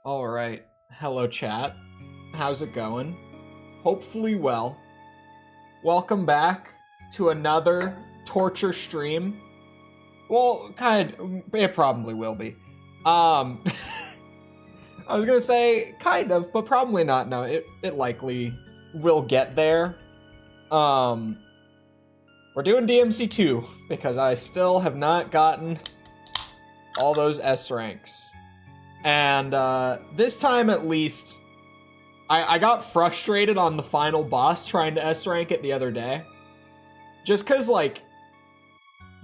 Alright, hello chat. How's it going? Hopefully well. Welcome back to another torture stream. Well, it probably will be. I was gonna say kind of, but probably not. No, it likely will get there. We're doing DMC2 because I still have not gotten all those S ranks. And this time at least, I got frustrated on the final boss trying to S rank it the other day. Just cause like,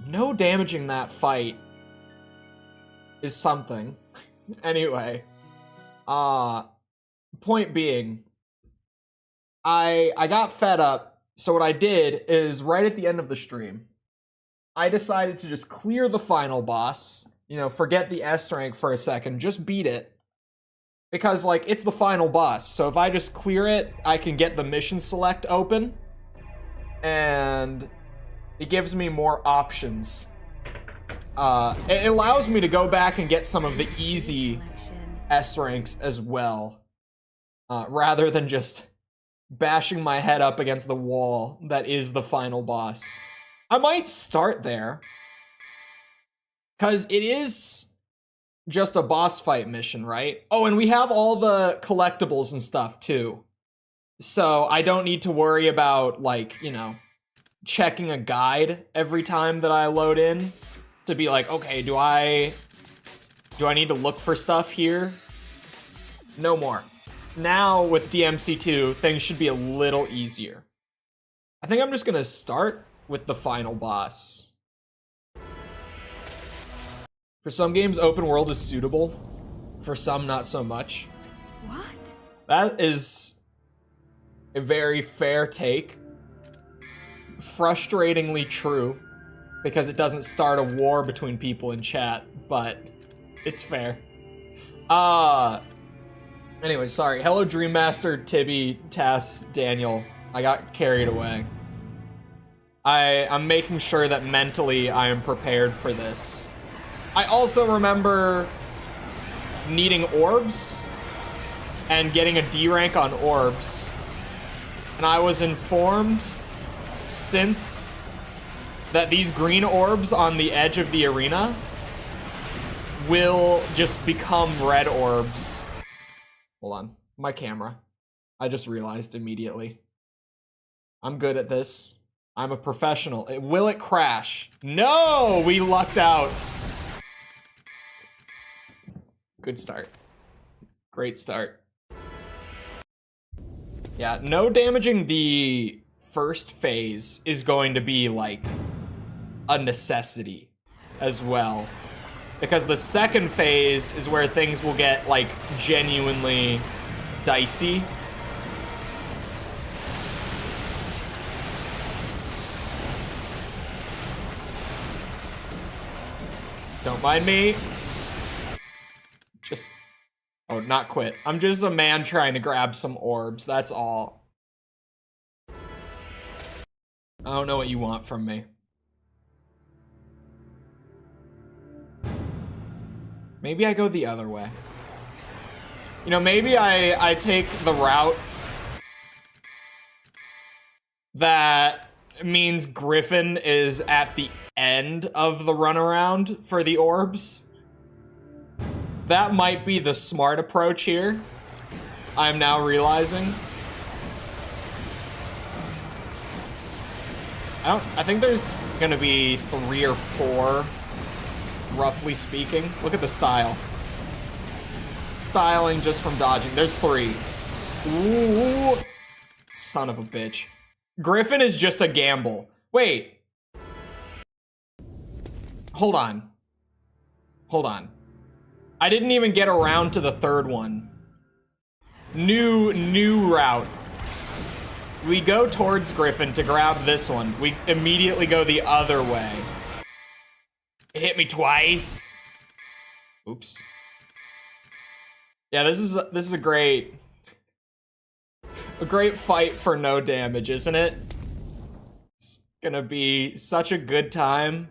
no damaging that fight is something. Anyway, point being, I got fed up, so what I did is right at the end of the stream, I decided to just clear the final boss. You know, forget the S rank for a second, just beat it. Because, like, it's the final boss, so if I just clear it, I can get the mission select open. And it gives me more options. It allows me to go back and get some of the easy S ranks as well. Rather than just bashing my head up against the wall that is the final boss. I might start there. Because it is just a boss fight mission, right? Oh, and we have all the collectibles and stuff, too. So I don't need to worry about, like, you know, checking a guide every time that I load in. To be like, okay, do I need to look for stuff here? No more. Now, with DMC2, things should be a little easier. I think I'm just gonna start with the final boss. For some games, open world is suitable. For some, not so much. What? That is a very fair take. Frustratingly true, because it doesn't start a war between people in chat, but it's fair. Anyway, sorry. Hello, Dreammaster, Tibby, Tess, Daniel. I got carried away. I'm making sure that mentally I am prepared for this. I also remember needing orbs and getting a D rank on orbs. And I was informed since that these green orbs on the edge of the arena will just become red orbs. Hold on, my camera. I just realized immediately. I'm good at this. I'm a professional. Will it crash? No, we lucked out. Good start. Great start. Yeah, no damaging the first phase is going to be like a necessity as well. Because the second phase is where things will get like genuinely dicey. Don't mind me. Just, oh, not quit. I'm just a man trying to grab some orbs, that's all. I don't know what you want from me. Maybe I go the other way. You know, maybe I take the route that means Griffin is at the end of the runaround for the orbs. That might be the smart approach here. I'm now realizing. I think there's gonna be 3 or 4, roughly speaking. Look at the style. Styling just from dodging. There's 3. Ooh. Son of a bitch. Griffin is just a gamble. Wait. Hold on. Hold on. I didn't even get around to the third one. New route. We go towards Griffin to grab this one. We immediately go the other way. It hit me twice. Oops. Yeah, this is a great fight for no damage, isn't it? It's gonna be such a good time.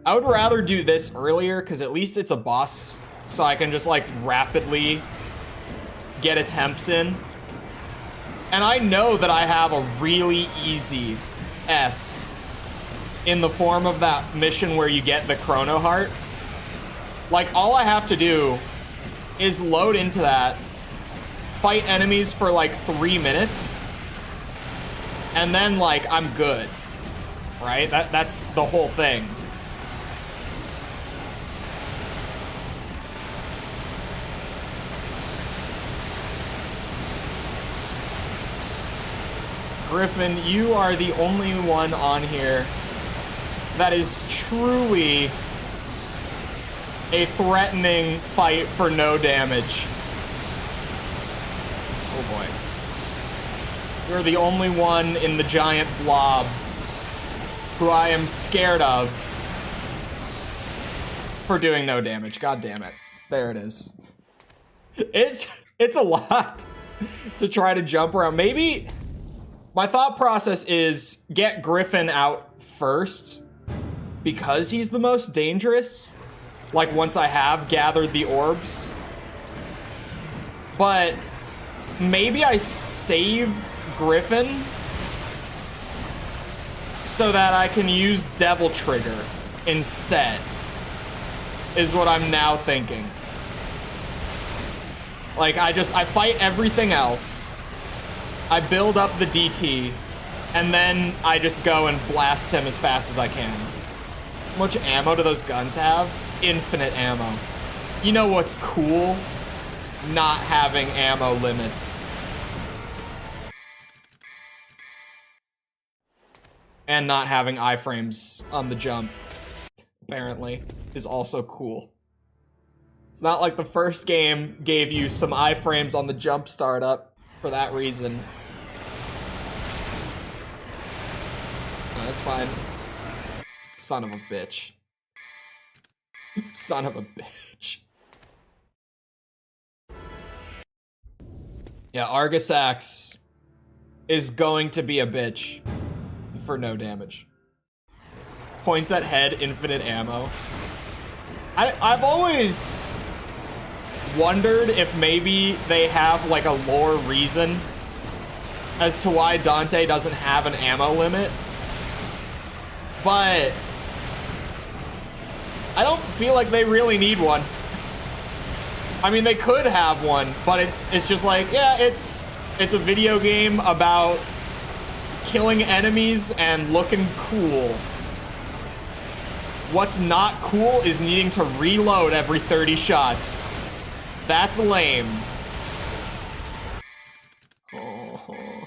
I would rather do this earlier because at least it's a boss so I can just like rapidly get attempts in. And I know that I have a really easy S in the form of that mission where you get the Chrono Heart. Like, all I have to do is load into that, fight enemies for like 3 minutes, and then like I'm good, right? That's the whole thing. Griffin, you are the only one on here that is truly a threatening fight for no damage. Oh boy. You're the only one in the giant blob who I am scared of for doing no damage. God damn it. There it is. It's a lot to try to jump around. Maybe my thought process is get Griffin out first because he's the most dangerous. Like, once I have gathered the orbs. But maybe I save Griffin so that I can use Devil Trigger instead, is what I'm now thinking. Like, I fight everything else, I build up the DT, and then I just go and blast him as fast as I can. How much ammo do those guns have? Infinite ammo. You know what's cool? Not having ammo limits. And not having iframes on the jump, apparently, is also cool. It's not like the first game gave you some iframes on the jump startup for that reason. No, that's fine. Son of a bitch. Son of a bitch. Yeah, Argisax is going to be a bitch for no damage. Points at head, infinite ammo. I've always wondered if maybe they have like a lore reason as to why Dante doesn't have an ammo limit. But I don't feel like they really need one. I mean, they could have one, but it's just like, yeah, it's a video game about killing enemies and looking cool. What's not cool is needing to reload every 30 shots. That's lame. Oh.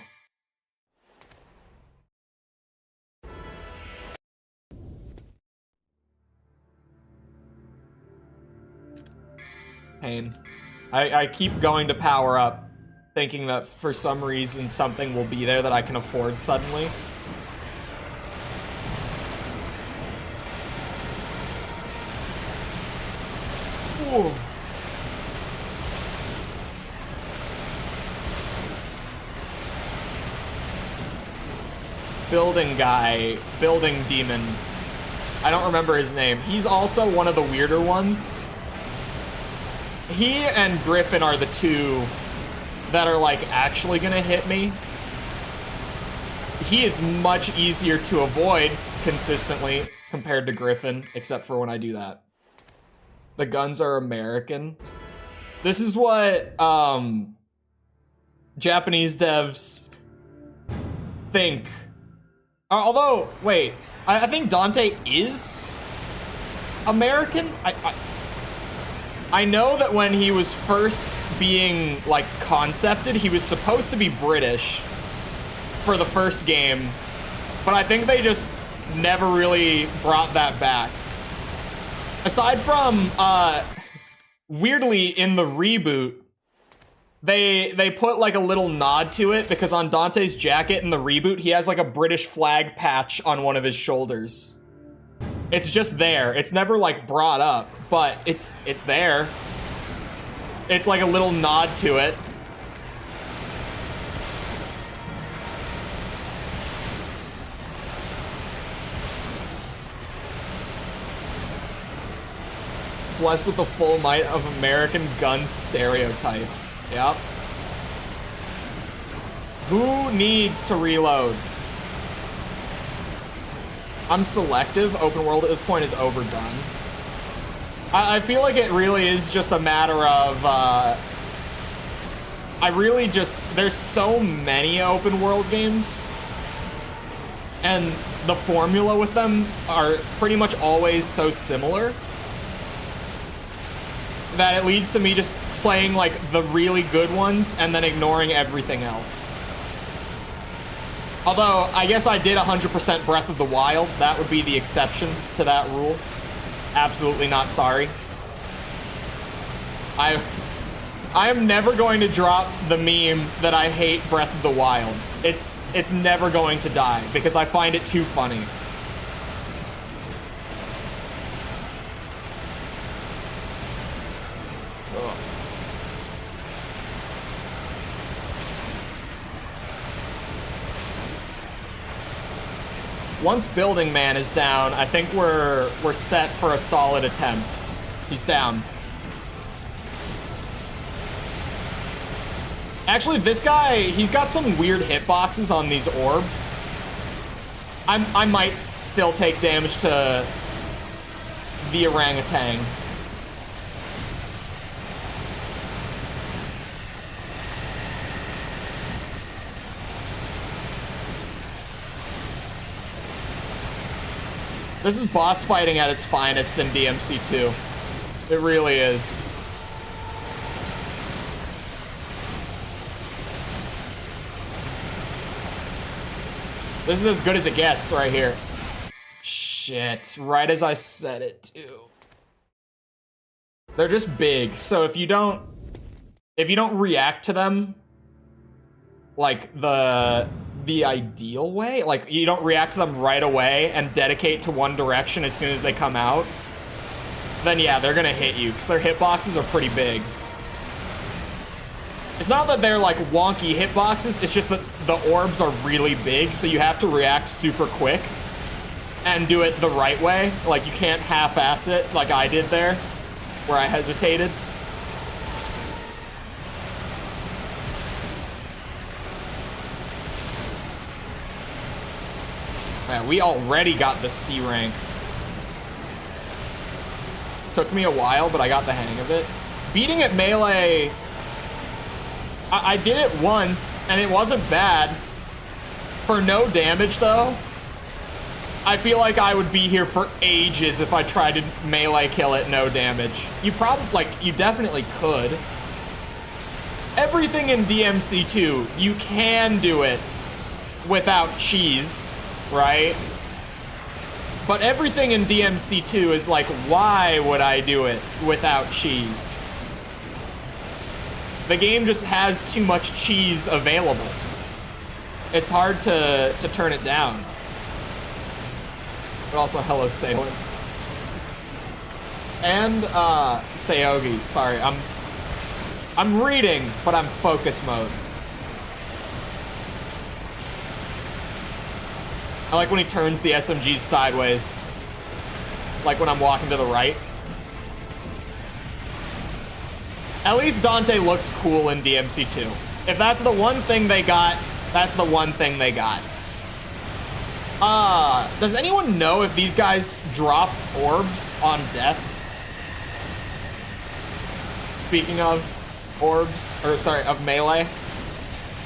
Pain. I keep going to power up, thinking that for some reason something will be there that I can afford suddenly. Ooh. Building guy, building demon. I don't remember his name. He's also one of the weirder ones. He and Griffin are the two that are like actually gonna hit me. He is much easier to avoid consistently compared to Griffin, except for when I do that. The guns are American. This is what Japanese devs think. Although, wait, I think Dante is American? I know that when he was first being, like, concepted, he was supposed to be British for the first game, but I think they just never really brought that back. Aside from, weirdly, in the reboot, they put, like, a little nod to it, because on Dante's jacket in the reboot, he has, like, a British flag patch on one of his shoulders. It's just there. It's never, like, brought up, but it's there. It's like a little nod to it. blessed with the full might of American gun stereotypes. Yep. Who needs to reload? I'm selective. Open world at this point is overdone. I feel like it really is just a matter of, there's so many open world games, and the formula with them are pretty much always so similar that it leads to me just playing like the really good ones and then ignoring everything else. Although, I guess I did 100% Breath of the Wild. That would be the exception to that rule. Absolutely not sorry. I am never going to drop the meme that I hate Breath of the Wild. It's never going to die because I find it too funny. Ugh. Once Building Man is down, I think we're set for a solid attempt. He's down. Actually, this guy, he's got some weird hitboxes on these orbs. I might still take damage to the orangutan. This is boss fighting at its finest in DMC2. It really is. This is as good as it gets right here. Shit, right as I said it too. They're just big, so if you don't react to them like the ideal way, like you don't react to them right away and dedicate to one direction as soon as they come out, then yeah, they're gonna hit you because their hitboxes are pretty big. It's not that they're like wonky hitboxes, it's just that the orbs are really big, so you have to react super quick and do it the right way. Like you can't half-ass it like I did there, where I hesitated. Man, we already got the C rank. Took me a while, but I got the hang of it. Beating at melee, I did it once, and it wasn't bad. For no damage, though, I feel like I would be here for ages if I tried to melee kill it no damage. You definitely could. Everything in DMC2, you can do it without cheese, right? But everything in DMC2 is like, why would I do it without cheese? The game just has too much cheese available. It's hard to turn it down. But also, hello, Sailor. And, Seogi. Sorry, I'm reading, but I'm focus mode. I like when he turns the SMGs sideways. Like when I'm walking to the right. At least Dante looks cool in DMC2. If that's the one thing they got, that's the one thing they got. Does anyone know if these guys drop orbs on death? Speaking of orbs, or sorry, of melee,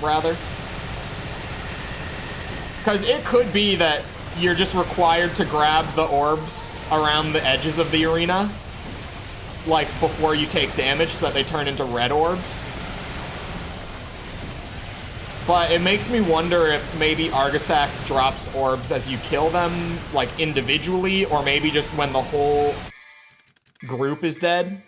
rather. Because it could be that you're just required to grab the orbs around the edges of the arena, like before you take damage, so that they turn into red orbs. But it makes me wonder if maybe Argisax drops orbs as you kill them, like individually, or maybe just when the whole group is dead.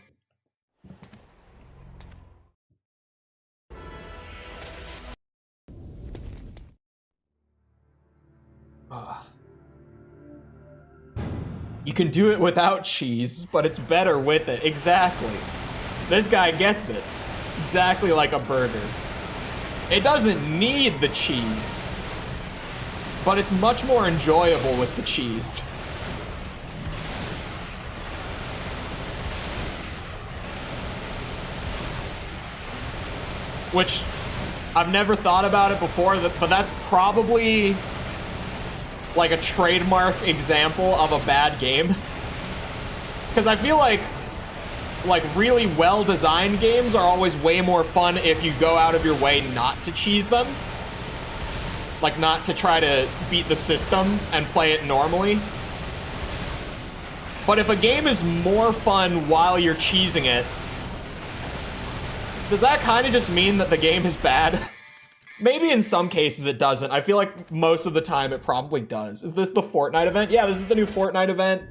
You can do it without cheese, but it's better with it. Exactly. This guy gets it. Exactly like a burger. It doesn't need the cheese, but it's much more enjoyable with the cheese. which I've never thought about it before, but that's probably like a trademark example of a bad game. Because I feel like really well-designed games are always way more fun if you go out of your way not to cheese them. Like, not to try to beat the system and play it normally. But if a game is more fun while you're cheesing it, does that kind of just mean that the game is bad? Maybe in some cases it doesn't. I feel like most of the time it probably does. Is this the Fortnite event? Yeah, this is the new Fortnite event.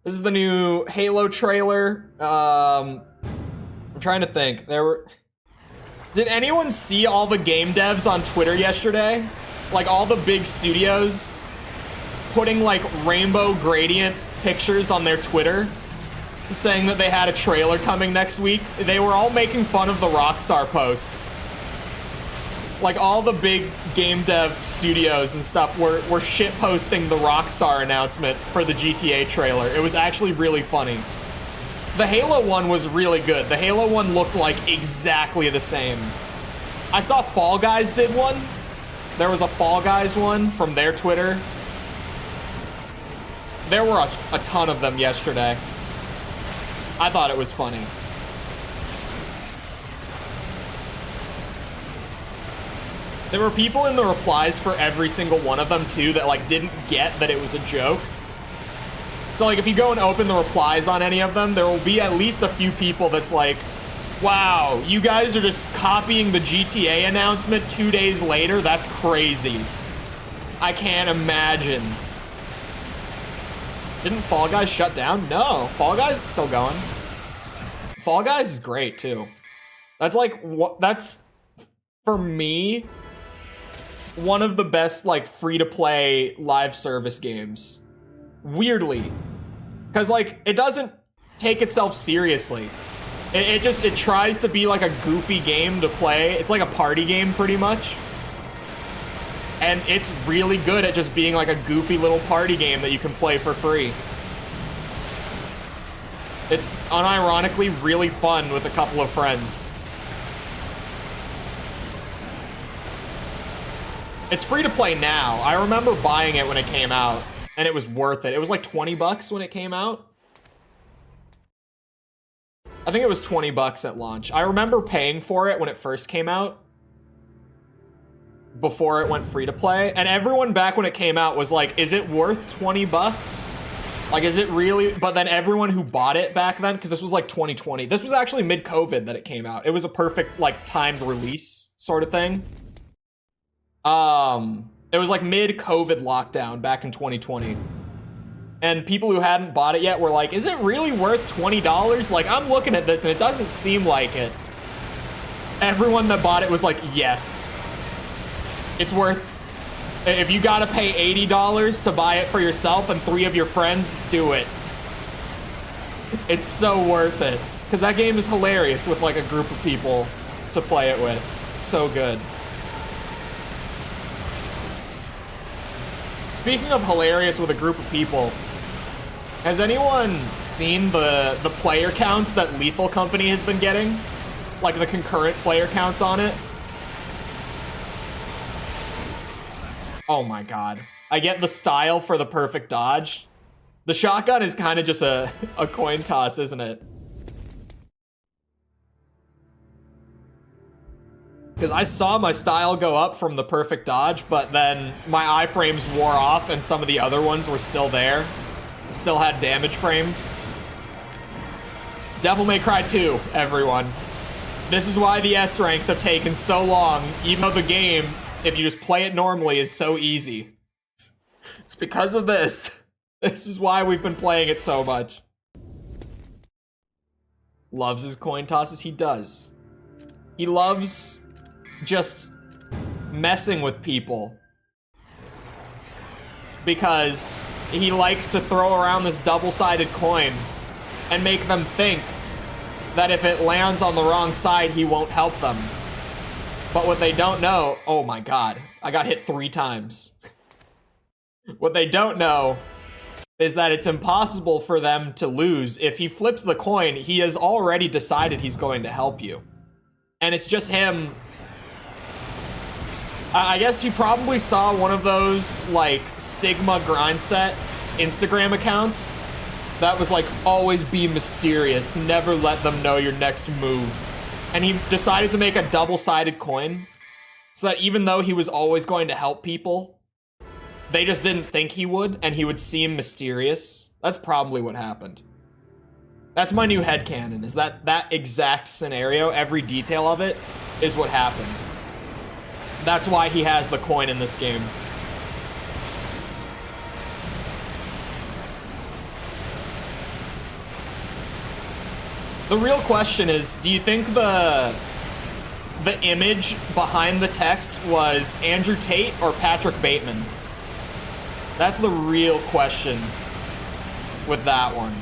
This is the new Halo trailer. I'm trying to think. Did anyone see all the game devs on Twitter yesterday? Like all the big studios putting like rainbow gradient pictures on their Twitter saying that they had a trailer coming next week. They were all making fun of the Rockstar posts. Like all the big game dev studios and stuff were shit posting the Rockstar announcement for the GTA trailer. It was actually really funny. The Halo one was really good. The Halo one looked like exactly the same. I saw Fall Guys did one. There was a Fall Guys one from their Twitter. There were a ton of them yesterday. I thought it was funny. There were people in the replies for every single one of them too that like didn't get that it was a joke. So like if you go and open the replies on any of them, there will be at least a few people that's like, wow, you guys are just copying the GTA announcement 2 days later? That's crazy. I can't imagine. Didn't Fall Guys shut down? No, Fall Guys is still going. Fall Guys is great too. That's like, that's, for me, one of the best like free-to-play live service games. Weirdly. Because like, it doesn't take itself seriously. It tries to be like a goofy game to play. It's like a party game pretty much. And it's really good at just being like a goofy little party game that you can play for free. It's unironically really fun with a couple of friends. It's free to play now. I remember buying it when it came out, and it was worth it. It was like 20 bucks when it came out. I think it was 20 bucks at launch. I remember paying for it when it first came out, before it went free to play, and everyone back when it came out was like, is it worth 20 bucks? Like, is it really? But then everyone who bought it back then, because this was like 2020, this was actually mid-COVID that it came out. It was a perfect like timed release sort of thing. It was like mid-COVID lockdown back in 2020. And people who hadn't bought it yet were like, is it really worth $20? Like, I'm looking at this and it doesn't seem like it. Everyone that bought it was like, yes. It's worth, if you gotta pay $80 to buy it for yourself and 3 of your friends, do it. It's so worth it. Because that game is hilarious with like a group of people to play it with. It's so good. Speaking of hilarious with a group of people, has anyone seen the player counts that Lethal Company has been getting? Like the concurrent player counts on it? Oh my god. I get the style for the perfect dodge. The shotgun is kind of just a coin toss, isn't it? Because I saw my style go up from the perfect dodge, but then my iframes wore off and some of the other ones were still there. Still had damage frames. Devil May Cry 2, everyone. This is why the S ranks have taken so long, even though the game, if you just play it normally, is so easy. It's because of this. This is why we've been playing it so much. Loves his coin tosses? He does. He loves just messing with people. Because he likes to throw around this double-sided coin and make them think that if it lands on the wrong side, he won't help them. But what they don't know, oh my god, I got hit 3 times. What they don't know is that it's impossible for them to lose. If he flips the coin, he has already decided he's going to help you. And it's just him. I guess he probably saw one of those, like, Sigma Grindset Instagram accounts that was like, always be mysterious, never let them know your next move. And he decided to make a double-sided coin so that even though he was always going to help people, they just didn't think he would, and he would seem mysterious. That's probably what happened. That's my new headcanon, is that exact scenario, every detail of it, is what happened. That's why he has the coin in this game. The real question is, do you think the image behind the text was Andrew Tate or Patrick Bateman? That's the real question with that one.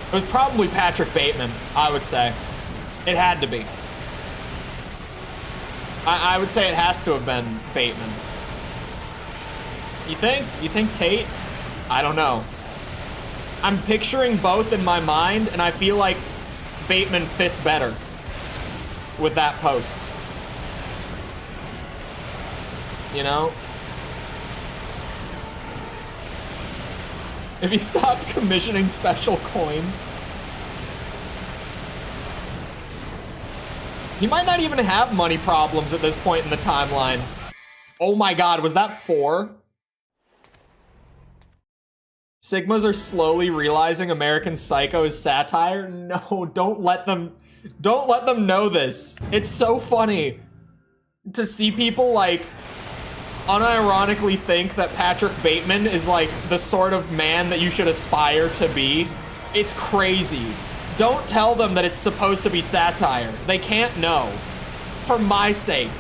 It was probably Patrick Bateman, I would say. It had to be. I would say it has to have been Bateman. You think? You think Tate? I don't know. I'm picturing both in my mind, and I feel like Bateman fits better with that post. You know? If he stopped commissioning special coins, he might not even have money problems at this point in the timeline. Oh my god, was that 4? Sigmas are slowly realizing American Psycho is satire? No, don't let them know this. It's so funny to see people, like, unironically think that Patrick Bateman is, like, the sort of man that you should aspire to be. It's crazy. Don't tell them that it's supposed to be satire. They can't know. For my sake.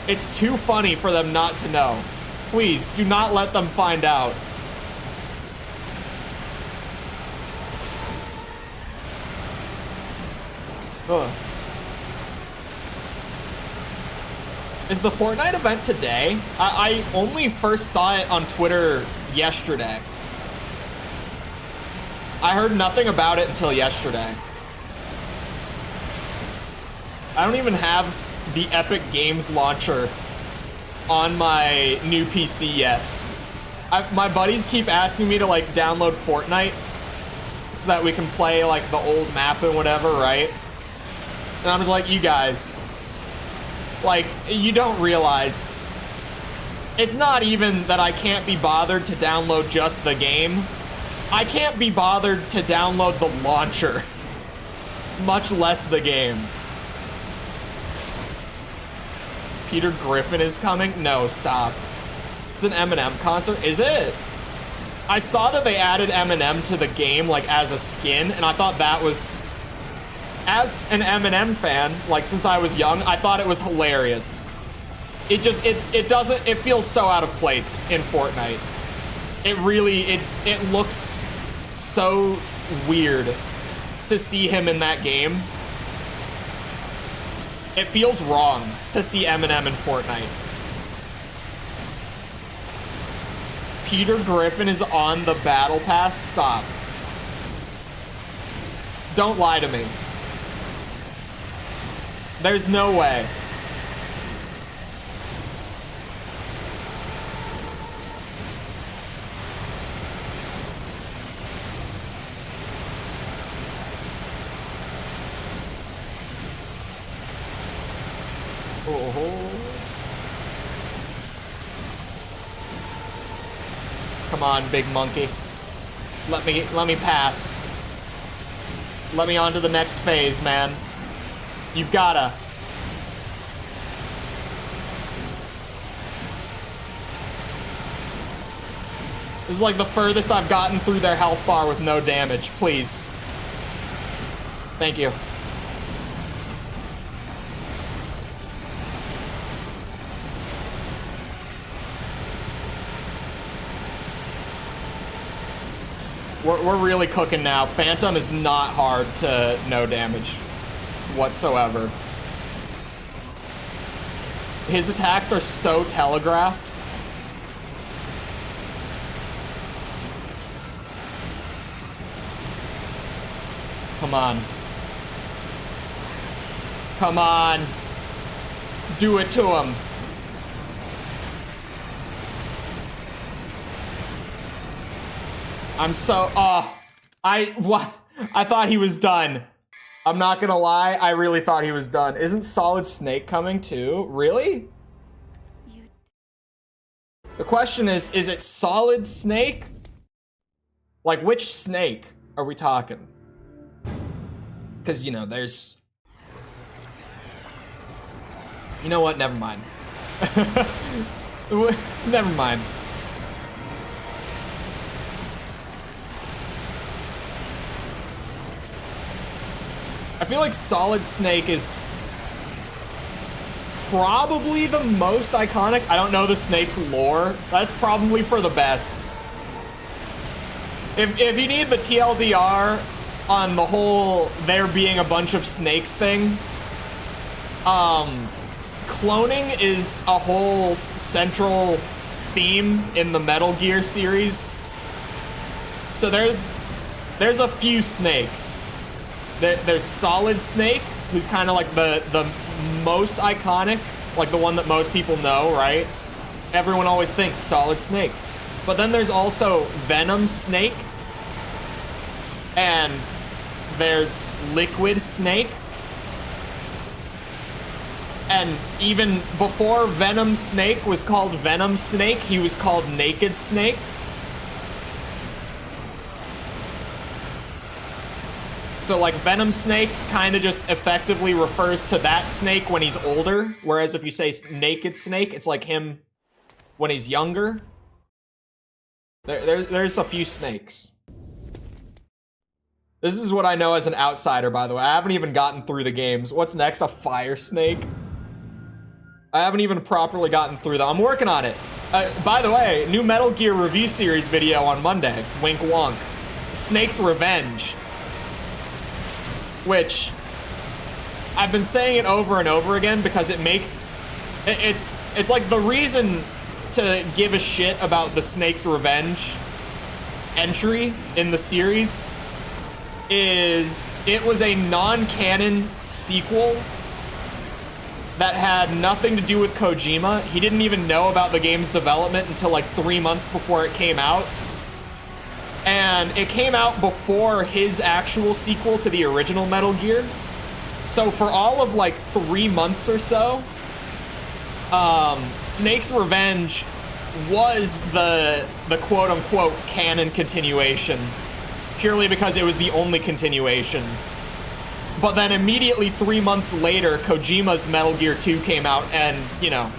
It's too funny for them not to know. Please, do not let them find out. Ugh. Is the Fortnite event today? I only first saw it on Twitter yesterday. I heard nothing about it until yesterday. I don't even have the Epic Games launcher on my new PC yet. My buddies keep asking me to, like, download Fortnite so that we can play, like, the old map and whatever, right? And I'm just like, you guys, like, you don't realize. It's not even that I can't be bothered to download just the game. I can't be bothered to download the launcher, much less the game. Peter Griffin is coming? No, stop. It's an Eminem concert, is it? I saw that they added Eminem to the game, like, as a skin, and I thought that was... As an Eminem fan, like, since I was young, I thought it was hilarious. It just, it doesn't, it feels so out of place in Fortnite. It really, it looks so weird to see him in that game. It feels wrong to see Eminem in Fortnite. Peter Griffin is on the battle pass? Stop. Don't lie to me. There's no way. Oh. Come on, big monkey. Let me pass. Let me on to the next phase, man. You've gotta. This is like the furthest I've gotten through their health bar with no damage. Please. Thank you. We're really cooking now. Phantom is not hard to no damage whatsoever. His attacks are so telegraphed. Come on. Come on. Do it to him. I'm so, I thought he was done. I'm not gonna lie, I really thought he was done. Isn't Solid Snake coming too? Really? The question is it Solid Snake? Like, which snake are we talking? Because, you know, there's... You know what? Never mind. Never mind. I feel like Solid Snake is probably the most iconic. I don't know the snake's lore. That's probably for the best. If you need the TLDR on the whole there being a bunch of snakes thing, cloning is a whole central theme in the Metal Gear series. So there's a few snakes. There's Solid Snake, who's kind of like the most iconic, like the one that most people know, right? Everyone always thinks Solid Snake. But then there's also Venom Snake, and there's Liquid Snake. And even before Venom Snake was called Venom Snake, he was called Naked Snake. So like Venom Snake kind of just effectively refers to that snake when he's older, whereas if you say Naked Snake, it's like him when he's younger. There's a few snakes. This is what I know as an outsider, by the way. I haven't even gotten through the games. What's next? A Fire Snake? I haven't even properly gotten through them. I'm working on it. By the way, new Metal Gear review series video on Monday. Wink wonk. Snake's Revenge. Which, I've been saying it over and over again because it makes... It's like the reason to give a shit about the Snake's Revenge entry in the series is it was a non-canon sequel that had nothing to do with Kojima. He didn't even know about the game's development until like 3 months before it came out. And it came out before his actual sequel to the original Metal Gear. So for all of like 3 months or so, Snake's Revenge was the quote-unquote canon continuation, purely because it was the only continuation. But then immediately 3 months later, Kojima's Metal Gear 2 came out and, you know,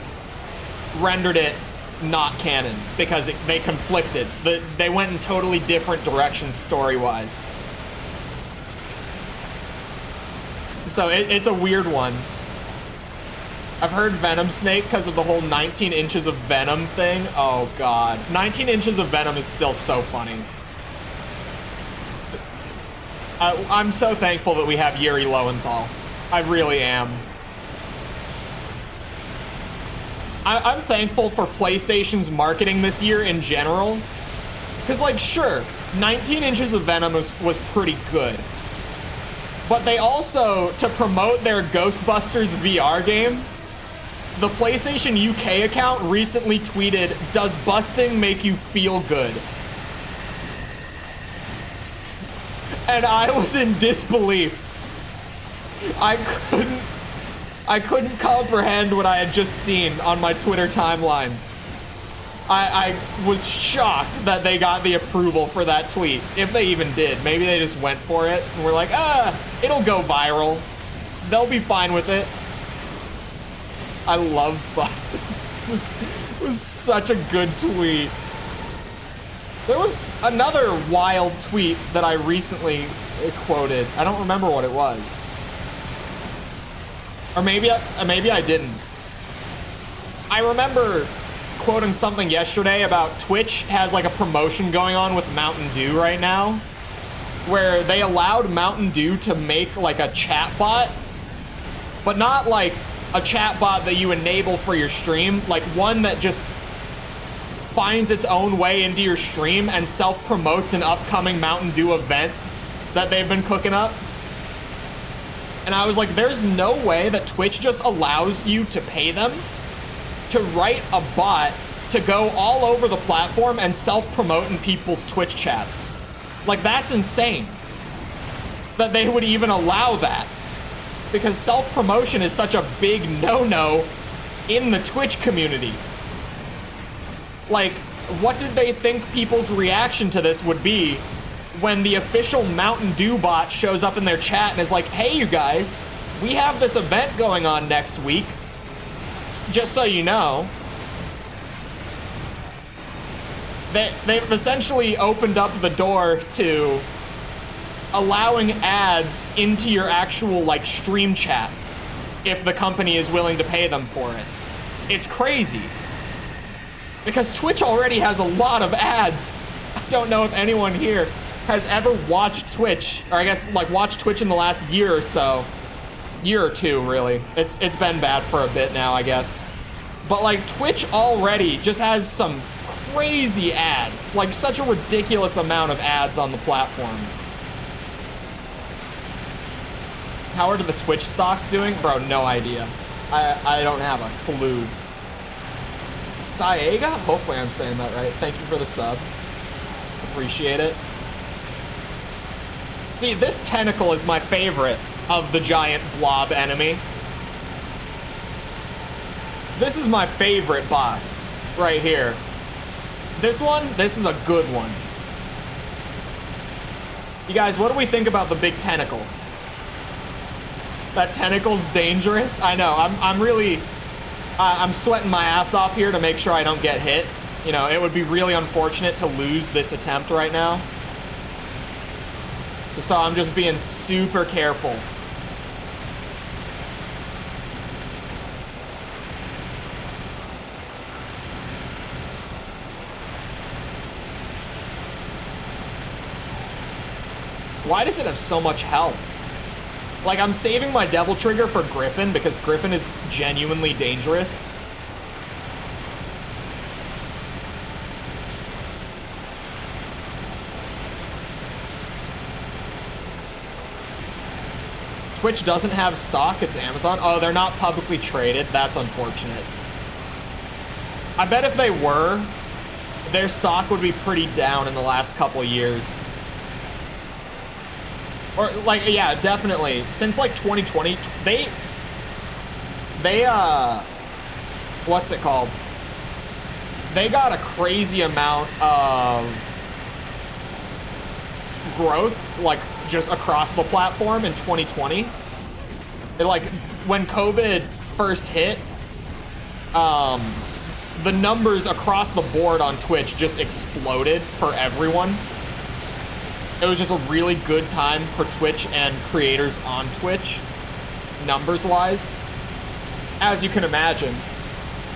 rendered it not canon because they conflicted. They went in totally different directions story-wise. So it's a weird one. I've heard Venom Snake because of the whole 19 inches of Venom thing. Oh god. 19 inches of Venom is still so funny. I'm so thankful that we have Yuri Lowenthal. I really am. I'm thankful for PlayStation's marketing this year in general. Because, like, sure, 19 inches of Venom was pretty good. But they also, to promote their Ghostbusters VR game, the PlayStation UK account recently tweeted, "Does busting make you feel good?" And I was in disbelief. I couldn't comprehend what I had just seen on my Twitter timeline. I was shocked that they got the approval for that tweet. If they even did. Maybe they just went for it and were like, it'll go viral. They'll be fine with it. I love busting. It was such a good tweet. There was another wild tweet that I recently quoted. I don't remember what it was. Or maybe I didn't. I remember quoting something yesterday about Twitch has like a promotion going on with Mountain Dew right now, where they allowed Mountain Dew to make like a chat bot, but not like a chat bot that you enable for your stream, like one that just finds its own way into your stream and self-promotes an upcoming Mountain Dew event that they've been cooking up. And I was like, there's no way that Twitch just allows you to pay them to write a bot to go all over the platform and self-promote in people's Twitch chats. Like, that's insane that they would even allow that, because self-promotion is such a big no-no in the Twitch community. Like, what did they think people's reaction to this would be when the official Mountain Dew bot shows up in their chat and is like, hey, you guys, we have this event going on next week, just so you know. They've essentially opened up the door to allowing ads into your actual, like, stream chat if the company is willing to pay them for it. It's crazy. Because Twitch already has a lot of ads. I don't know if anyone here has ever watched Twitch, or I guess, like, watched Twitch in the last year or so. Year or two, really. It's been bad for a bit now, I guess. But, like, Twitch already just has some crazy ads. Like, such a ridiculous amount of ads on the platform. How are the Twitch stocks doing? Bro, no idea. I don't have a clue. Saega? Hopefully I'm saying that right. Thank you for the sub. Appreciate it. See, this tentacle is my favorite of the giant blob enemy. This is my favorite boss right here. This is a good one. You guys, what do we think about the big tentacle? That tentacle's dangerous. I know, I'm really, I'm sweating my ass off here to make sure I don't get hit. You know, it would be really unfortunate to lose this attempt right now. So I'm just being super careful. Why does it have so much health? Like, I'm saving my Devil Trigger for Griffin because Griffin is genuinely dangerous. Twitch doesn't have stock, it's Amazon. Oh, they're not publicly traded. That's unfortunate. I bet if they were, their stock would be pretty down in the last couple years. Or, like, yeah, definitely. Since, like, 2020, they, what's it called? They got a crazy amount of growth, like, just across the platform in 2020. It, like, when COVID first hit, the numbers across the board on Twitch just exploded for everyone. It was just a really good time for Twitch and creators on Twitch, numbers-wise, as you can imagine.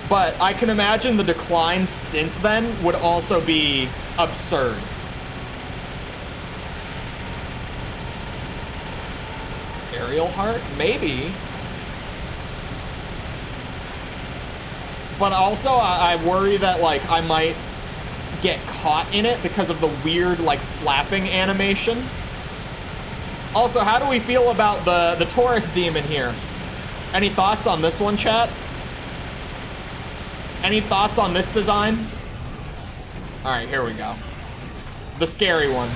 But I can imagine the decline since then would also be absurd. Aerial Heart? Maybe. But also, I worry that, like, I might get caught in it because of the weird, like, flapping animation. Also, how do we feel about the Taurus demon here? Any thoughts on this one, chat? Any thoughts on this design? All right, here we go. The scary one.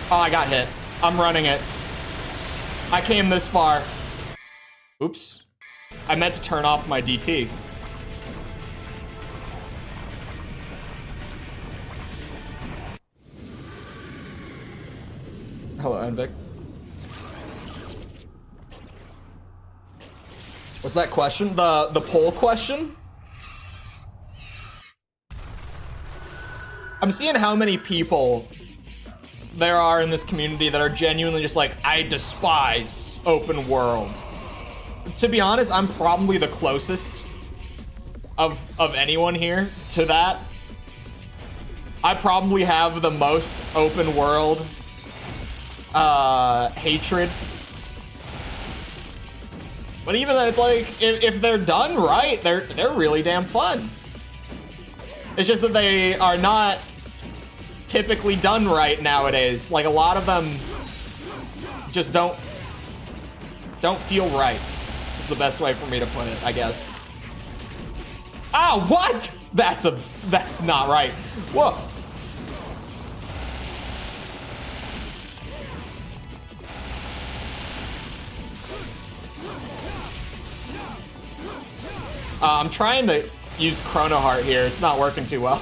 Oh, I got hit. I'm running it. I came this far. Oops. I meant to turn off my DT. Hello, Envic. What's that question? The poll question? I'm seeing how many people there are in this community that are genuinely just like, I despise open world. To be honest, I'm probably the closest of anyone here to that. I probably have the most open world hatred. But even then, it's like, if they're done right, they're really damn fun. It's just that they are not typically done right nowadays. Like, a lot of them just don't feel right. Is the best way for me to put it, I guess. Ah, what? That's not right. Whoa. I'm trying to use Chrono Heart here. It's not working too well.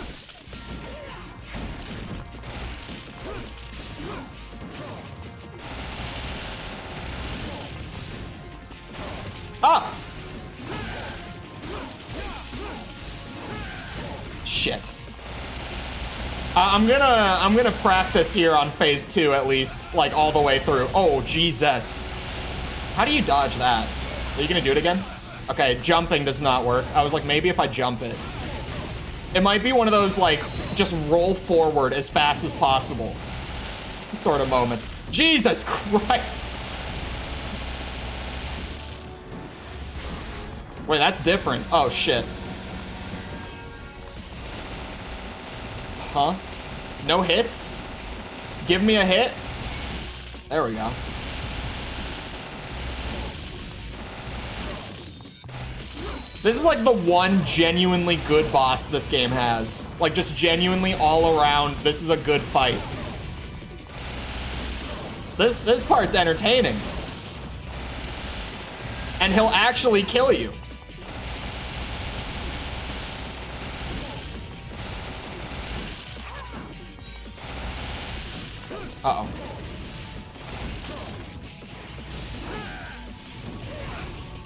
Ah! Shit. I'm gonna practice here on phase 2 at least, like all the way through. Oh, Jesus. How do you dodge that? Are you gonna do it again? Okay, jumping does not work. I was like, maybe if I jump it. It might be one of those, like, just roll forward as fast as possible sort of moments. Jesus Christ. Wait, that's different. Oh, shit. Huh? No hits? Give me a hit? There we go. This is like the one genuinely good boss this game has. Like, just genuinely all around, this is a good fight. This part's entertaining. And he'll actually kill you. Uh-oh.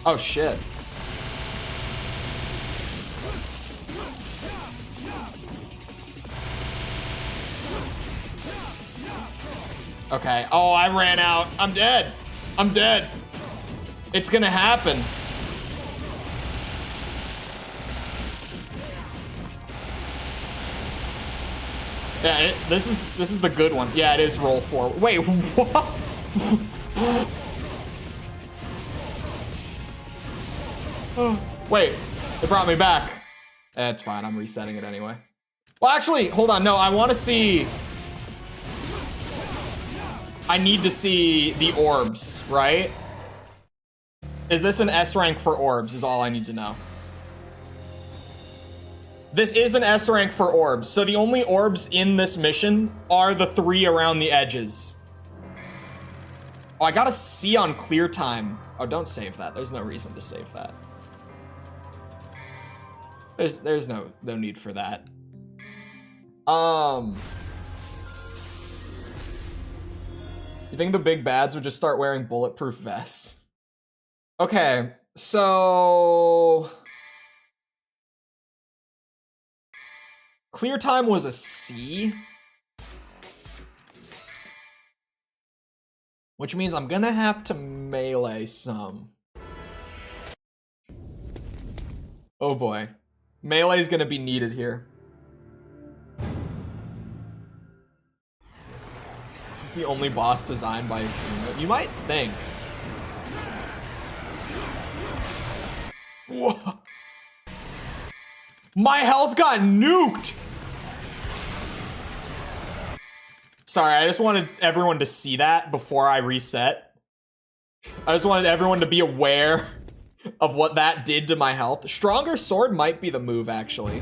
Oh, shit. Okay. Oh, I ran out. I'm dead. I'm dead. It's gonna happen. Yeah, this is the good one. Yeah, it is roll forward. Wait, what? Wait, it brought me back. It's fine. I'm resetting it anyway. Well, actually, hold on. No, I want to see. I need to see the orbs, right? Is this an S rank for orbs is all I need to know. This is an S rank for orbs, so the only orbs in this mission are the 3 around the edges. Oh, I got a C on clear time. Oh, don't save that. There's no reason to save that. There's no need for that. You think the big bads would just start wearing bulletproof vests? Okay, so... Clear time was a C. Which means I'm gonna have to melee some. Oh boy. Melee's gonna be needed here. This is the only boss designed by Itsuno. You might think. Whoa. My health got nuked! Sorry, I just wanted everyone to see that before I reset. I just wanted everyone to be aware of what that did to my health. Stronger sword might be the move, actually.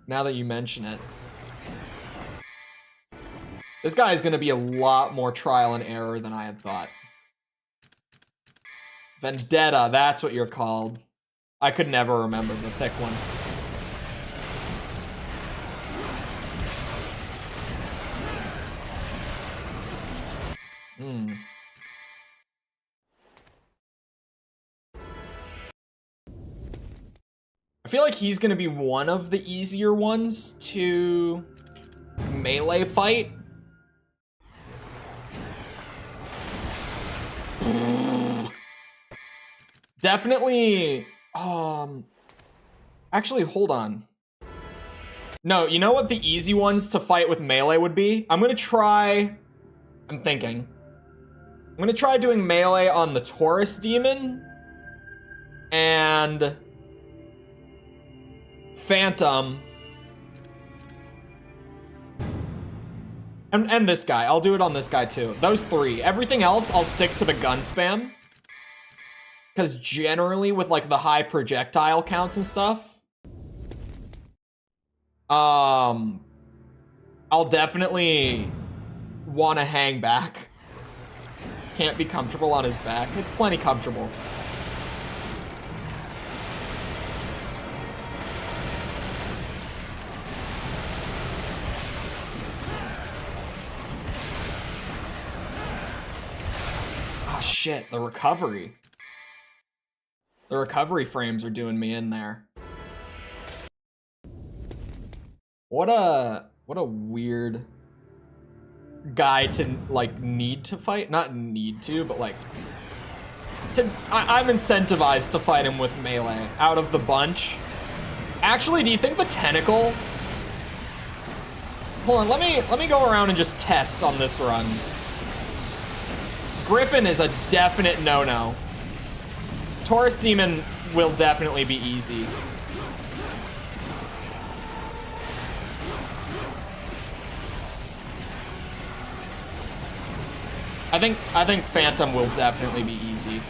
Now that you mention it. This guy is gonna be a lot more trial and error than I had thought. Vendetta, that's what you're called. I could never remember the thick one. I feel like he's gonna be one of the easier ones to melee fight. Definitely, actually, hold on. No, you know what the easy ones to fight with melee would be? I'm thinking. I'm gonna try doing melee on the Taurus demon and Phantom. And this guy. I'll do it on this guy too. Those three. Everything else, I'll stick to the gun spam. Because generally with like the high projectile counts and stuff, I'll definitely want to hang back. Can't be comfortable on his back. It's plenty comfortable. Oh shit, the recovery. The recovery frames are doing me in there. What a weird guy to like need to fight. Not need to, but like I'm incentivized to fight him with melee out of the bunch. Actually, do you think the tentacle? Hold on, let me go around and just test on this run. Griffin is a definite no-no. Taurus Demon will definitely be easy. I think Phantom will definitely be easy.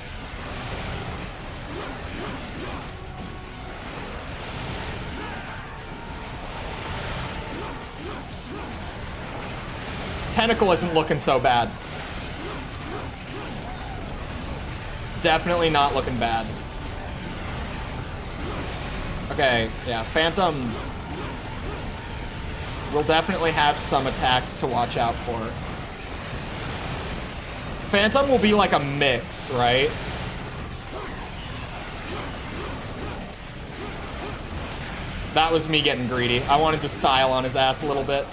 Tentacle isn't looking so bad. Definitely not looking bad. Okay, yeah, Phantom will definitely have some attacks to watch out for. Phantom will be like a mix, right? That was me getting greedy. I wanted to style on his ass a little bit.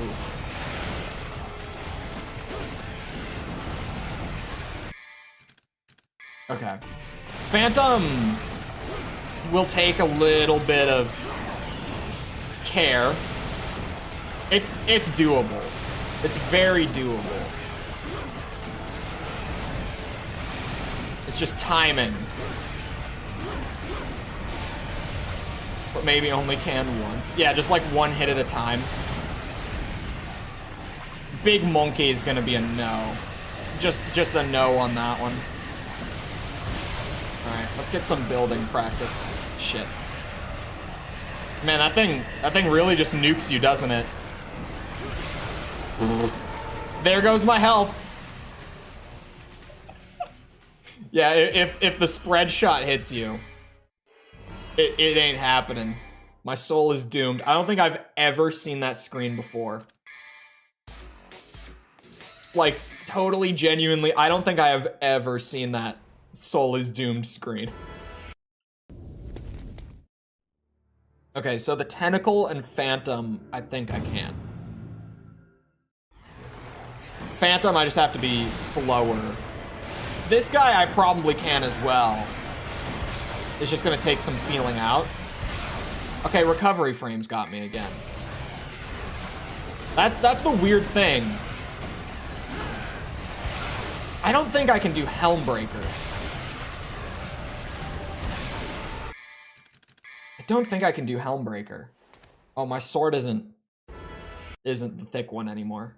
Oof. Okay. Phantom will take a little bit of care. It's doable. It's very doable. It's just timing. But maybe only can once. Yeah, just like one hit at a time. Big Monkey is gonna be a no. Just a no on that one. Alright, let's get some building practice. Shit. Man, that thing really just nukes you, doesn't it? There goes my health. Yeah, if the spread shot hits you, it ain't happening. My soul is doomed. I don't think I've ever seen that screen before. Like, totally genuinely, I don't think I have ever seen that soul is doomed screen. Okay, so the Tentacle and Phantom, I think I can. Phantom, I just have to be slower. This guy, I probably can as well. It's just gonna take some feeling out. Okay, recovery frames got me again. That's the weird thing. I don't think I can do Helmbreaker. I don't think I can do Helmbreaker. Oh, my sword isn't the thick one anymore.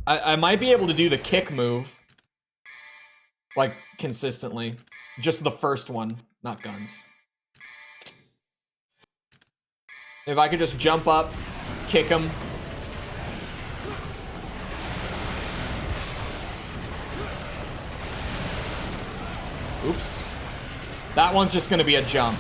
I might be able to do the kick move, like, consistently. Just the first one, not guns. If I could just jump up, kick him. Oops. That one's just gonna be a jump.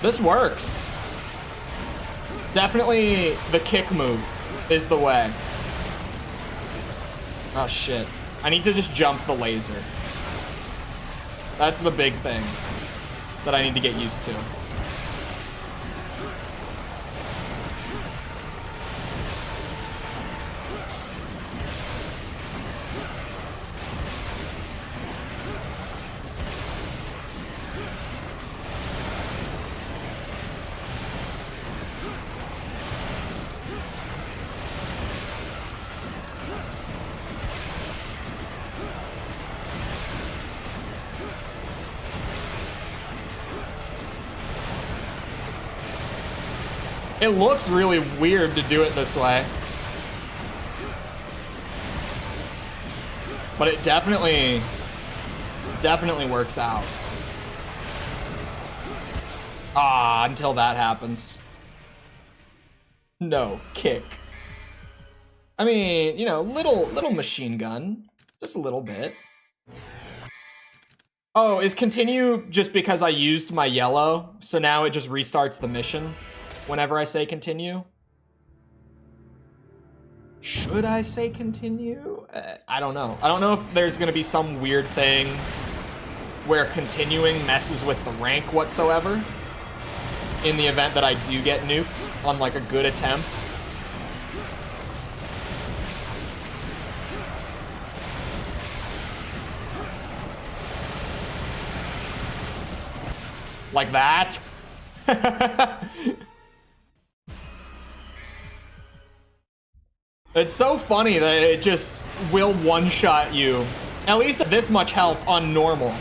This works. Definitely the kick move is the way. Oh shit. I need to just jump the laser. That's the big thing that I need to get used to. It looks really weird to do it this way. But it definitely works out. Ah, until that happens. No, kick. I mean, you know, little machine gun. Just a little bit. Oh, is continue just because I used my yellow? So now it just restarts the mission whenever I say continue? Should I say continue? I don't know. I don't know if there's gonna be some weird thing where continuing messes with the rank whatsoever in the event that I do get nuked on like a good attempt. Like that. It's so funny that it just will one-shot you. At least this much health on normal.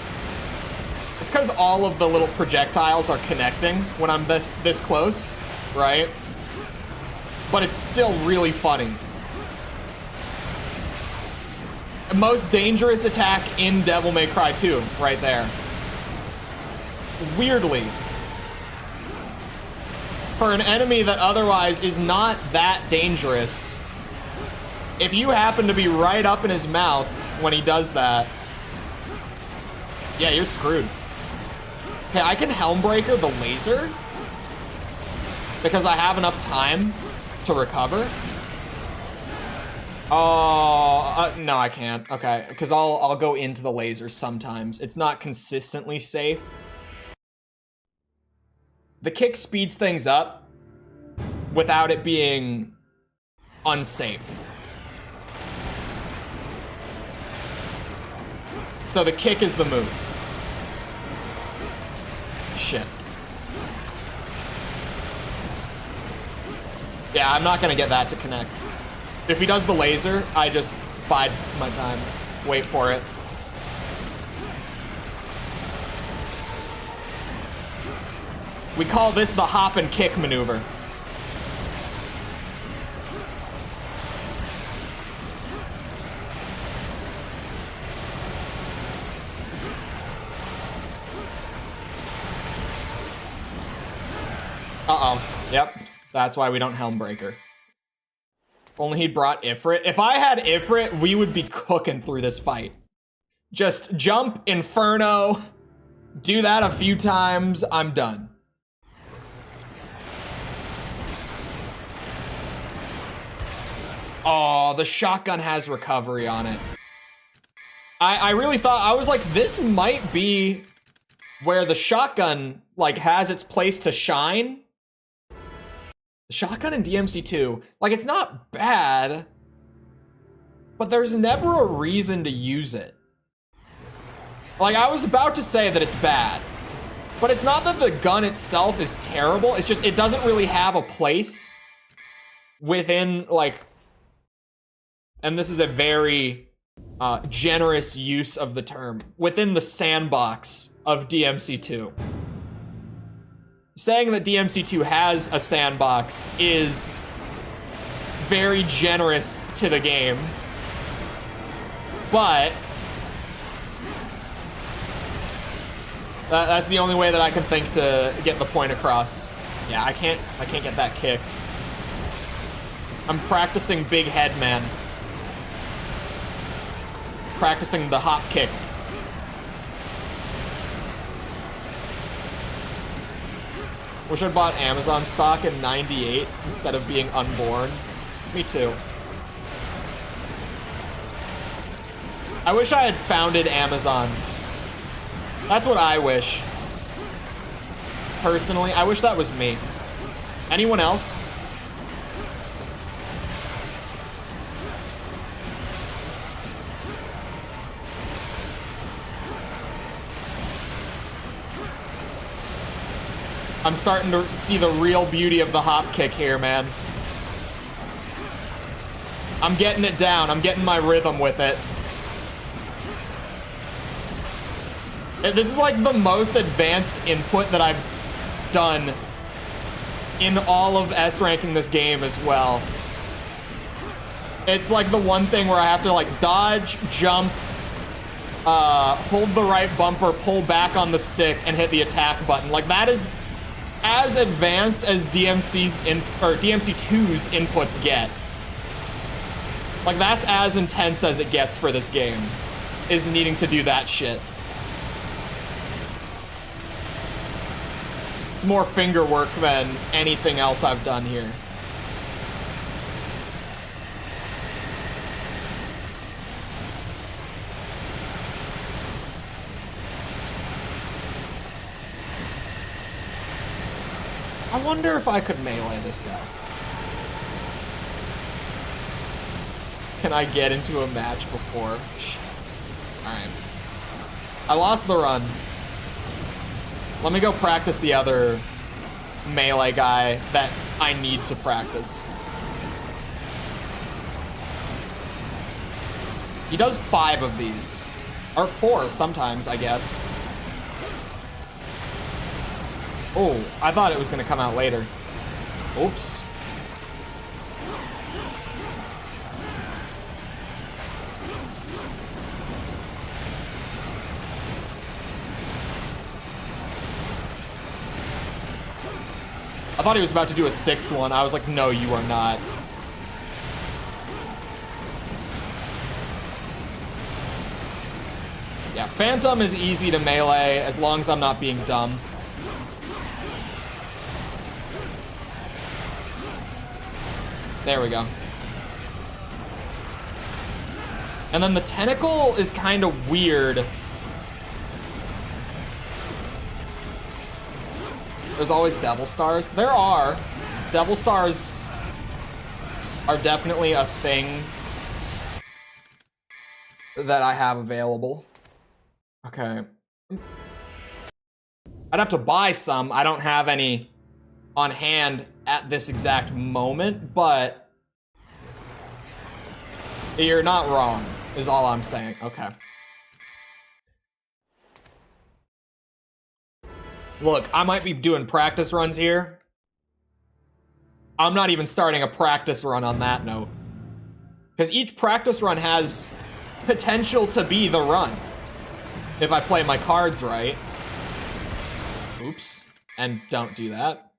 It's because all of the little projectiles are connecting when I'm this close, right? But it's still really funny. Most dangerous attack in Devil May Cry 2, right there. Weirdly. For an enemy that otherwise is not that dangerous, if you happen to be right up in his mouth when he does that, yeah, you're screwed. Okay, I can Helmbreaker the laser because I have enough time to recover. Oh, no, I can't. Okay, because I'll go into the laser sometimes. It's not consistently safe. The kick speeds things up without it being unsafe. So the kick is the move. Shit. Yeah, I'm not gonna get that to connect. If he does the laser, I just bide my time. Wait for it. We call this the hop and kick maneuver. Uh-oh. Yep. That's why we don't Helmbreaker. If only he'd brought Ifrit. If I had Ifrit, we would be cooking through this fight. Just jump, Inferno, do that a few times, I'm done. Oh, the shotgun has recovery on it. I really thought, I was like, this might be where the shotgun, like, has its place to shine. The shotgun in DMC2, like, it's not bad, but there's never a reason to use it. Like, I was about to say that it's bad, but it's not that the gun itself is terrible, it's just, it doesn't really have a place within, like, and this is a very generous use of the term, within the sandbox of DMC2. Saying that DMC2 has a sandbox is very generous to the game, but that's the only way that I can think to get the point across. Yeah, I can't get that kick. I'm practicing big head man. Practicing the hop kick. Wish I'd bought Amazon stock in '98 instead of being unborn. Me too. I wish I had founded Amazon That's what I wish. Personally, I wish that was me. Anyone else? I'm starting to see the real beauty of the hop kick here, man. I'm getting it down. I'm getting my rhythm with it. This is like the most advanced input that I've done in all of S ranking this game as well. It's like the one thing where I have to like dodge, jump, hold the right bumper, pull back on the stick, and hit the attack button. Like that is as advanced as DMC2's inputs get. Like that's as intense as it gets for this game, is needing to do that shit. It's more finger work than anything else I've done here. I wonder if I could melee this guy. Can I get into a match before? Alright. I lost the run. Let me go practice the other melee guy that I need to practice. He does 5 of these. Or 4 sometimes, I guess. Oh, I thought it was gonna come out later. Oops. I thought he was about to do a 6th one. I was like, no, you are not. Yeah, Phantom is easy to melee as long as I'm not being dumb. There we go. And then the tentacle is kind of weird. There's always Devil Stars. There are. Devil Stars are definitely a thing that I have available. Okay. I'd have to buy some. I don't have any on hand at this exact moment, but you're not wrong, is all I'm saying. Okay. Look, I might be doing practice runs here. I'm not even starting a practice run on that note. Because each practice run has potential to be the run. If I play my cards right. Oops. And don't do that.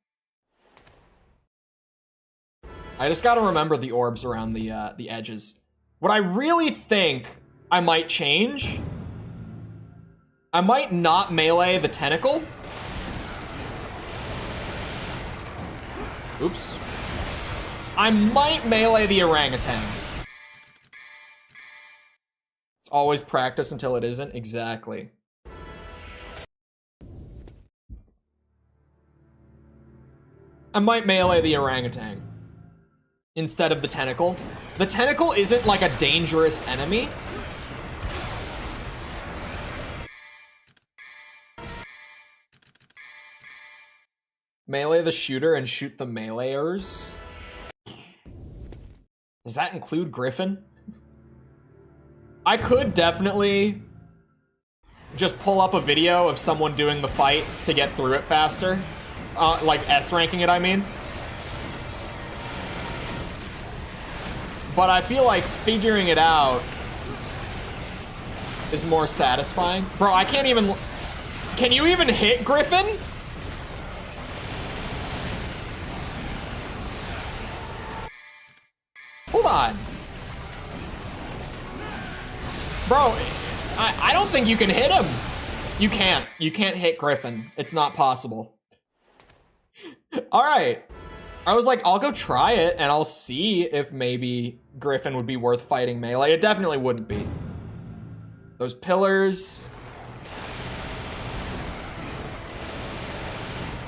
I just gotta remember the orbs around the edges. What I really think I might change, I might not melee the tentacle. Oops. I might melee the orangutan. It's always practice until it isn't. Exactly. I might melee the orangutan instead of the tentacle. The tentacle isn't like a dangerous enemy. Melee the shooter and shoot the meleeers. Does that include Griffin? I could definitely just pull up a video of someone doing the fight to get through it faster. Like S ranking it, I mean. But I feel like figuring it out is more satisfying. Bro, I can't even... Can you even hit Griffin? Hold on. Bro, I don't think you can hit him. You can't. You can't hit Griffin. It's not possible. All right. I was like, I'll go try it and I'll see if maybe Griffin would be worth fighting melee. It definitely wouldn't be. Those pillars.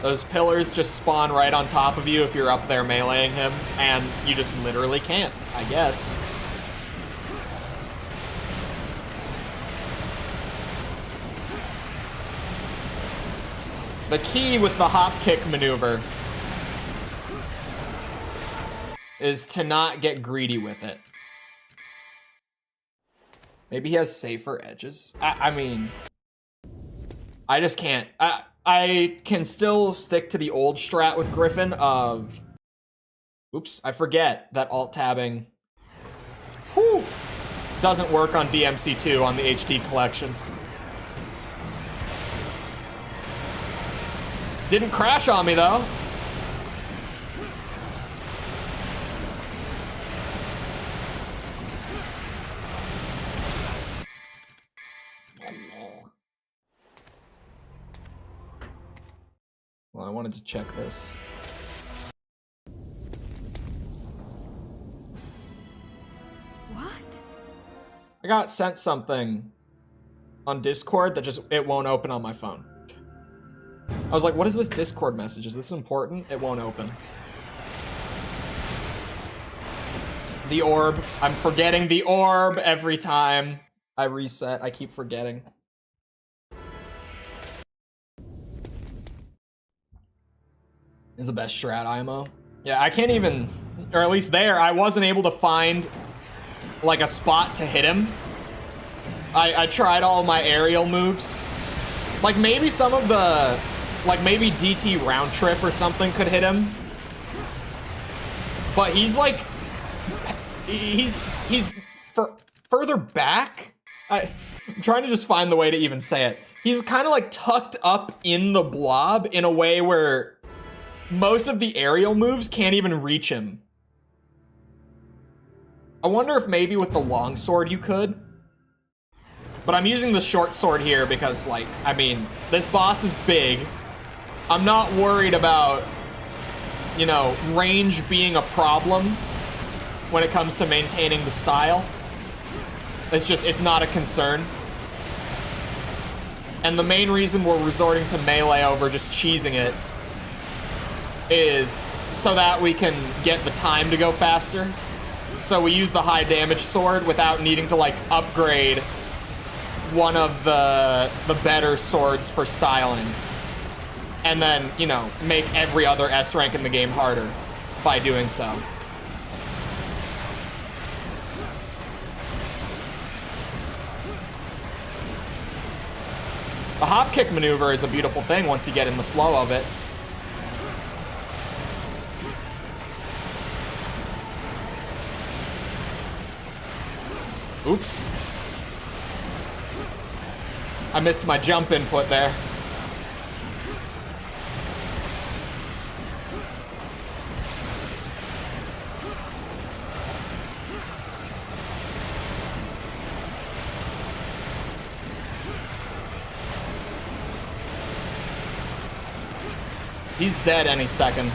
Those pillars just spawn right on top of you if you're up there meleeing him, and you just literally can't, I guess. The key with the hop kick maneuver is to not get greedy with it. Maybe he has safer edges. I mean, I just can't. I can still stick to the old strat with Griffin of, oops, I forget that alt-tabbing doesn't work on DMC2 on the HD collection. Didn't crash on me though. Well, I wanted to check this. What? I got sent something on Discord that just, it won't open on my phone. I was like, what is this Discord message? Is this important? It won't open. The orb. I'm forgetting the orb every time I reset. I keep forgetting. Is the best strat IMO. Yeah, I can't even, or at least there, I wasn't able to find like a spot to hit him. I tried all my aerial moves. Like maybe some of the, like maybe DT round trip or something could hit him. But he's like, he's further back. I'm trying to just find the way to even say it. He's kind of like tucked up in the blob in a way where most of the aerial moves can't even reach him. I wonder if maybe with the long sword you could. But I'm using the short sword here because, like, I mean, this boss is big. I'm not worried about, you know, range being a problem when it comes to maintaining the style. It's just, it's not a concern. And the main reason we're resorting to melee over just cheesing it is so that we can get the time to go faster. So we use the high damage sword without needing to like upgrade one of the better swords for styling. And then, you know, make every other S rank in the game harder by doing so. The hop kick maneuver is a beautiful thing once you get in the flow of it. Oops. I missed my jump input there. He's dead any second.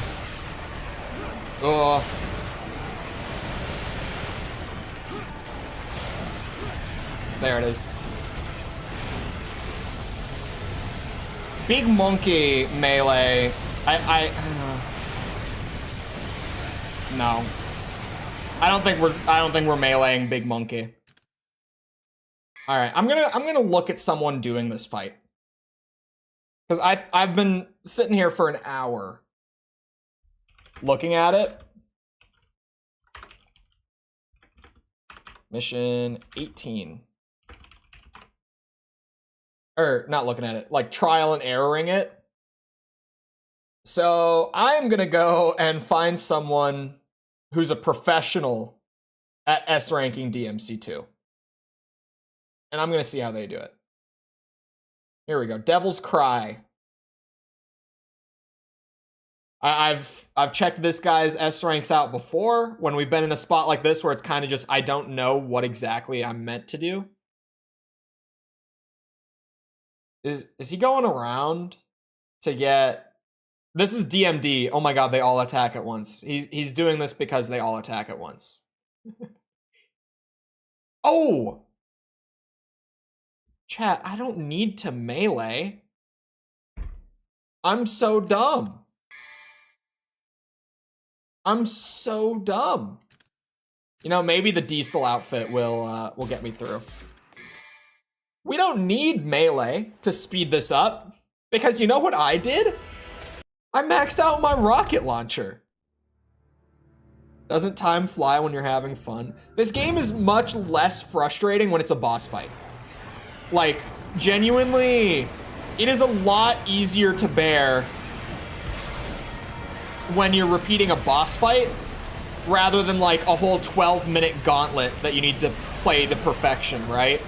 Oh. There it is. Big monkey melee. No. I don't think we're meleeing big monkey. All right, I'm gonna look at someone doing this fight. Cuz I've been sitting here for an hour looking at it. Mission 18. Or not looking at it, like trial and erroring it. So I'm gonna go and find someone who's a professional at S ranking DMC2. And I'm gonna see how they do it. Here we go, Devil's Cry. I've checked this guy's S ranks out before when we've been in a spot like this where it's kind of just, I don't know what exactly I'm meant to do. Is he going around to get... This is DMD. Oh my god, they all attack at once. He's doing this because they all attack at once. Oh! Chat, I don't need to melee. I'm so dumb. I'm so dumb. You know, maybe the diesel outfit will get me through. We don't need melee to speed this up, because you know what I did? I maxed out my rocket launcher. Doesn't time fly when you're having fun? This game is much less frustrating when it's a boss fight. Like, genuinely, it is a lot easier to bear when you're repeating a boss fight rather than like a whole 12-minute gauntlet that you need to play to perfection, right?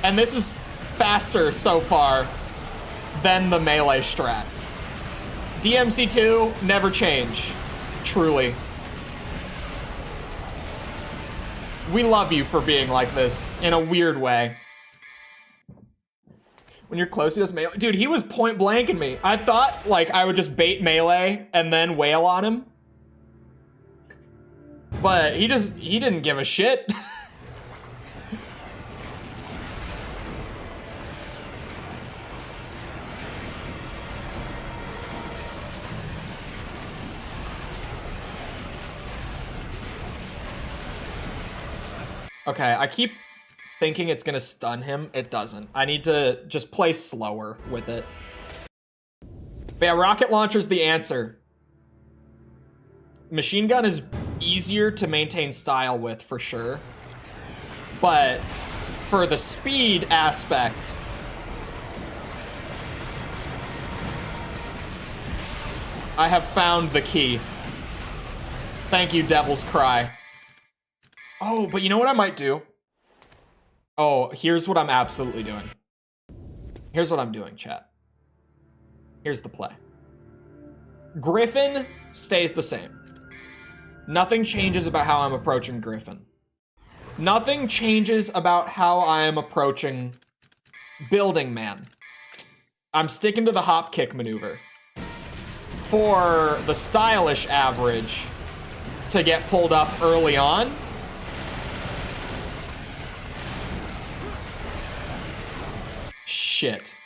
And this is faster so far than the melee strat. DMC2, never change. Truly. We love you for being like this in a weird way. When you're close, he does melee. Dude, he was point blanking me. I thought like I would just bait melee and then wail on him. But he didn't give a shit. Okay, I keep thinking it's gonna stun him. It doesn't. I need to just play slower with it. But yeah, rocket launcher's the answer. Machine gun is easier to maintain style with, for sure. But for the speed aspect, I have found the key. Thank you, Devil's Cry. Oh, but you know what I might do? Oh, here's what I'm absolutely doing. Here's what I'm doing, chat. Here's the play. Griffin stays the same. Nothing changes about how I'm approaching Griffin. Nothing changes about how I am approaching Building Man. I'm sticking to the hop kick maneuver. For the stylish average to get pulled up early on, shit.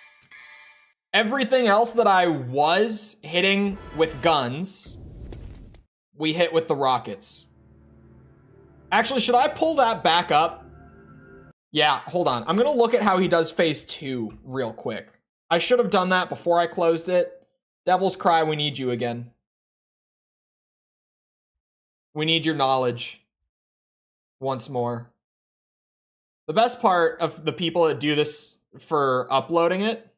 Everything else that I was hitting with guns, we hit with the rockets. Actually, should I pull that back up? Yeah, hold on. I'm gonna look at how he does phase 2 real quick. I should have done that before I closed it. Devil's Cry, we need you again. We need your knowledge once more. The best part of the people that do this for uploading it.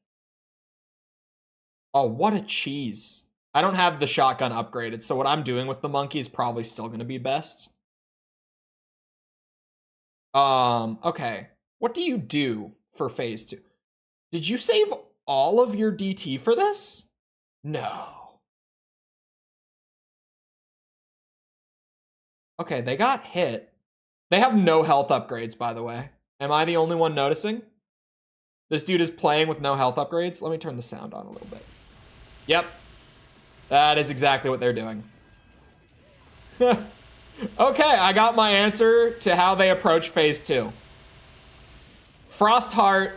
Oh, what a cheese. I don't have the shotgun upgraded, so what I'm doing with the monkey is probably still gonna be best. Okay. What do you do for phase 2? Did you save all of your DT for this? No. Okay, they got hit. They have no health upgrades, by the way. Am I the only one noticing? This dude is playing with no health upgrades. Let me turn the sound on a little bit. Yep. That is exactly what they're doing. Okay, I got my answer to how they approach phase 2. Frostheart.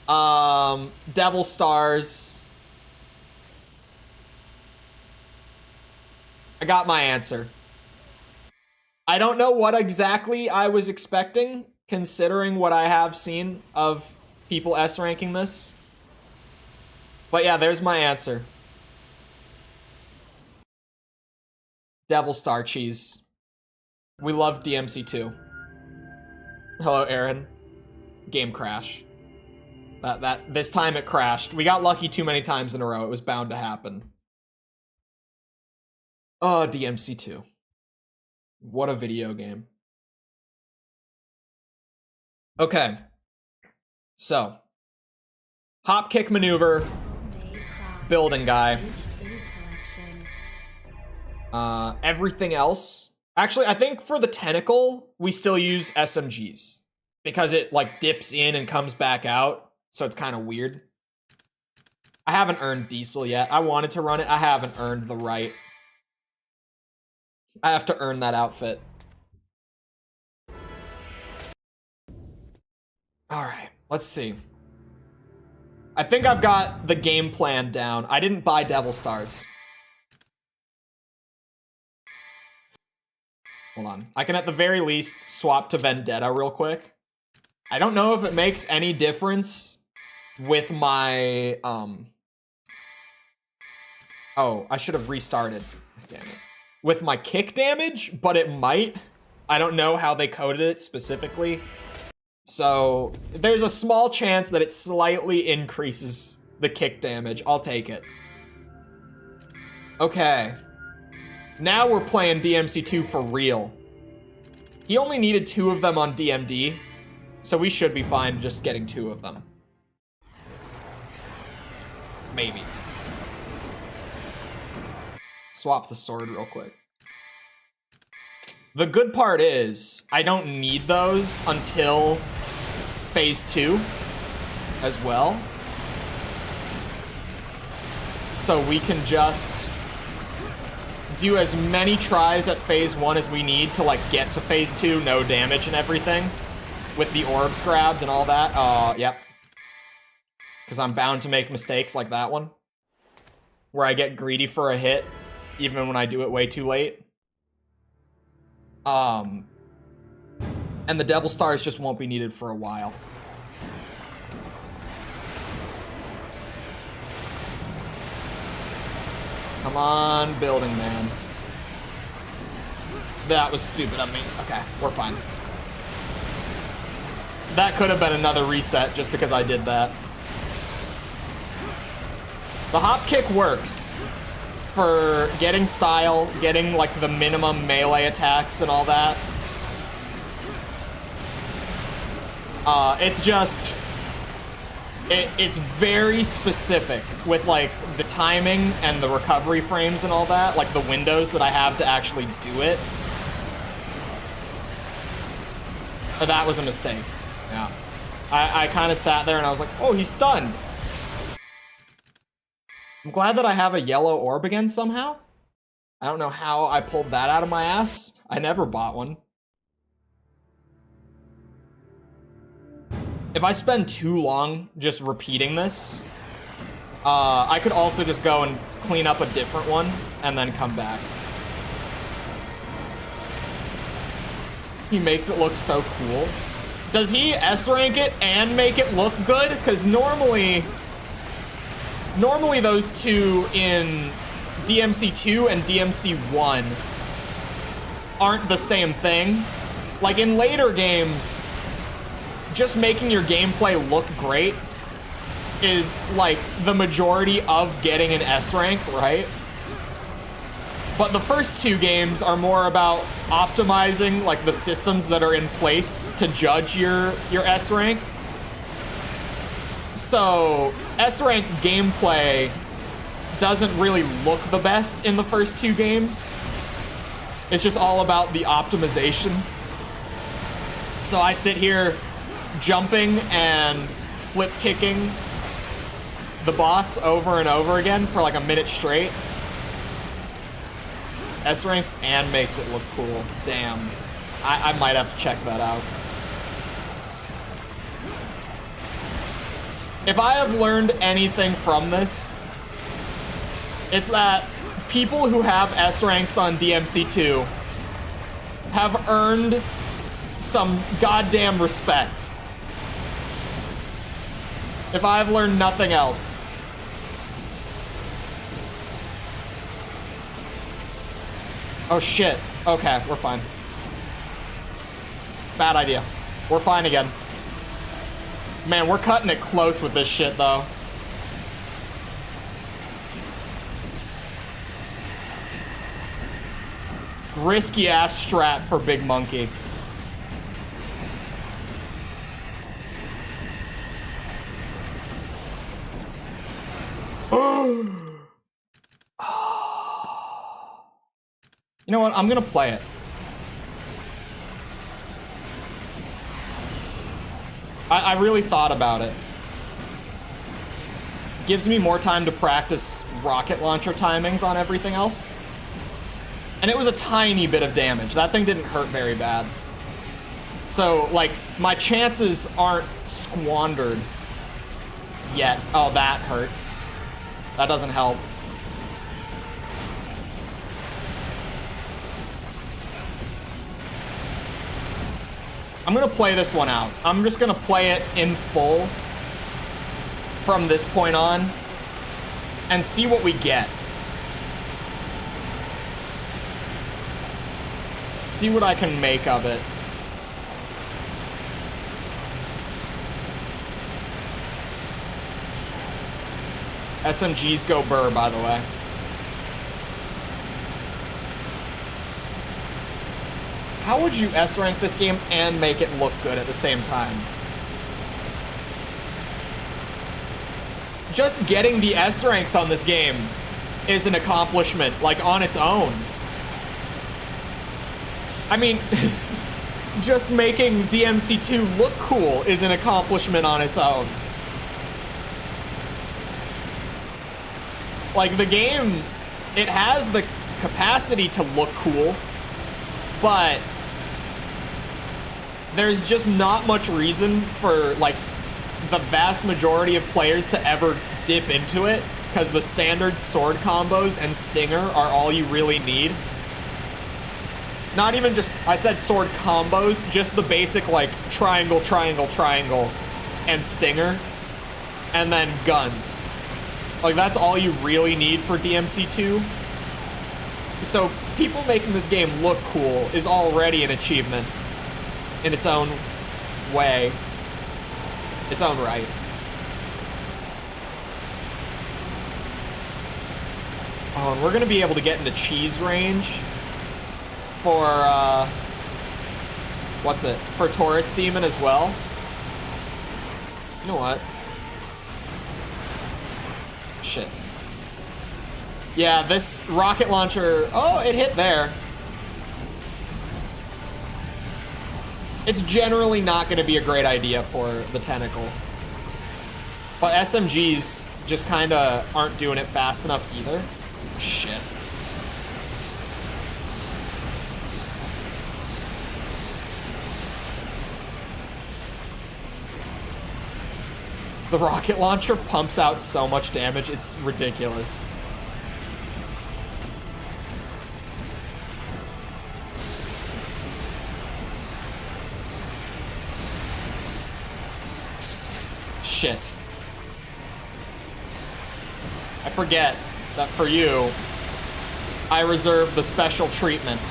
Devil Stars. I got my answer. I don't know what exactly I was expecting, considering what I have seen of people S-ranking this. But yeah, there's my answer. Devil Star Cheese. We love DMC2. Hello, Aaron. Game crash. This time it crashed. We got lucky too many times in a row. It was bound to happen. Oh, DMC2. What a video game. Okay. So. Hop kick maneuver. Building guy. Everything else. Actually, I think for the tentacle, we still use SMGs. Because it, like, dips in and comes back out. So it's kind of weird. I haven't earned Diesel yet. I wanted to run it. I haven't earned the right. I have to earn that outfit. All right. Let's see. I think I've got the game plan down. I didn't buy Devil Stars. Hold on. I can at the very least swap to Vendetta real quick. I don't know if it makes any difference with my, Oh, I should have restarted. Damn it. With my kick damage, but it might. I don't know how they coded it specifically. So there's a small chance that it slightly increases the kick damage. I'll take it. Okay. Now we're playing DMC2 for real. He only needed 2 of them on DMD, so we should be fine just getting 2 of them. Maybe. Swap the sword real quick. The good part is, I don't need those until phase 2 as well. So we can just do as many tries at phase 1 as we need to like get to phase 2, no damage and everything. With the orbs grabbed and all that. Yep. Because I'm bound to make mistakes like that one. Where I get greedy for a hit, even when I do it way too late. And the Devil Stars just won't be needed for a while. Come on, building man. That was stupid of me. Okay, we're fine. That could have been another reset just because I did that. The hop kick works for getting style, getting like the minimum melee attacks and all that. It's just, it's very specific with like the timing and the recovery frames and all that, like the windows that I have to actually do it. But that was a mistake. Yeah. I kind of sat there and I was like, oh, he's stunned. I'm glad that I have a yellow orb again somehow. I don't know how I pulled that out of my ass. I never bought one. If I spend too long just repeating this, I could also just go and clean up a different one and then come back. He makes it look so cool. Does he S-rank it and make it look good? Because normally those two in DMC2 and DMC1 aren't the same thing. Like in later games, just making your gameplay look great is like the majority of getting an S rank, right? But the first 2 games are more about optimizing like the systems that are in place to judge your S rank. So S rank gameplay doesn't really look the best in the first 2 games. It's just all about the optimization. So I sit here jumping and flip kicking the boss over and over again for like a minute straight. S ranks and makes it look cool. Damn. I might have to check that out. If I have learned anything from this, it's that people who have S ranks on DMC2 have earned some goddamn respect. If I've learned nothing else. Oh shit. Okay, we're fine. Bad idea. We're fine again. Man, we're cutting it close with this shit though. Risky ass strat for Big Monkey. You know what? I'm gonna play it. I really thought about it. Gives me more time to practice rocket launcher timings on everything else. And it was a tiny bit of damage. That thing didn't hurt very bad. So, like, my chances aren't squandered yet. Oh, that hurts. That doesn't help. I'm gonna play this one out. I'm just gonna play it in full from this point on and see what we get. See what I can make of it. SMGs go burr, by the way. How would you S-rank this game and make it look good at the same time? Just getting the S-ranks on this game is an accomplishment, like, on its own. I mean, just making DMC2 look cool is an accomplishment on its own. Like, the game, it has the capacity to look cool, but there's just not much reason for, like, the vast majority of players to ever dip into it, because the standard sword combos and stinger are all you really need. Not even just, I said sword combos, just the basic, like, triangle, triangle, triangle, and stinger, and then guns. Like, that's all you really need for DMC2. So, people making this game look cool is already an achievement in its own way, its own right. Oh, and we're gonna be able to get into cheese range for, what's it? For Taurus Demon as well. You know what? Shit. Yeah, this rocket launcher, oh, it hit there. It's generally not gonna be a great idea for the tentacle. But SMGs just kinda aren't doing it fast enough either. Shit. The rocket launcher pumps out so much damage, it's ridiculous. Shit. I forget that for you, I reserve the special treatment.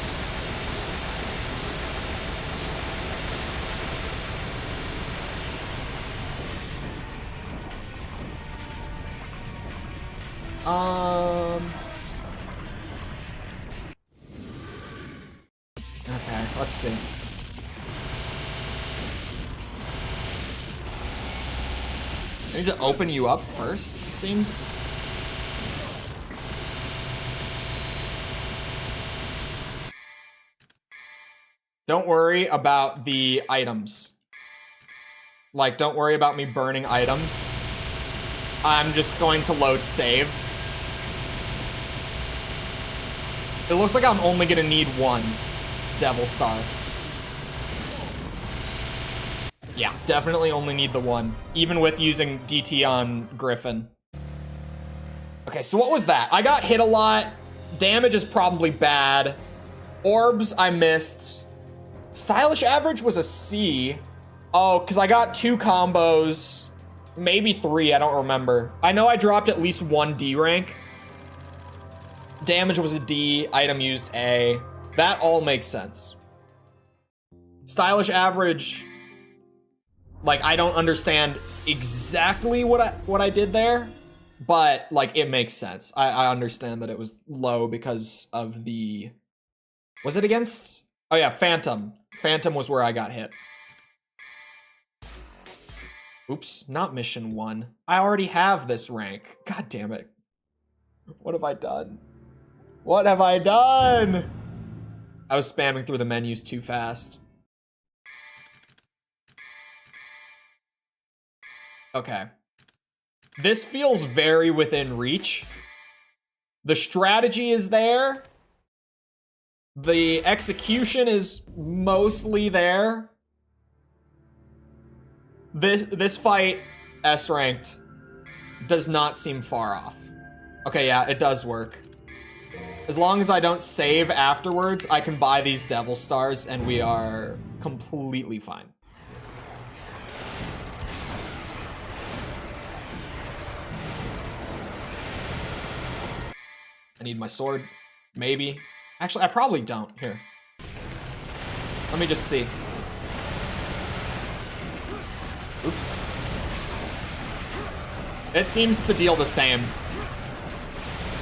Okay, let's see. I need to open you up first, it seems. Don't worry about the items. Like, don't worry about me burning items. I'm just going to load save. It looks like I'm only gonna need one Devil Star. Yeah, definitely only need the one, even with using DT on Griffin. Okay, so what was that? I got hit a lot. Damage is probably bad. Orbs, I missed. Stylish average was a C. Oh, because I got 2 combos. Maybe 3, I don't remember. I know I dropped at least 1 D rank. Damage was a D, item used A. That all makes sense. Stylish average, like, I don't understand exactly what I did there, but, like, it makes sense. I understand that it was low because of the... Was it against? Oh yeah, Phantom. Phantom was where I got hit. Oops, not mission 1. I already have this rank. God damn it. What have I done? What have I done? I was spamming through the menus too fast. Okay. This feels very within reach. The strategy is there. The execution is mostly there. This fight, S ranked, does not seem far off. Okay, yeah, it does work. As long as I don't save afterwards, I can buy these devil stars and we are completely fine. I need my sword, maybe. Actually, I probably don't. Here. Let me just see. Oops. It seems to deal the same.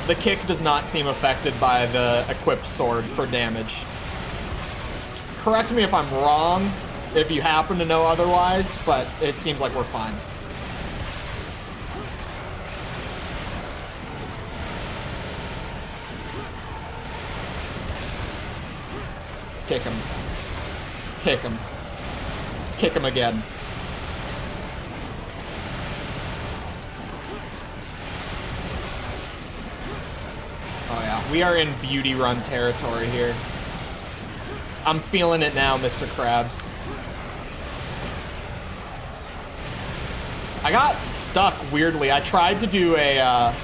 The kick does not seem affected by the equipped sword for damage. Correct me if I'm wrong, if you happen to know otherwise, but it seems like we're fine. Kick him. Kick him. Kick him again. Oh yeah, we are in beauty run territory here. I'm feeling it now, Mr. Krabs. I got stuck weirdly. I tried to do an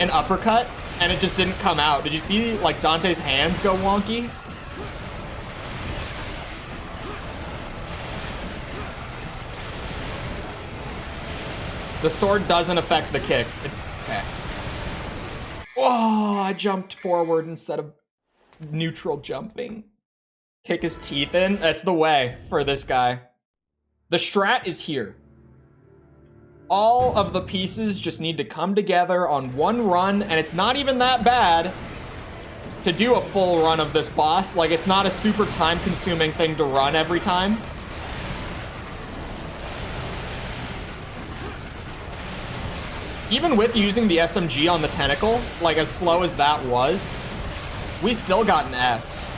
uppercut and it just didn't come out. Did you see like Dante's hands go wonky? The sword doesn't affect the kick. Okay. Oh, I jumped forward instead of neutral jumping. Kick his teeth in. That's the way for this guy. The strat is here. All of the pieces just need to come together on one run, and it's not even that bad to do a full run of this boss. Like, it's not a super time-consuming thing to run every time. Even with using the SMG on the tentacle, like as slow as that was, we still got an S.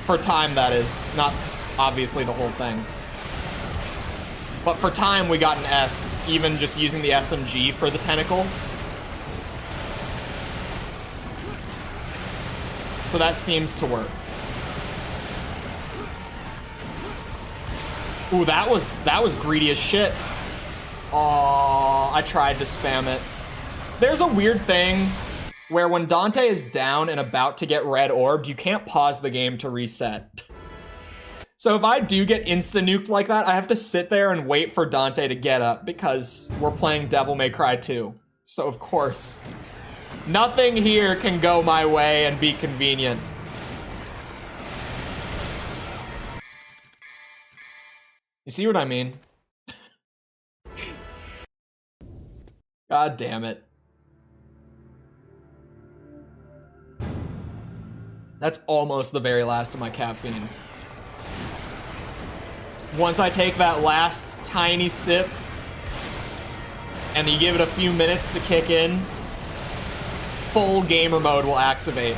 For time, that is. Not obviously the whole thing. But for time, we got an S, even just using the SMG for the tentacle. So that seems to work. Ooh, that was greedy as shit. Oh, I tried to spam it. There's a weird thing where when Dante is down and about to get red orbed, you can't pause the game to reset. So if I do get insta-nuked like that, I have to sit there and wait for Dante to get up because we're playing Devil May Cry 2. So of course, nothing here can go my way and be convenient. You see what I mean? God damn it. That's almost the very last of my caffeine. Once I take that last tiny sip, and you give it a few minutes to kick in, full gamer mode will activate.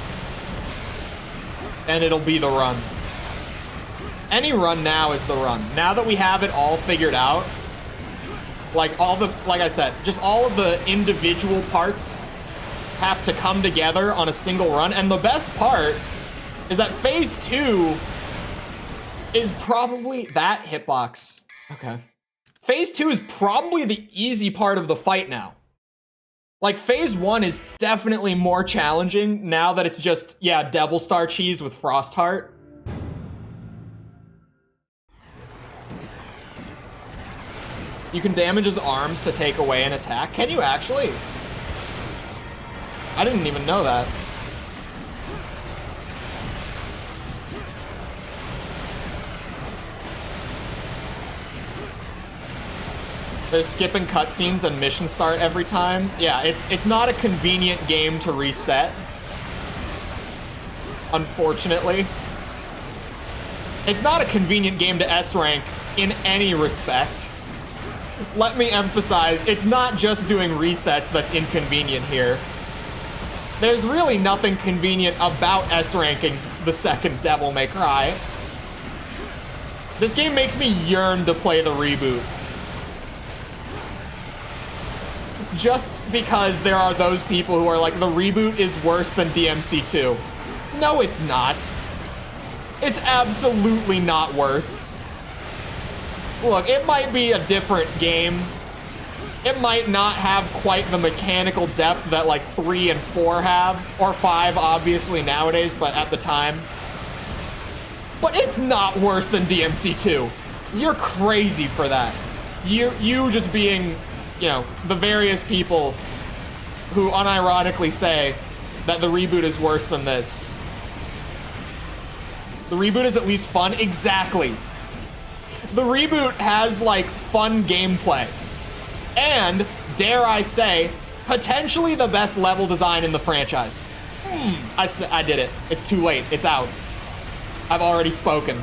And it'll be the run. Any run now is the run. Now that we have it all figured out, like I said, just all of the individual parts have to come together on a single run. And the best part is that phase 2 is probably that hitbox. Okay. Phase 2 is probably the easy part of the fight now. Like, phase 1 is definitely more challenging now that it's just, yeah, Devil Star Cheese with Frost Heart. You can damage his arms to take away an attack. Can you actually? I didn't even know that. They're skipping cutscenes and mission start every time. Yeah, it's not a convenient game to reset. Unfortunately. It's not a convenient game to S rank in any respect. Let me emphasize, it's not just doing resets that's inconvenient here. There's really nothing convenient about S-ranking the second Devil May Cry. This game makes me yearn to play the reboot. Just because there are those people who are like, the reboot is worse than DMC2. No, it's not. It's absolutely not worse. Look, it might be a different game. It might not have quite the mechanical depth that like 3 and 4 have, or 5 obviously nowadays, but at the time. But it's not worse than DMC2. You're crazy for that. You just being, you know, the various people who unironically say that the reboot is worse than this. The reboot is at least fun? Exactly. The reboot has, like, fun gameplay. And, dare I say, potentially the best level design in the franchise. I did it. It's too late. It's out. I've already spoken.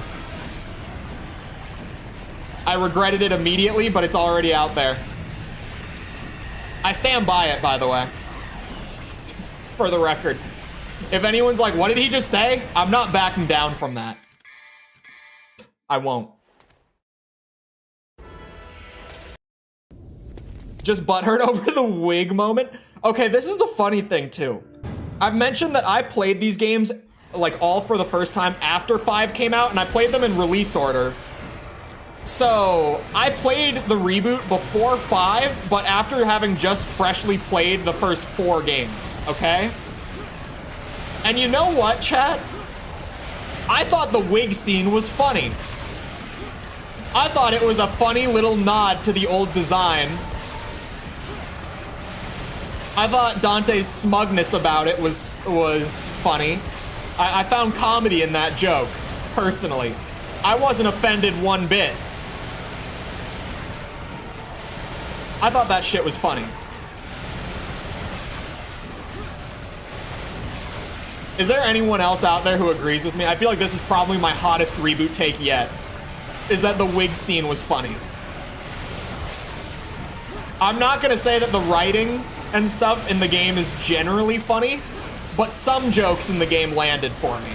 I regretted it immediately, but it's already out there. I stand by it, by the way. For the record. If anyone's like, what did he just say? I'm not backing down from that. I won't. Just butthurt over the wig moment. Okay, this is the funny thing too. I've mentioned that I played these games like all for the first time after 5 came out, and I played them in release order. So I played the reboot before 5, but after having just freshly played the first 4 games, okay? And you know what, chat? I thought the wig scene was funny. I thought it was a funny little nod to the old design. I thought Dante's smugness about it was funny. I found comedy in that joke, personally. I wasn't offended one bit. I thought that shit was funny. Is there anyone else out there who agrees with me? I feel like this is probably my hottest reboot take yet. Is that the wig scene was funny. I'm not gonna say that the writing and stuff in the game is generally funny, but some jokes in the game landed for me.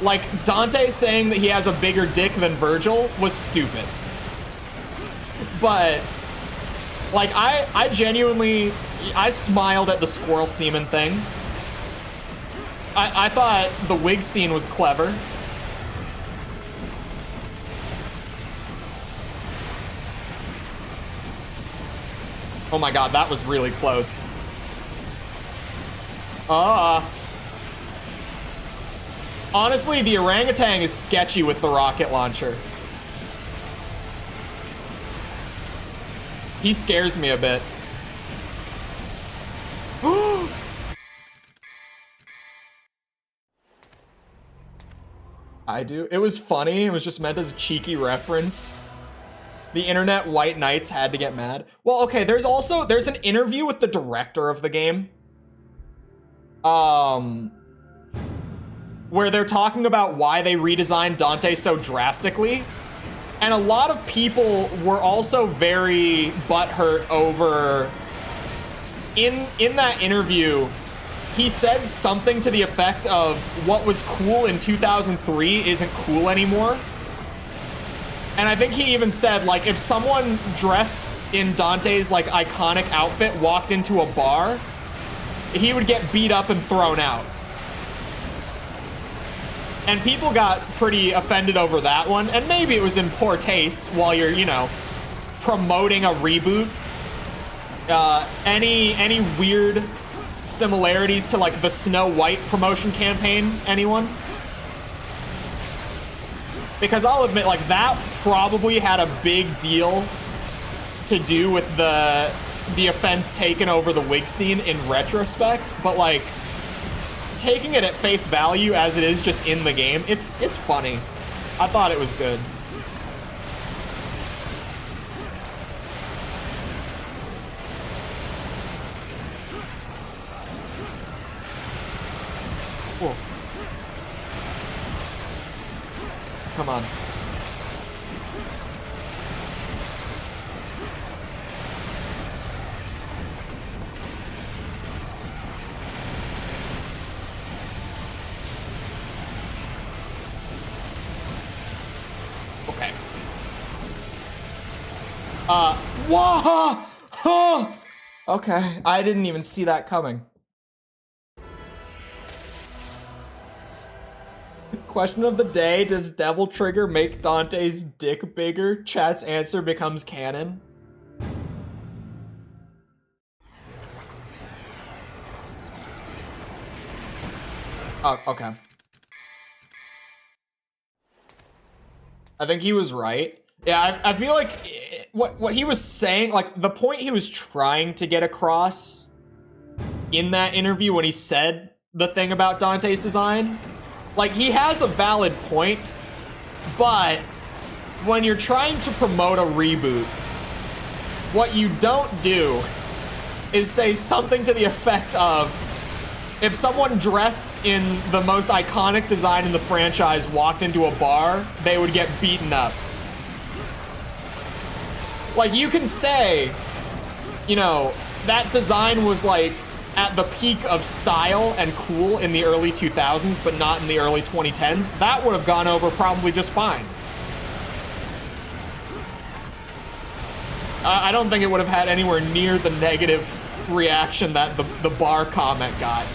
Like, Dante saying that he has a bigger dick than Virgil was stupid. But, like, I genuinely, I smiled at the squirrel semen thing. I thought the wig scene was clever. Oh my god, that was really close. Honestly, the orangutan is sketchy with the rocket launcher. He scares me a bit. I do. It was funny. It was just meant as a cheeky reference. The internet white knights had to get mad. Well, okay, there's an interview with the director of the game. Where they're talking about why they redesigned Dante so drastically. And a lot of people were also very butthurt over... In that interview, he said something to the effect of what was cool in 2003 isn't cool anymore. And I think he even said, like, if someone dressed in Dante's, like, iconic outfit walked into a bar, he would get beat up and thrown out. And people got pretty offended over that one, and maybe it was in poor taste while you're, you know, promoting a reboot. Any weird similarities to, like, the Snow White promotion campaign, anyone? Because I'll admit, like, that probably had a big deal to do with the offense taken over the wig scene in retrospect, but, like, taking it at face value as it is just in the game, it's funny. I thought it was good. Cool. Come on. Okay. Whoa! Okay, I didn't even see that coming. Question of the day, does Devil Trigger make Dante's dick bigger? Chat's answer becomes canon. Oh, okay. I think he was right. Yeah, I feel like what he was saying, like the point he was trying to get across in that interview when he said the thing about Dante's design, like he has a valid point, but when you're trying to promote a reboot, what you don't do is say something to the effect of, if someone dressed in the most iconic design in the franchise walked into a bar, they would get beaten up. Like, you can say, you know, that design was like at the peak of style and cool in the early 2000s, but not in the early 2010s. That would have gone over probably just fine. I don't think it would have had anywhere near the negative reaction that the bar comment got.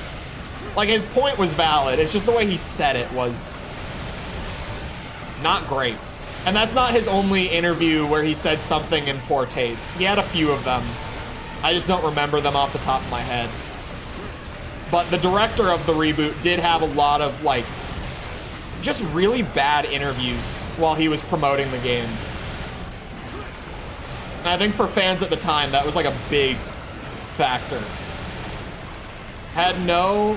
Like, his point was valid. It's just the way he said it was not great. And that's not his only interview where he said something in poor taste. He had a few of them. I just don't remember them off the top of my head. But the director of the reboot did have a lot of, like, just really bad interviews while he was promoting the game. And I think for fans at the time, that was like a big factor. Had no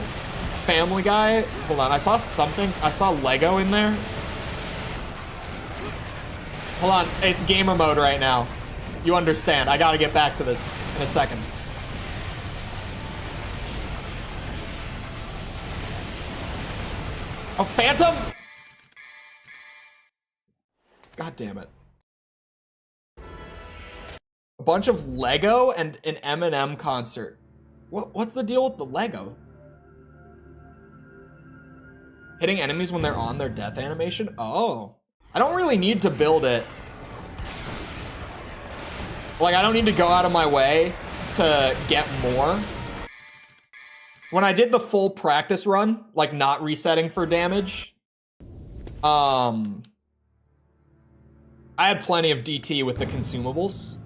Family Guy. Hold on, I saw something. I saw Lego in there. Hold on, it's gamer mode right now. You understand. I gotta get back to this in a second. Oh, Phantom? God damn it. A bunch of Lego and an Eminem concert. What's the deal with the Lego? Hitting enemies when they're on their death animation? Oh. I don't really need to build it. Like, I don't need to go out of my way to get more. When I did the full practice run, like not resetting for damage, I had plenty of DT with the consumables.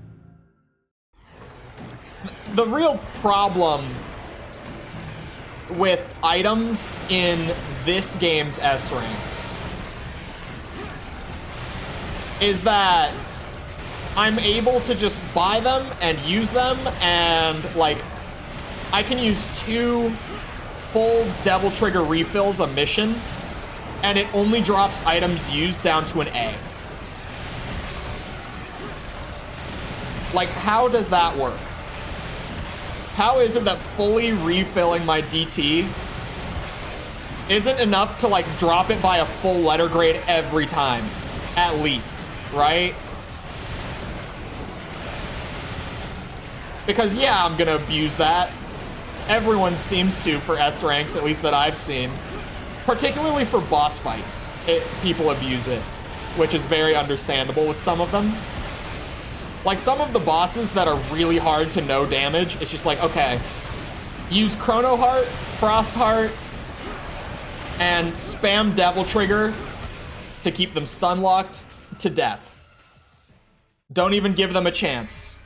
The real problem with items in this game's S ranks is that I'm able to just buy them and use them, and like I can use 2 full Devil Trigger refills a mission, and it only drops items used down to an A. Like, how does that work? How is it that fully refilling my DT isn't enough to like drop it by a full letter grade every time? At least, right? Because yeah, I'm gonna abuse that. Everyone seems to for S ranks, at least that I've seen. Particularly for boss fights, people abuse it, which is very understandable with some of them. Like, some of the bosses that are really hard to no damage, it's just like, okay, use Chrono Heart, Frost Heart, and spam Devil Trigger to keep them stun locked to death. Don't even give them a chance.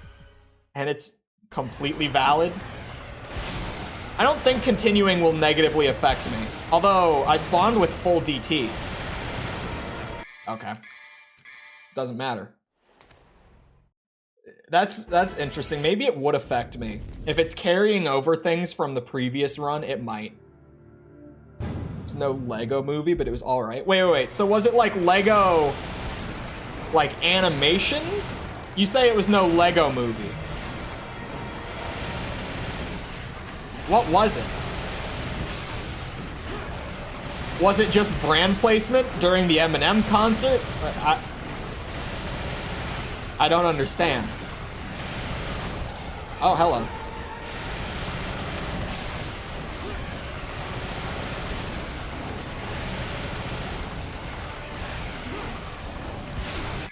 And it's completely valid. I don't think continuing will negatively affect me. Although, I spawned with full DT. Okay. Doesn't matter. That's interesting. Maybe it would affect me. If it's carrying over things from the previous run, it might. There's no Lego movie, but it was alright. Wait. So was it like Lego, like animation? You say it was no Lego movie. What was it? Was it just brand placement during the Eminem concert? I don't understand. Oh, hello.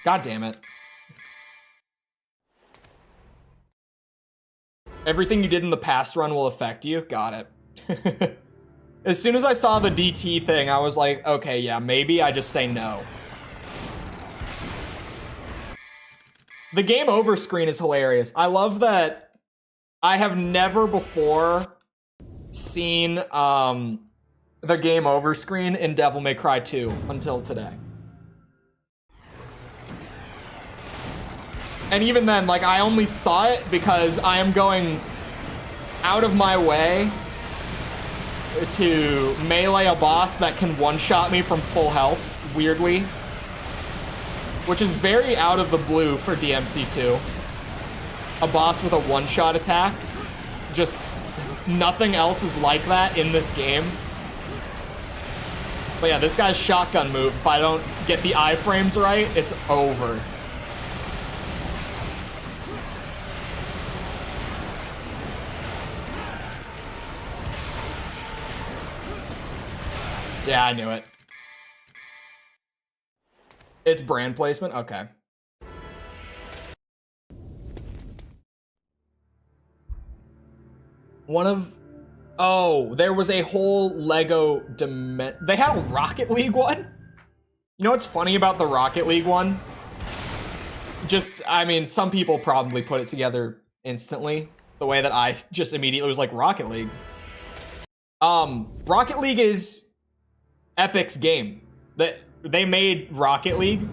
God damn it. Everything you did in the past run will affect you? Got it. As soon as I saw the DT thing, I was like, okay, yeah, maybe I just say no. The game over screen is hilarious. I love that I have never before seen the game over screen in Devil May Cry 2 until today. And even then, like, I only saw it because I am going out of my way to melee a boss that can one-shot me from full health, weirdly. Which is very out of the blue for DMC2. A boss with a one-shot attack. Just nothing else is like that in this game. But yeah, this guy's shotgun move, if I don't get the iframes right, it's over. Yeah, I knew it. It's brand placement? Okay. Oh, there was a whole Lego they had a Rocket League one? You know what's funny about the Rocket League one? I mean, some people probably put it together instantly. The way that I just immediately was like, Rocket League. Rocket League is Epic's game. They made Rocket League.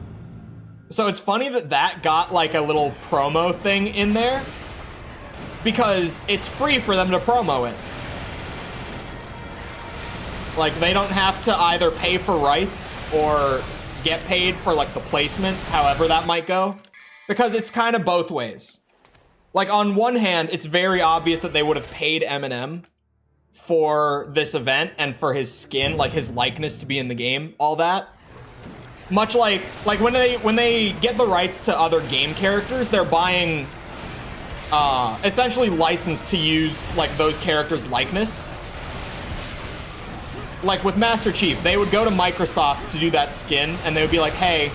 So it's funny that that got like a little promo thing in there because it's free for them to promo it. Like, they don't have to either pay for rights or get paid for like the placement, however that might go, because it's kind of both ways. Like, on one hand, it's very obvious that they would have paid Eminem for this event and for his skin, like his likeness to be in the game, all that. Much like when they get the rights to other game characters, they're buying essentially license to use like those characters' likeness. Like with Master Chief, they would go to Microsoft to do that skin, and they would be like, hey,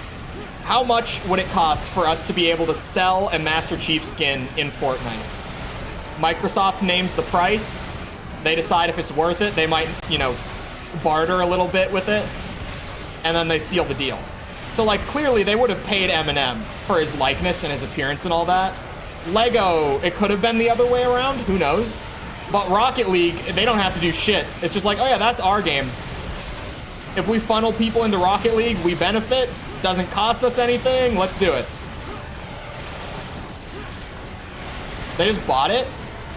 how much would it cost for us to be able to sell a Master Chief skin in Fortnite? Microsoft names the price. They decide if it's worth it. They might, you know, barter a little bit with it, and then they seal the deal. So, like, clearly they would have paid Eminem for his likeness and his appearance and all that. Lego, it could have been the other way around. Who knows? But Rocket League, they don't have to do shit. It's just like, oh yeah, that's our game. If we funnel people into Rocket League, we benefit. Doesn't cost us anything. Let's do it. They just bought it?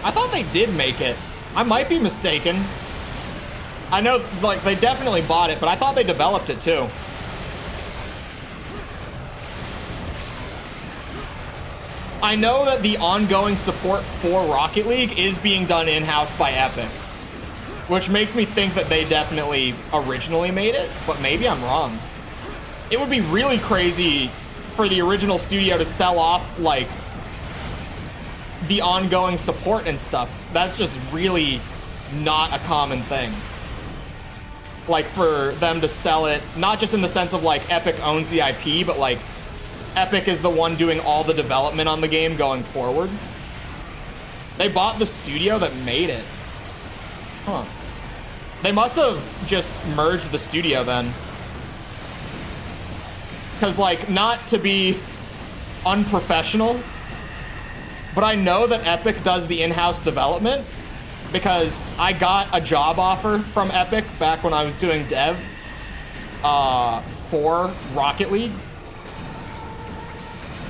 I thought they did make it. I might be mistaken. I know, like, they definitely bought it, but I thought they developed it too. I know that the ongoing support for Rocket League is being done in-house by Epic, which makes me think that they definitely originally made it, but maybe I'm wrong. It would be really crazy for the original studio to sell off, like, the ongoing support and stuff. That's just really not a common thing. Like, for them to sell it, not just in the sense of, like, Epic owns the IP, but, like, Epic is the one doing all the development on the game going forward. They bought the studio that made it. Huh. They must have just merged the studio then. Because, like, not to be unprofessional, but I know that Epic does the in-house development because I got a job offer from Epic back when I was doing dev for Rocket League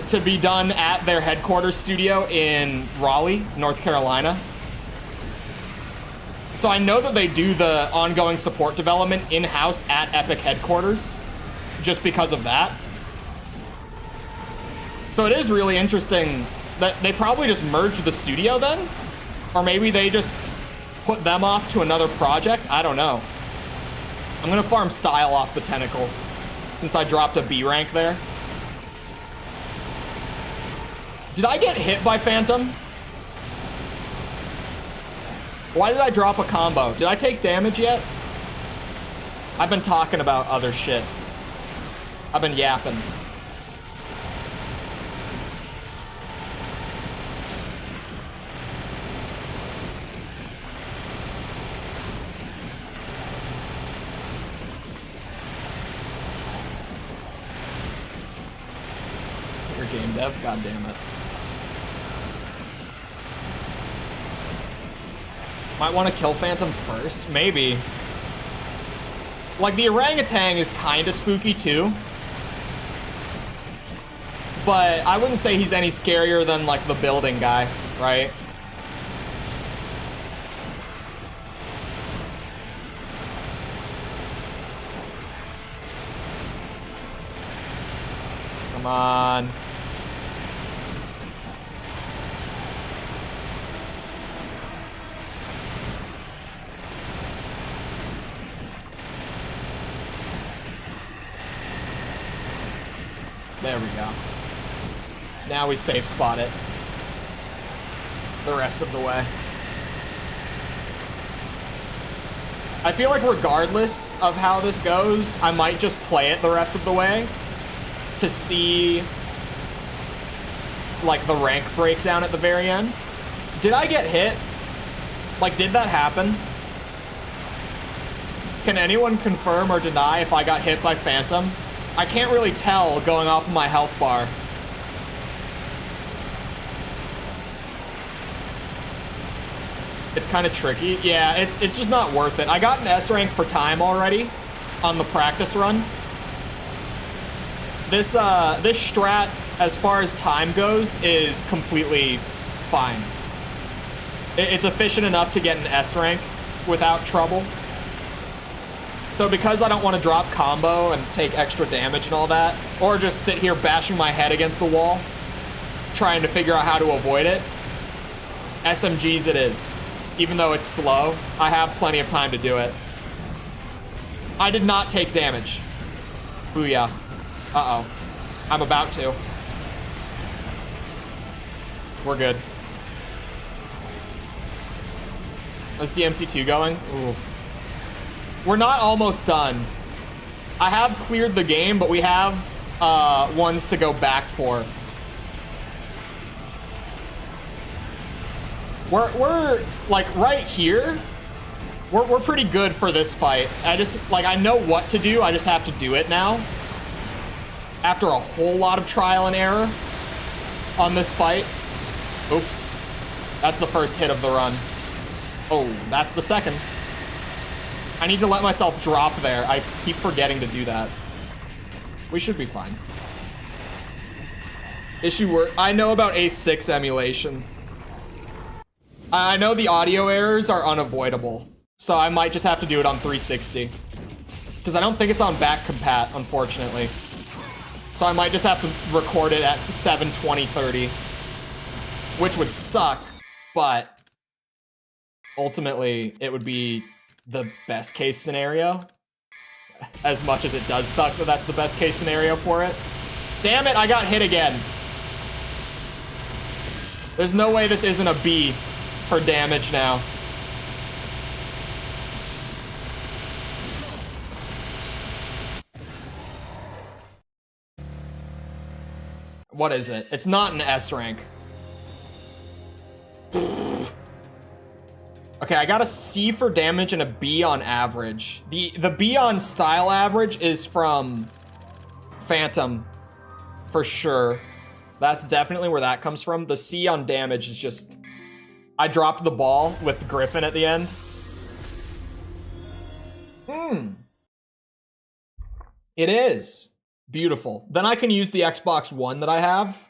to be done at their headquarters studio in Raleigh, North Carolina. So I know that they do the ongoing support development in-house at Epic headquarters just because of that. So it is really interesting that they probably just merged the studio then, or maybe they just put them off to another project. I don't know. I'm gonna farm style off the tentacle since I dropped a B rank there. Did I get hit by Phantom? Why did I drop a combo? Did I take damage yet? I've been talking about other shit. I've been yapping. dev? God damn it. Might want to kill Phantom first, maybe. Like, the orangutan is kind of spooky too. But I wouldn't say he's any scarier than, like, the building guy, right? Come on. There we go. Now we safe spot it the rest of the way. I feel like regardless of how this goes, I might just play it the rest of the way to see like the rank breakdown at the very end. Did I get hit? Like, did that happen? Can anyone confirm or deny if I got hit by Phantom? I can't really tell going off of my health bar. It's kind of tricky. Yeah, it's just not worth it. I got an S rank for time already on the practice run. This strat, as far as time goes, is completely fine. It's efficient enough to get an S rank without trouble. So because I don't want to drop combo and take extra damage and all that, or just sit here bashing my head against the wall, trying to figure out how to avoid it, SMGs it is. Even though it's slow, I have plenty of time to do it. I did not take damage. Booyah. Uh-oh. I'm about to. We're good. Is DMC2 going? Oof. We're not almost done. I have cleared the game, but we have ones to go back for. We're like right here. We're pretty good for this fight. I know what to do. I just have to do it now. After a whole lot of trial and error on this fight. Oops. That's the first hit of the run. Oh, that's the second. I need to let myself drop there. I keep forgetting to do that. We should be fine. I know about A6 emulation. I know the audio errors are unavoidable, so I might just have to do it on 360. Because I don't think it's on back compat, unfortunately. So I might just have to record it at 720/30, which would suck, but ultimately it would be the best case scenario. As much as it does suck that that's the best case scenario for it. Damn it, I got hit again. There's no way this isn't a B for damage now. What is it? It's not an S rank. Okay, I got a C for damage and a B on average. The B on style average is from Phantom, for sure. That's definitely where that comes from. The C on damage is just... I dropped the ball with Griffin at the end. It is. Beautiful. Then I can use the Xbox One that I have.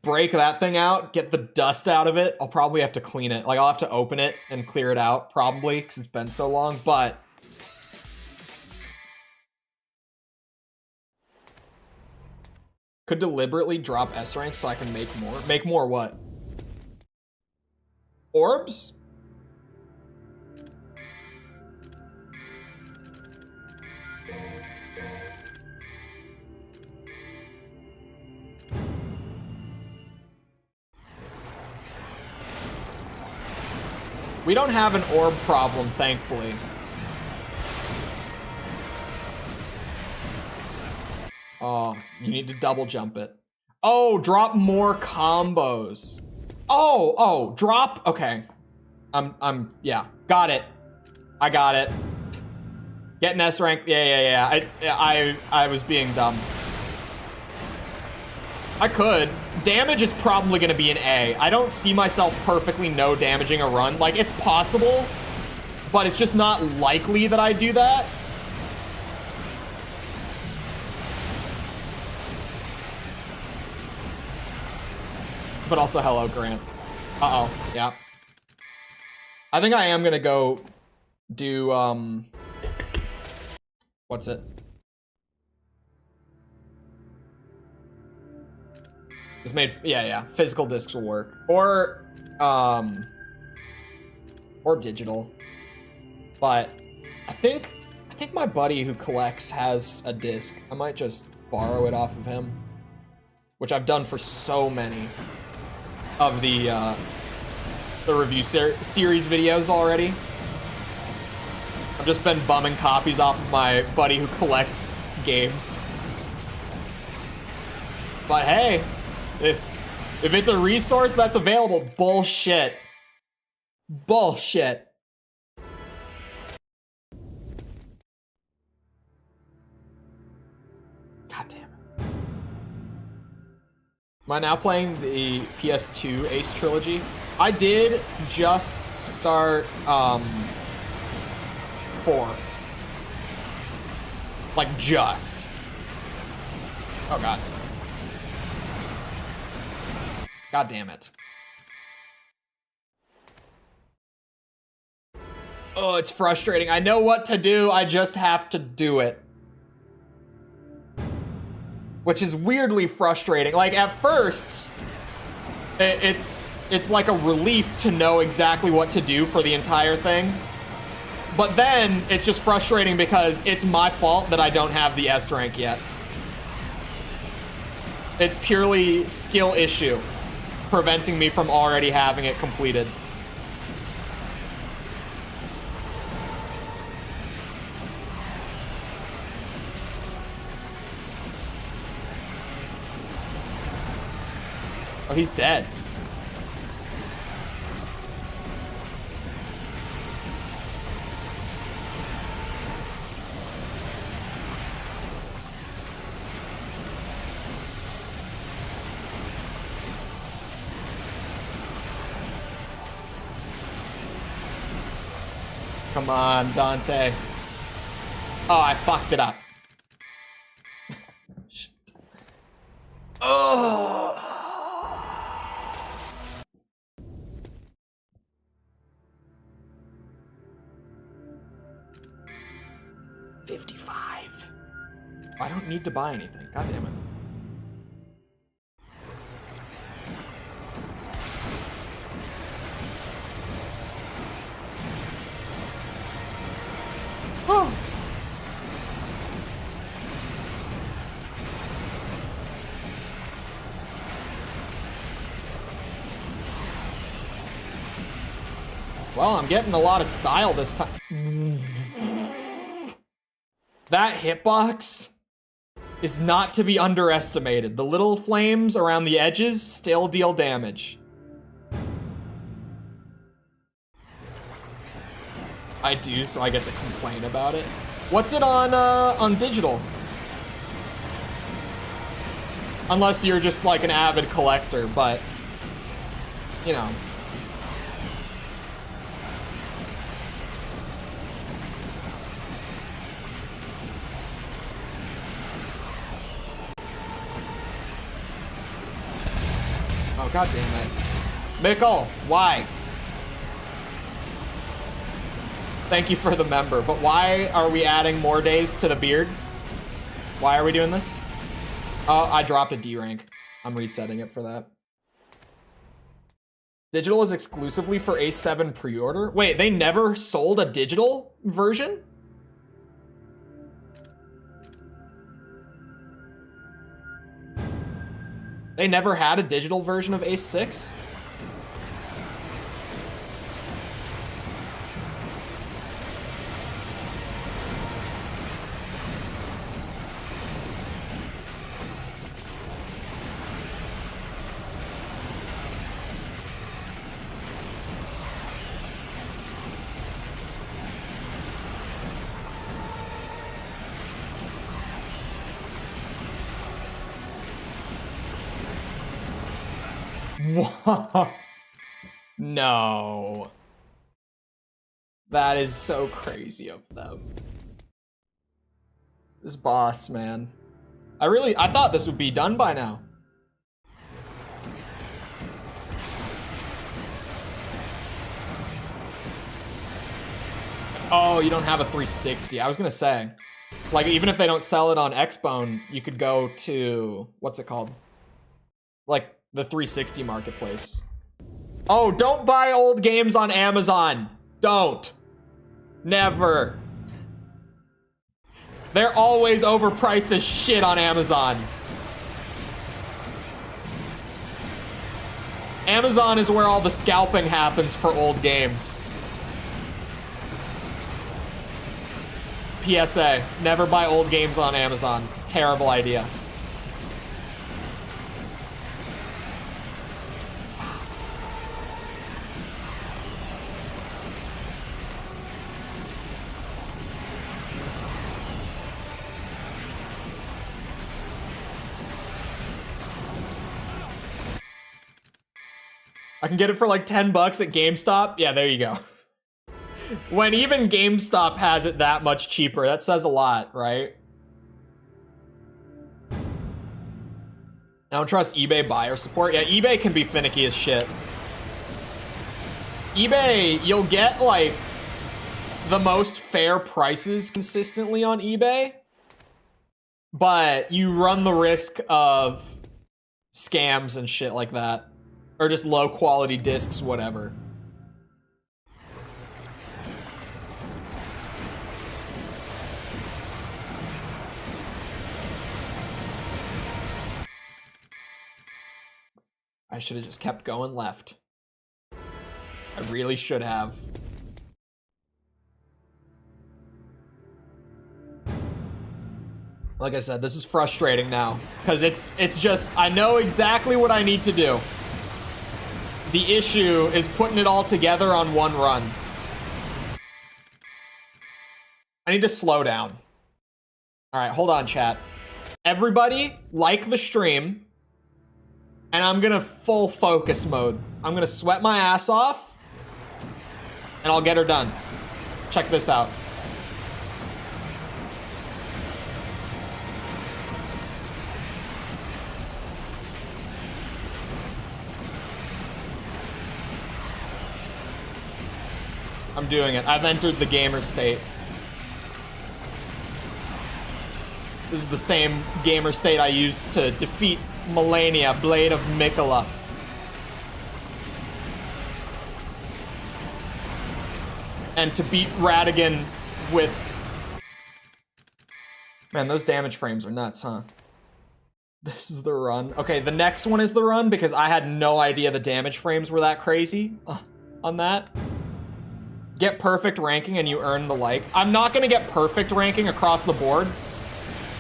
Break that thing out, get the dust out of it. I'll probably have to clean it. Like, I'll have to open it and clear it out, probably, because it's been so long, but... Could deliberately drop S ranks so I can make more. Make more what? Orbs? We don't have an orb problem, thankfully. Oh, you need to double jump it. Oh, drop more combos. Oh, drop, okay. Yeah, got it. I got it. Get an S rank, yeah. I was being dumb. I could. Damage is probably gonna be an A. I don't see myself perfectly no damaging a run. Like, it's possible, but it's just not likely that I do that. But also, hello, Grant. Uh-oh, yeah. I think I am gonna go do, what's it? It's made, yeah, physical discs will work. Or digital. But I think my buddy who collects has a disc. I might just borrow it off of him, which I've done for so many of the review series videos already. I've just been bumming copies off of my buddy who collects games. But hey, if it's a resource that's available, bullshit. Bullshit. God damn it. Am I now playing the PS2 Ace Trilogy? I did just start 4. Like, just. Oh god. God damn it. Oh, it's frustrating. I know what to do, I just have to do it. Which is weirdly frustrating. Like, at first, it's like a relief to know exactly what to do for the entire thing. But then, it's just frustrating because it's my fault that I don't have the S rank yet. It's purely skill issue, preventing me from already having it completed. Oh, he's dead. Come on, Dante. Oh, I fucked it up. Shit. Oh. 55. I don't need to buy anything. God damn it. Oh. Well, I'm getting a lot of style this time. That hitbox is not to be underestimated. The little flames around the edges still deal damage. I do, so I get to complain about it. What's it on digital? Unless you're just like an avid collector, but you know. Oh, god damn it. Mickle, why? Thank you for the member, but why are we adding more days to the beard? Why are we doing this? Oh, I dropped a D rank. I'm resetting it for that. Digital is exclusively for A7 pre-order? Wait, they never sold a digital version? They never had a digital version of Ace 6? Whoa. No. That is so crazy of them. This boss, man. I thought this would be done by now. Oh, you don't have a 360. I was gonna say, like, even if they don't sell it on Xbone, you could go to, what's it called? Like, the 360 marketplace. Oh, don't buy old games on Amazon. Don't. Never. They're always overpriced as shit on Amazon. Amazon is where all the scalping happens for old games. PSA, never buy old games on Amazon. Terrible idea. I can get it for like 10 bucks at GameStop. Yeah, there you go. When even GameStop has it that much cheaper, that says a lot, right? I don't trust eBay buyer support. Yeah, eBay can be finicky as shit. eBay, you'll get like the most fair prices consistently on eBay, but you run the risk of scams and shit like that. Or just low quality discs, whatever. I should have just kept going left. I really should have. Like I said, this is frustrating now. Because it's just, I know exactly what I need to do. The issue is putting it all together on one run. I need to slow down. All right, hold on, chat. Everybody, like the stream. And I'm gonna full focus mode. I'm gonna sweat my ass off. And I'll get her done. Check this out. I'm doing it. I've entered the gamer state. This is the same gamer state I used to defeat Melania, Blade of Mikola. And to beat Radigan with... Man, those damage frames are nuts, huh? This is the run. Okay, the next one is the run because I had no idea the damage frames were that crazy on that. Get perfect ranking and you earn the like. I'm not gonna get perfect ranking across the board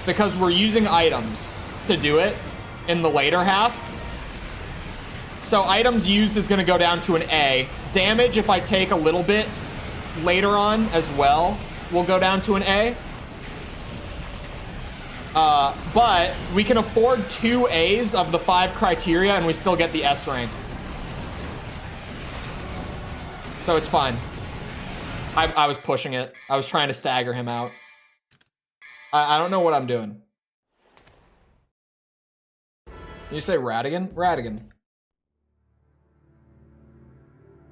because we're using items to do it in the later half. So items used is gonna go down to an A. Damage, if I take a little bit later on as well, will go down to an A. But we can afford 2 A's of the 5 criteria and we still get the S rank. So it's fine. I was pushing it. I was trying to stagger him out. I don't know what I'm doing. You say Radigan? Radigan.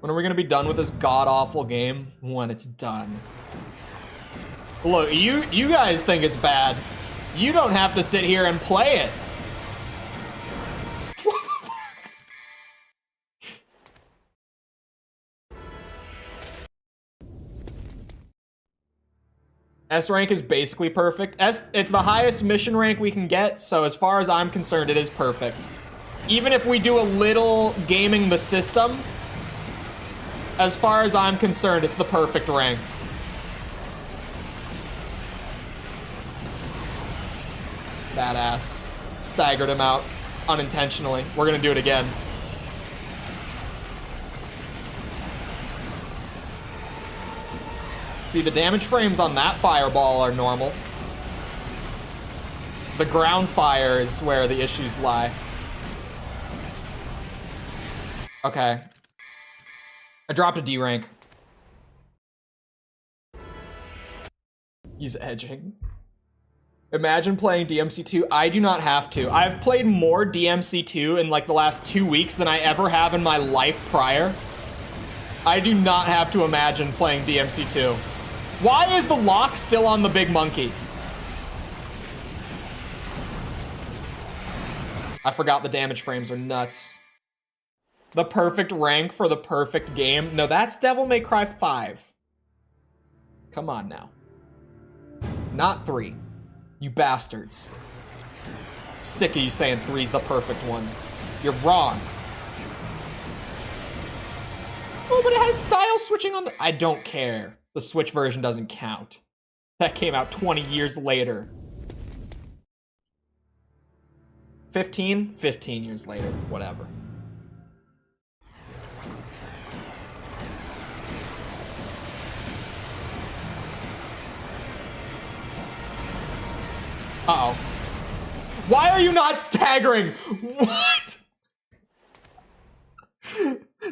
When are we gonna be done with this god-awful game? When it's done. Look, you guys think it's bad. You don't have to sit here and play it. What the fuck? S rank is basically perfect. It's the highest mission rank we can get, so as far as I'm concerned, it is perfect. Even if we do a little gaming the system, as far as I'm concerned, it's the perfect rank. Badass. Staggered him out unintentionally. We're gonna do it again. See, the damage frames on that fireball are normal. The ground fire is where the issues lie. Okay. I dropped a D rank. He's edging. Imagine playing DMC2. I do not have to. I've played more DMC2 in like the last 2 weeks than I ever have in my life prior. I do not have to imagine playing DMC2. Why is the lock still on the big monkey? I forgot the damage frames are nuts. The perfect rank for the perfect game. No, that's Devil May Cry 5. Come on now. Not 3. You bastards. Sick of you saying 3's the perfect one. You're wrong. Oh, but it has style switching on the... I don't care. The Switch version doesn't count. That came out 20 years later. 15? 15 years later. Whatever. Uh-oh. Why are you not staggering? What?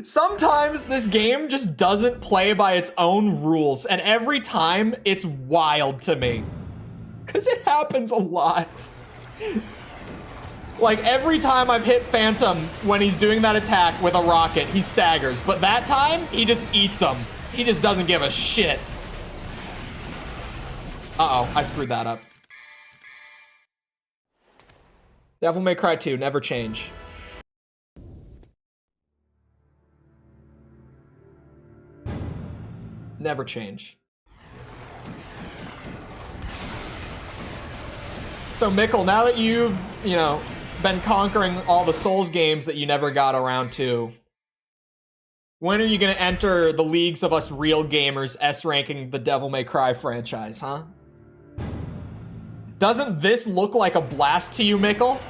Sometimes this game just doesn't play by its own rules, and every time it's wild to me. Because it happens a lot. Like, every time I've hit Phantom when he's doing that attack with a rocket, he staggers. But that time, he just eats them. He just doesn't give a shit. Uh-oh, I screwed that up. Devil May Cry 2, never change. Never change. So Mikkel, now that you've, you know, been conquering all the Souls games that you never got around to, when are you gonna enter the leagues of us real gamers S-ranking the Devil May Cry franchise, huh? Doesn't this look like a blast to you, Mikkel?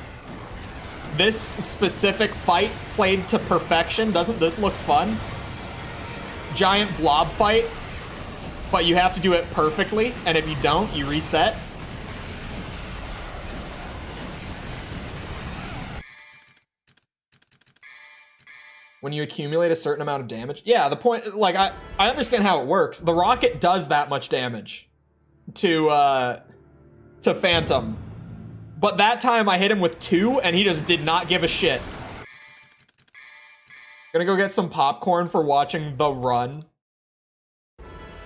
This specific fight played to perfection, doesn't this look fun? Giant blob fight, but you have to do it perfectly, and if you don't, you reset. When you accumulate a certain amount of damage. Yeah, the point, like, I understand how it works. The rocket does that much damage to Phantom. But that time I hit him with 2 and he just did not give a shit. Gonna go get some popcorn for watching The Run.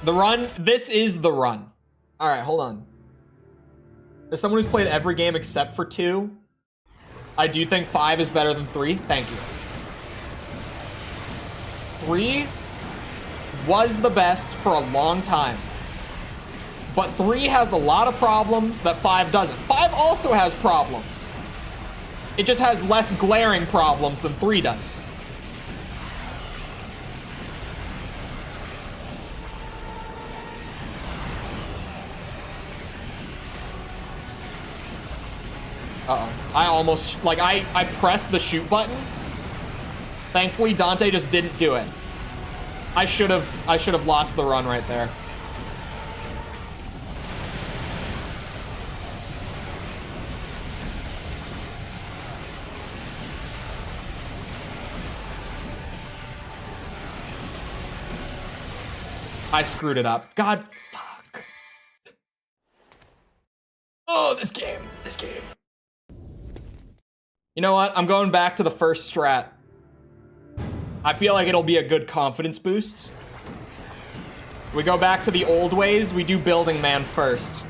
The Run, this is The Run. All right, hold on. As someone who's played every game except for 2, I do think 5 is better than 3. Thank you. 3 was the best for a long time. But 3 has a lot of problems that 5 doesn't. 5 also has problems. It just has less glaring problems than 3 does. Uh-oh. I almost, like, I pressed the shoot button. Thankfully, Dante just didn't do it. I should have lost the run right there. I screwed it up. God, fuck. Oh, this game. You know what? I'm going back to the first strat. I feel like it'll be a good confidence boost. We go back to the old ways, we do Building Man first.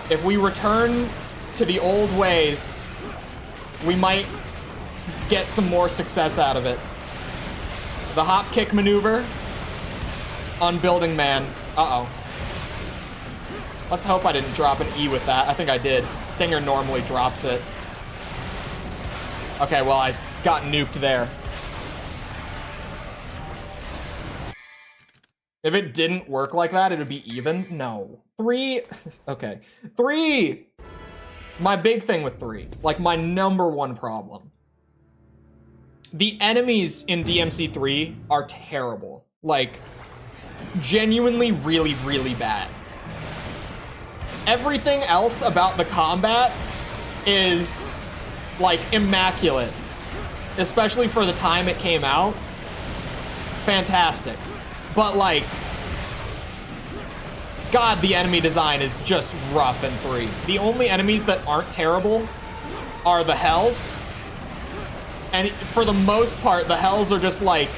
If we return to the old ways, we might get some more success out of it. The hop kick maneuver on Building Man. Uh-oh. Let's hope I didn't drop an E with that. I think I did. Stinger normally drops it. Okay, well, I got nuked there. If it didn't work like that, it would be even. No. 3. Okay. 3. My big thing with 3. Like, my #1 problem. The enemies in DMC3 are terrible. Like, genuinely really, really bad. Everything else about the combat is, like, immaculate. especially for the time it came out. Fantastic. But like, God, the enemy design is just rough in 3. The only enemies that aren't terrible are the Hells. And for the most part, the Hells are just like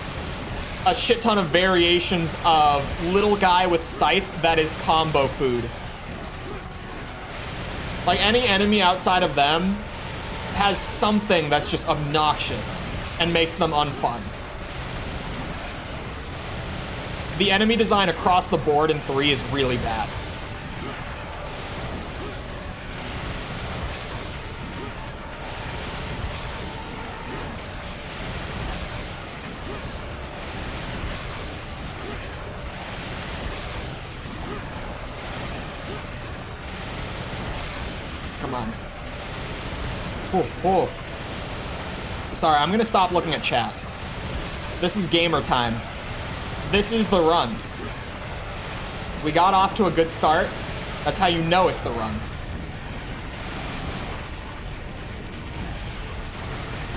a shit ton of variations of little guy with scythe that is combo food. Like, any enemy outside of them has something that's just obnoxious and makes them unfun. The enemy design across the board in 3 is really bad. Come on. Oh. Sorry, I'm gonna stop looking at chat. This is gamer time. This is the run. We got off to a good start. That's how you know it's the run.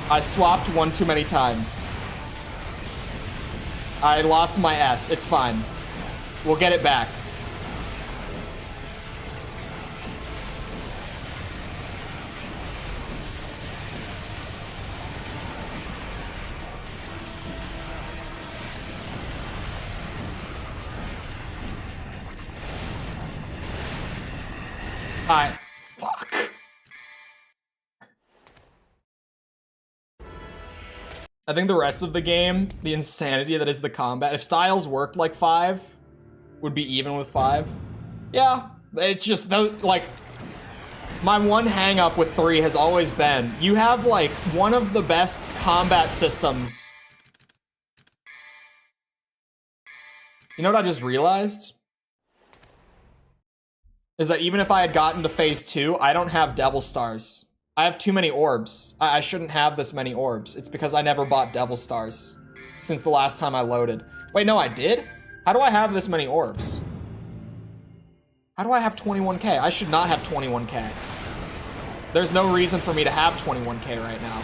I swapped one too many times. I lost my S. It's fine. We'll get it back. Fuck. I think the rest of the game, the insanity that is the combat, if styles worked like 5, would be even with 5. Yeah, it's just, like, my one hang up with 3 has always been, you have, like, one of the best combat systems. You know what I just realized? Is that even if I had gotten to phase 2, I don't have Devil Stars. I have too many orbs. I shouldn't have this many orbs. It's because I never bought Devil Stars since the last time I loaded. Wait, no, I did? How do I have this many orbs? How do I have 21k? I should not have 21k. There's no reason for me to have 21k right now.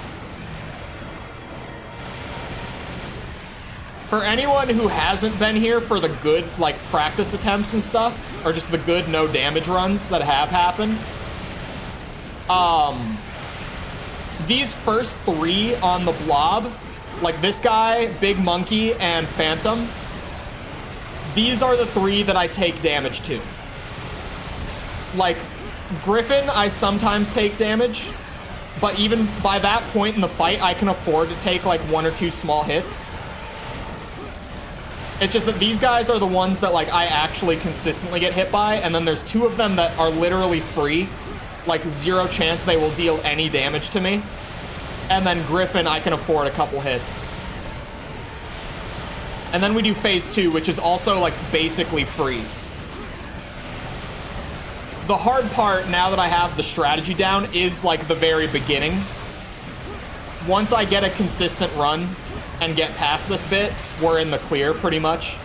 For anyone who hasn't been here for the good, like, practice attempts and stuff, or just the good no damage runs that have happened, these first 3 on the blob, like this guy, Big Monkey, and Phantom, these are the 3 that I take damage to. Like, Griffin, I sometimes take damage, but even by that point in the fight, I can afford to take like 1 or 2 small hits. It's just that these guys are the ones that, like, I actually consistently get hit by, and then there's 2 of them that are literally free. Like, 0 chance they will deal any damage to me. And then Griffin, I can afford a couple hits. And then we do phase 2, which is also, like, basically free. The hard part, now that I have the strategy down, is, like, the very beginning. Once I get a consistent run and get past this bit, we're in the clear, pretty much.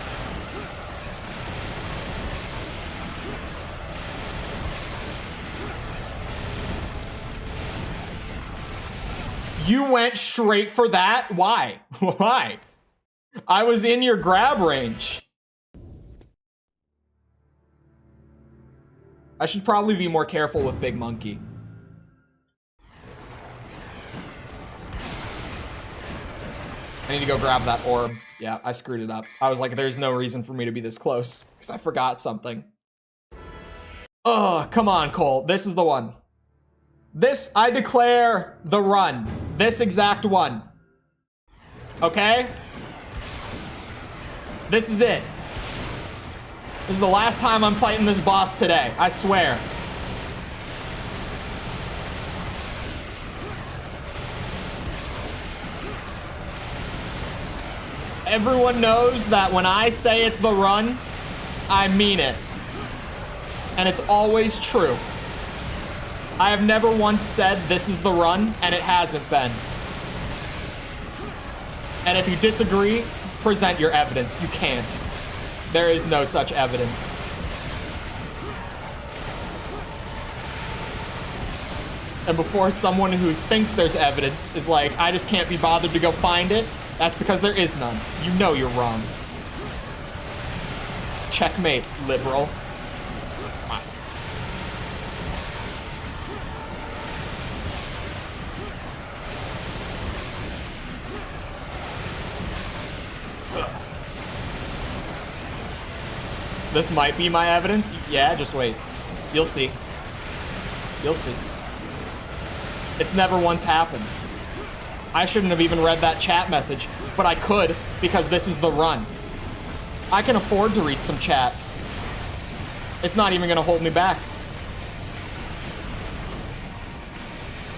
You went straight for that? Why? Why? I was in your grab range. I should probably be more careful with Big Monkey. I need to go grab that orb. Yeah, I screwed it up. I was like, there's no reason for me to be this close, because I forgot something. Oh, come on, Cole. This is the one. This, I declare the run. This exact one. Okay? This is it. This is the last time I'm fighting this boss today. I swear. Everyone knows that when I say it's the run, I mean it. And it's always true. I have never once said this is the run, and it hasn't been. And if you disagree, present your evidence. You can't. There is no such evidence. and before someone who thinks there's evidence is like, I just can't be bothered to go find it, that's because there is none. You know you're wrong. Checkmate, liberal. This might be my evidence. Yeah, just wait. You'll see. You'll see. It's never once happened. I shouldn't have even read that chat message, but I could because this is the run. I can afford to read some chat. It's not even gonna hold me back.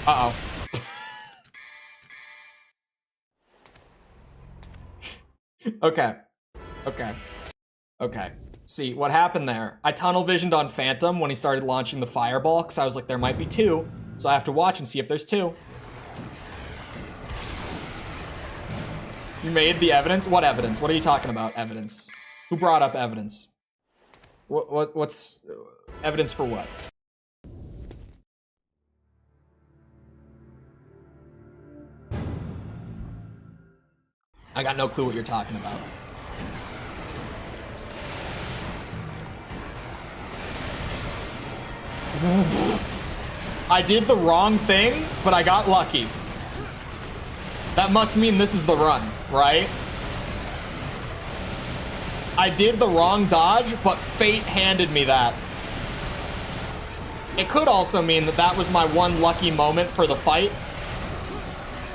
Uh-oh. Okay. Okay. Okay. See, what happened there? I tunnel visioned on Phantom when he started launching the fireball, because I was like, there might be two, so I have to watch and see if there's two. You made the evidence? What evidence? What are you talking about, evidence? Who brought up evidence? What's evidence for what? I got no clue what you're talking about. I did the wrong thing, but I got lucky. That must mean this is the run, right? I did the wrong dodge, but fate handed me that. It could also mean that that was my one lucky moment for the fight.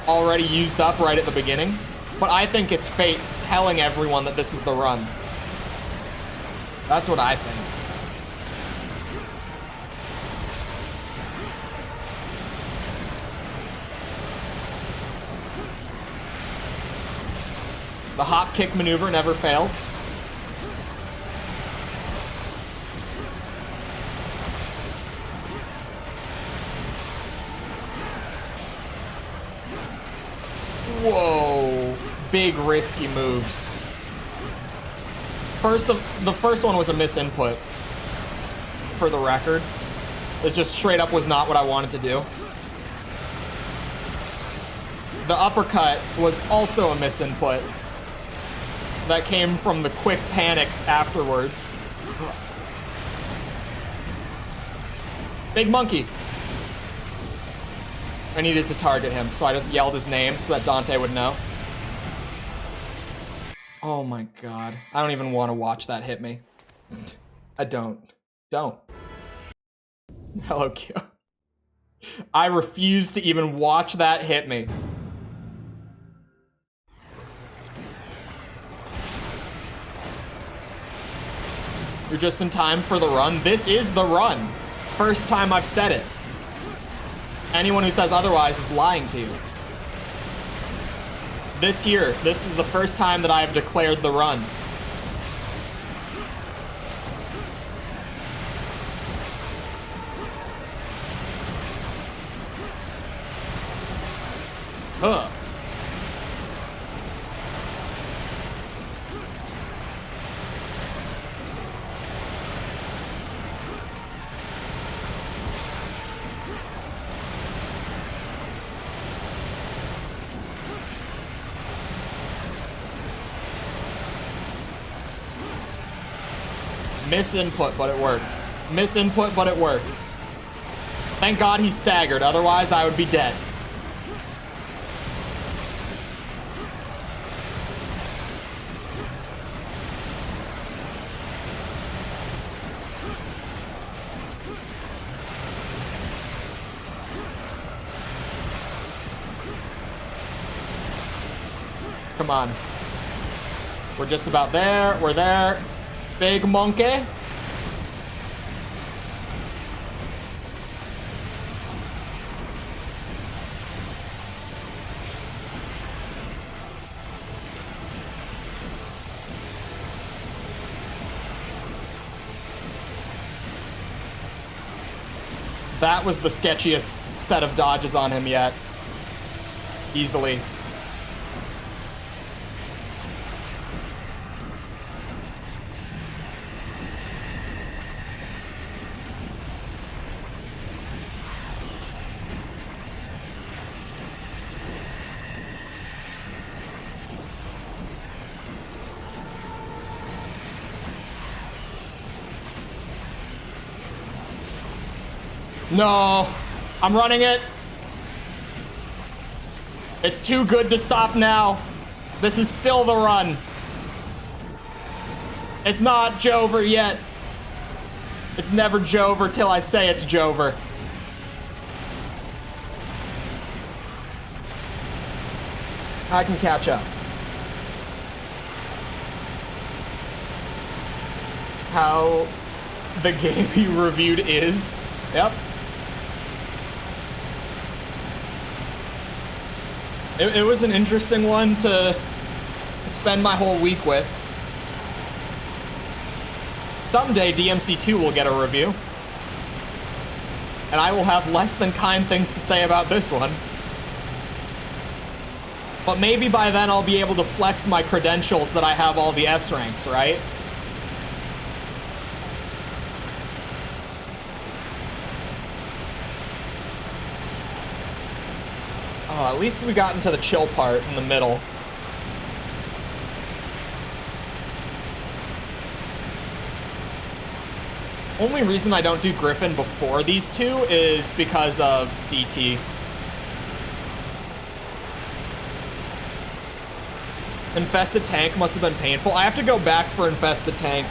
Already used up right at the beginning. But I think it's fate telling everyone that this is the run. That's what I think. The hop kick maneuver never fails. Whoa, big risky moves. The first one was a misinput, for the record. It just straight up was not what I wanted to do. The uppercut was also a misinput. That came from the quick panic afterwards. Big monkey. I needed to target him, so I just yelled his name so that Dante would know. Oh my god. I don't even want to watch that hit me. I don't. Don't. Hello, Kyo. I refuse to even watch that hit me. You're just in time for the run. This is the run. First time I've said it. Anyone who says otherwise is lying to you. This is the first time that I have declared the run. Huh. Misinput, but it works. Misinput, but it works. Thank God he's staggered, otherwise I would be dead. Come on. We're just about there. We're there. Big monkey. That was the sketchiest set of dodges on him yet. Easily. No, I'm running it. It's too good to stop now. This is still the run. It's not Jover yet. It's never Jover till I say it's Jover. I can catch up. How the game he reviewed is. Yep. It was an interesting one to spend my whole week with. Someday DMC2 will get a review. And I will have less than kind things to say about this one. But maybe by then I'll be able to flex my credentials that I have all the S ranks, right? Oh, at least we got into the chill part in the middle. Only reason I don't do Griffin before these two is because of DT. Infested Tank must have been painful. I have to go back for Infested Tank.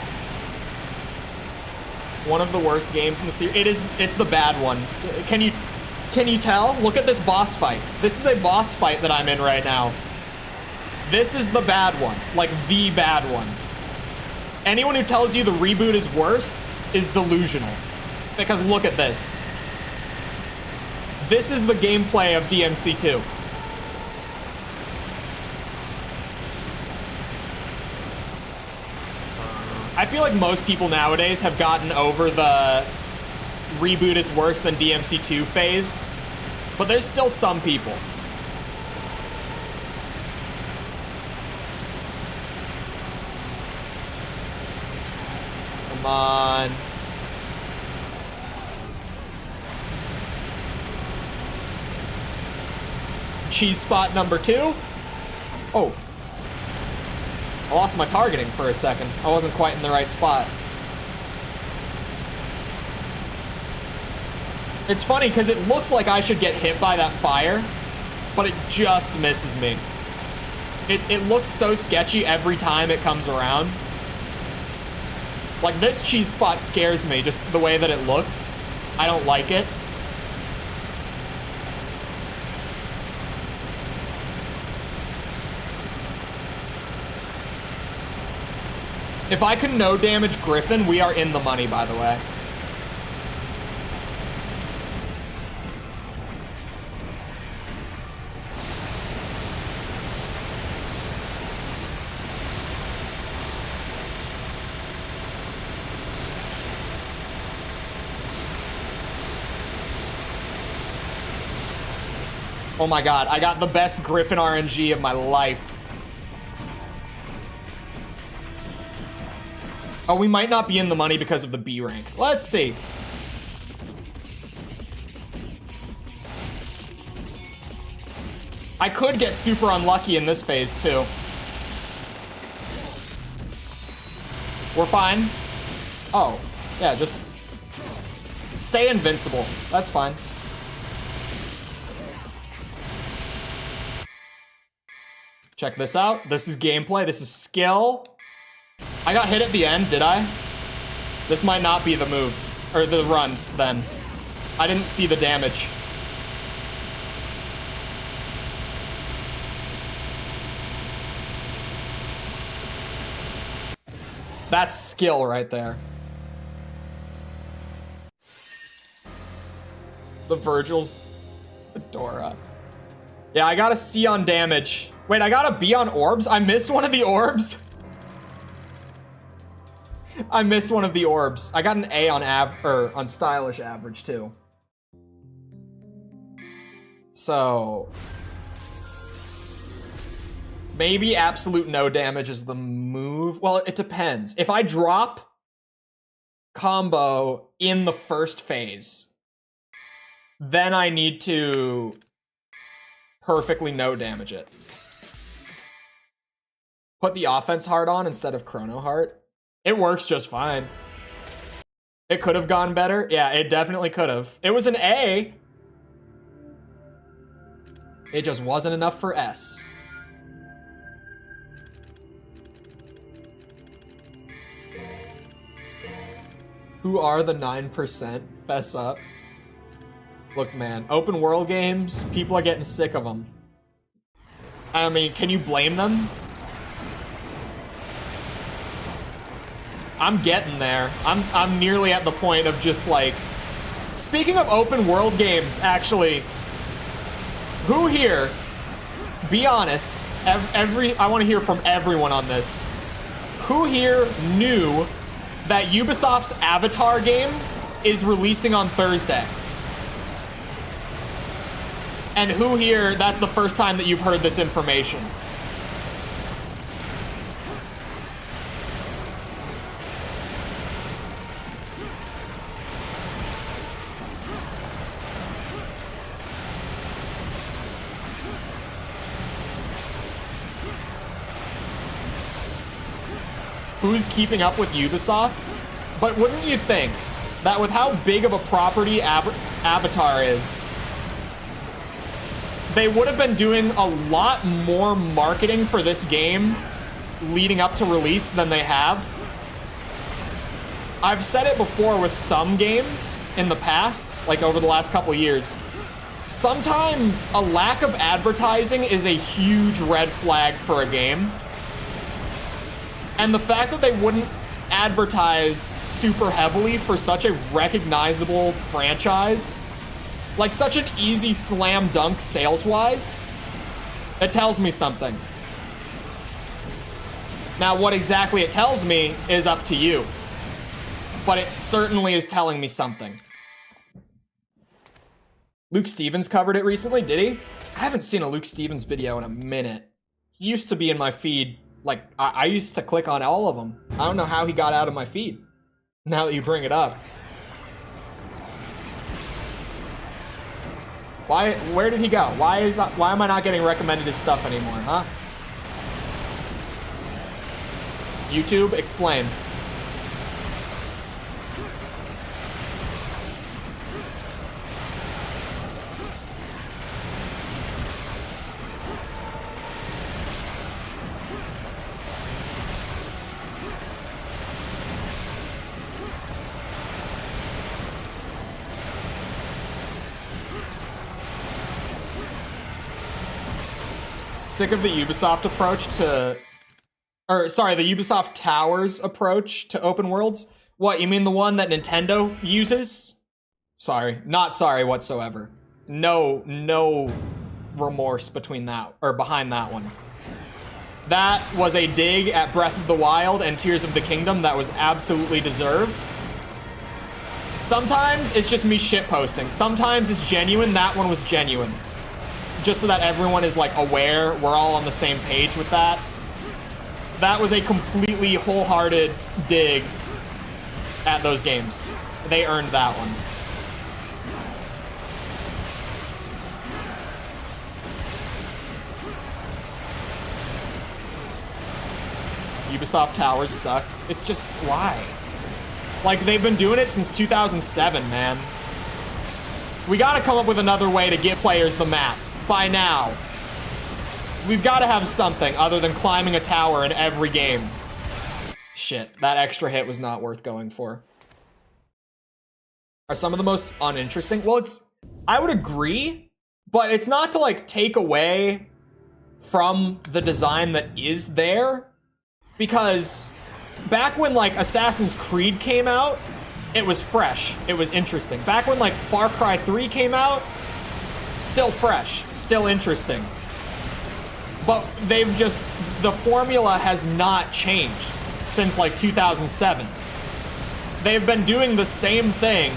One of the worst games in the series. It's the bad one. Can you tell? Look at this boss fight. This is a boss fight that I'm in right now. This is the bad one. Like, the bad one. Anyone who tells you the reboot is worse is delusional. Because look at this. This is the gameplay of DMC2. I feel like most people nowadays have gotten over the reboot is worse than DMC2 phase, but there's still some people. Come on. Cheese spot number 2. Oh. I lost my targeting for a second. I wasn't quite in the right spot. It's funny because it looks like I should get hit by that fire, but it just misses me. It looks so sketchy every time it comes around. Like, this cheese spot scares me, just the way that it looks. I don't like it. If I can no damage Griffin, we are in the money, by the way. Oh my god, I got the best Griffin RNG of my life. Oh, we might not be in the money because of the B rank. Let's see. I could get super unlucky in this phase, too. We're fine. Oh, yeah, just stay invincible. That's fine. Check this out. This is gameplay. This is skill. I got hit at the end, did I? This might not be the move, or the run, then. I didn't see the damage. That's skill right there. The Virgil's Fedora. Yeah, I got a C on damage. Wait, I got a B on orbs? I missed one of the orbs? I missed one of the orbs. I got an A on on stylish average too. So maybe absolute no damage is the move. Well, it depends. If I drop combo in the first phase, then I need to perfectly no damage it. Put the offense heart on instead of chrono heart. It works just fine. It could have gone better. Yeah, it definitely could have. It was an A. It just wasn't enough for S. Who are the 9%? Fess up. Look, man, open world games, people are getting sick of them. I mean, can you blame them? I'm getting there. I'm nearly at the point of just like... Speaking of open world games, actually, who here, be honest, I want to hear from everyone on this. Who here knew that Ubisoft's Avatar game is releasing on Thursday? And who here, that's the first time that you've heard this information? Who's keeping up with Ubisoft? But wouldn't you think that with how big of a property Avatar is, they would have been doing a lot more marketing for this game leading up to release than they have? I've said it before with some games in the past, like over the last couple of years. Sometimes a lack of advertising is a huge red flag for a game. And the fact that they wouldn't advertise super heavily for such a recognizable franchise, like such an easy slam dunk sales-wise, it tells me something. Now, what exactly it tells me is up to you, but it certainly is telling me something. Luke Stevens covered it recently, did he? I haven't seen a Luke Stevens video in a minute. He used to be in my feed. Like, I used to click on all of them. I don't know how he got out of my feed, now that you bring it up. Where did he go? Why am I not getting recommended his stuff anymore, huh? YouTube, explain. Sick of the Ubisoft approach to... Or, sorry, the Ubisoft Towers approach to open worlds? What, you mean the one that Nintendo uses? Sorry, not sorry whatsoever. No remorse between that, or behind that one. That was a dig at Breath of the Wild and Tears of the Kingdom that was absolutely deserved. Sometimes it's just me shitposting. Sometimes it's genuine. That one was genuine. Just so that everyone is like aware, we're all on the same page with that. That was a completely wholehearted dig at those games. They earned that one. Ubisoft Towers suck. It's just, why? Like, they've been doing it since 2007, man. We gotta come up with another way to give players the map. By now. We've got to have something other than climbing a tower in every game. Shit, that extra hit was not worth going for. Are some of the most uninteresting? Well, I would agree, but it's not to like take away from the design that is there, because back when like Assassin's Creed came out, it was fresh, it was interesting. Back when like Far Cry 3 came out, still fresh, still interesting. But the formula has not changed since like 2007. They've been doing the same thing,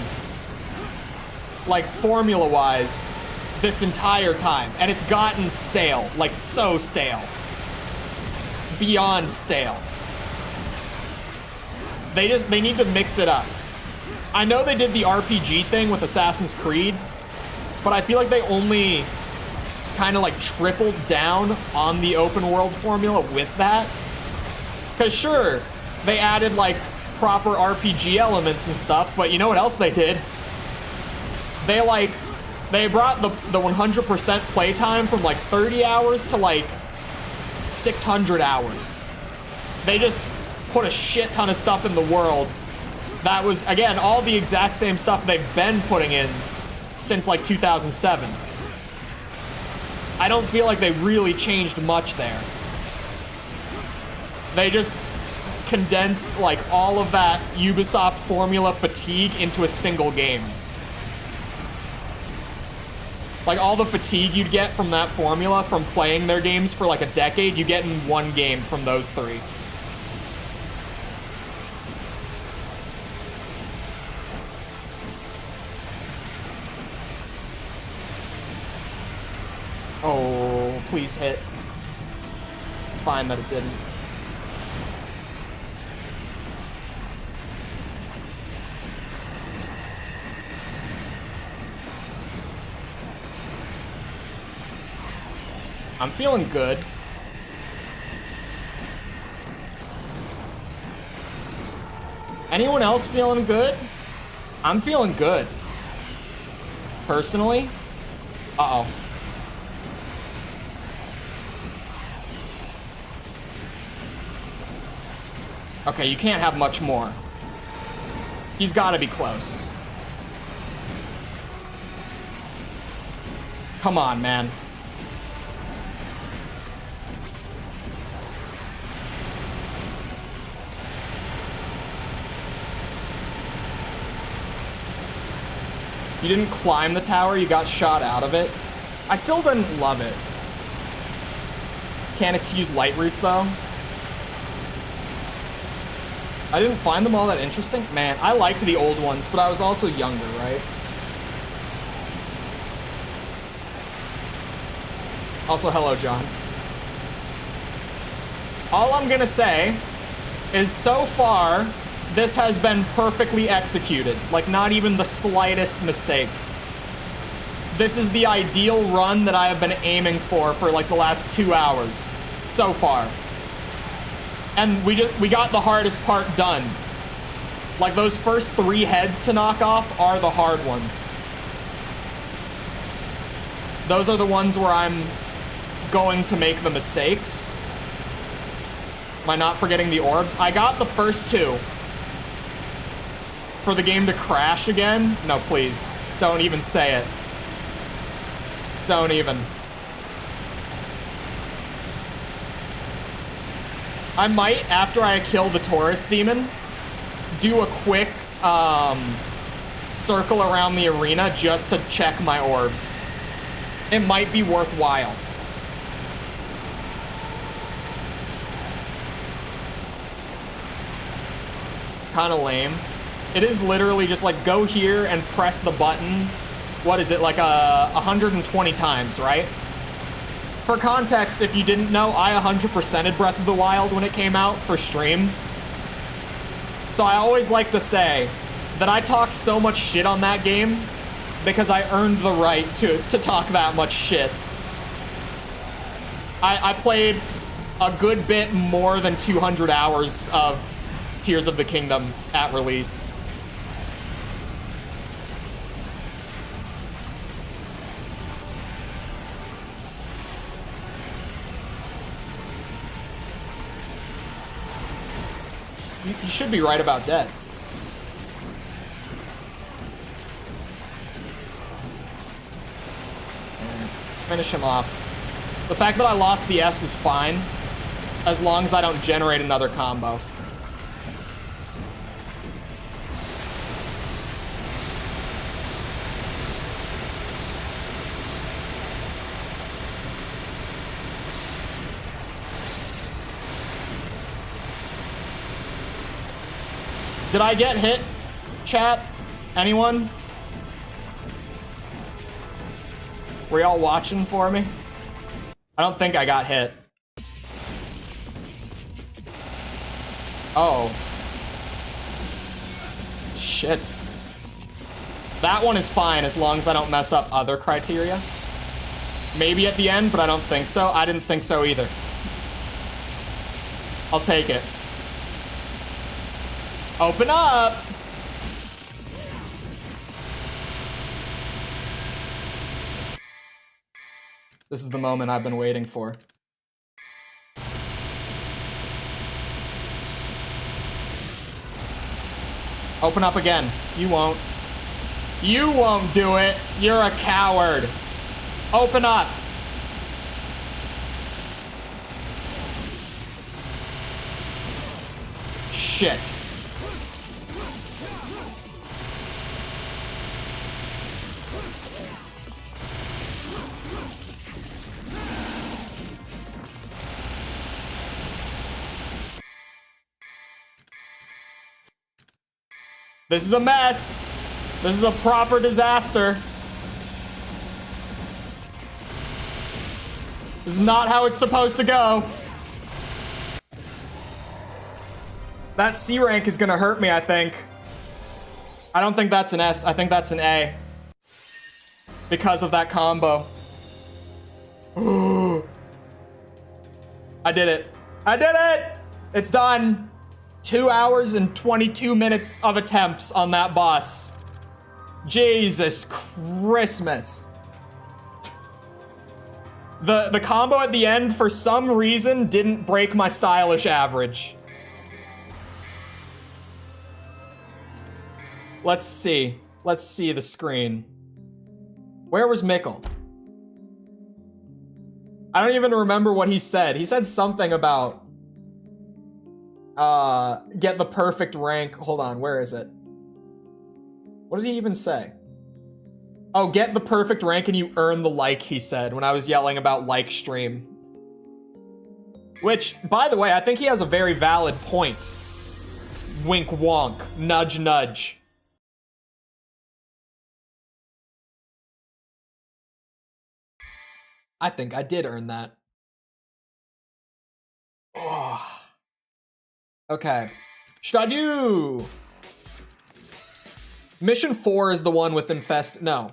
like formula-wise, this entire time. And it's gotten stale, like so stale. Beyond stale. They need to mix it up. I know they did the RPG thing with Assassin's Creed, but I feel like they only kind of like tripled down on the open world formula with that. Because sure, they added like proper RPG elements and stuff, but you know what else they did? They brought the 100% playtime from like 30 hours to like 600 hours. They just put a shit ton of stuff in the world. That was, again, all the exact same stuff they've been putting in since like 2007. I don't feel like they really changed much there. They just condensed like all of that Ubisoft formula fatigue into a single game. Like all the fatigue you'd get from that formula from playing their games for like a decade, you get in one game from those three. Oh, please hit. It's fine that it didn't. I'm feeling good. Anyone else feeling good? I'm feeling good. Personally. Uh-oh. Okay, you can't have much more. He's gotta be close. Come on, man. You didn't climb the tower, you got shot out of it. I still didn't love it. Can't excuse light roots, though. I didn't find them all that interesting. Man, I liked the old ones, but I was also younger, right? Also, hello, John. All I'm gonna say is so far, this has been perfectly executed. Like, not even the slightest mistake. This is the ideal run that I have been aiming for like the last 2 hours so far. And we got the hardest part done. Like, those first 3 heads to knock off are the hard ones. Those are the ones where I'm going to make the mistakes. Am I not forgetting the orbs? I got the first 2. For the game to crash again? No, please. Don't even say it. Don't even. I might, after I kill the tourist demon, do a quick circle around the arena just to check my orbs. It might be worthwhile. Kinda lame. It is literally just like, go here and press the button. What is it, like 120 times, right? For context, if you didn't know, I 100%ed Breath of the Wild when it came out for stream. So I always like to say that I talk so much shit on that game because I earned the right to talk that much shit. I played a good bit more than 200 hours of Tears of the Kingdom at release. You should be right about dead. Finish him off. The fact that I lost the S is fine, as long as I don't generate another combo. Did I get hit, chat? Anyone? Were y'all watching for me? I don't think I got hit. Oh. Shit. That one is fine as long as I don't mess up other criteria. Maybe at the end, but I don't think so. I didn't think so either. I'll take it. Open up. This is the moment I've been waiting for. Open up again. You won't. You won't do it. You're a coward. Open up. Shit. This is a mess. This is a proper disaster. This is not how it's supposed to go. That C rank is gonna hurt me, I think. I don't think that's an S. I think that's an A. Because of that combo. I did it. I did it! It's done. 2 hours and 22 minutes of attempts on that boss. Jesus Christmas. The combo at the end, for some reason, didn't break my stylish average. Let's see. Let's see the screen. Where was Mikkel? I don't even remember what he said. He said something about get the perfect rank. Hold on, where is it? What did he even say? Oh, get the perfect rank and you earn the like, he said, when I was yelling about like stream. Which, by the way, I think he has a very valid point. Wink wonk, nudge nudge. I think I did earn that. Oh. Okay. Shadu! Mission 4 is the one with infest. No.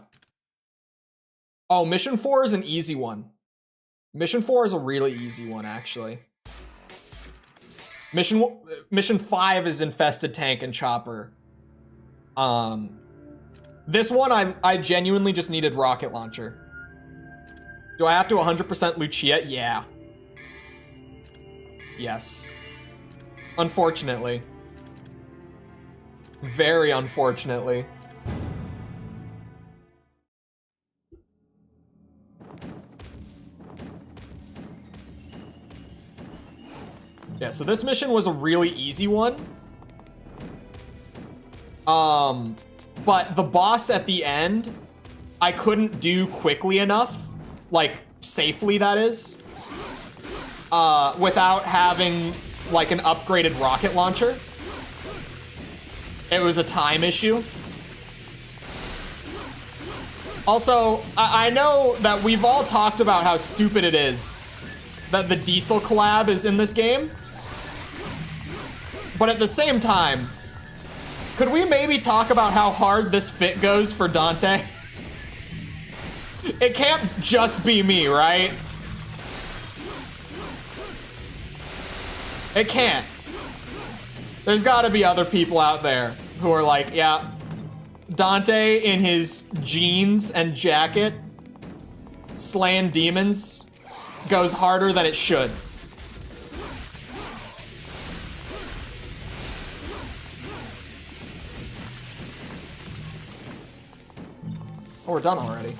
Oh, Mission 4 is an easy one. Mission 4 is a really easy one, actually. Mission 5 is infested tank and chopper. This one, I genuinely just needed rocket launcher. Do I have to 100% Lucia? Yeah. Yes. Unfortunately. Very unfortunately. Yeah, so this mission was a really easy one. But the boss at the end, I couldn't do quickly enough, like safely that is, without having like an upgraded rocket launcher. It was a time issue. Also, I know that we've all talked about how stupid it is that the Diesel collab is in this game. But at the same time, could we maybe talk about how hard this fit goes for Dante? It can't just be me, right? It can't. There's gotta be other people out there who are like, yeah, Dante in his jeans and jacket, slaying demons, goes harder than it should. Oh, we're done already.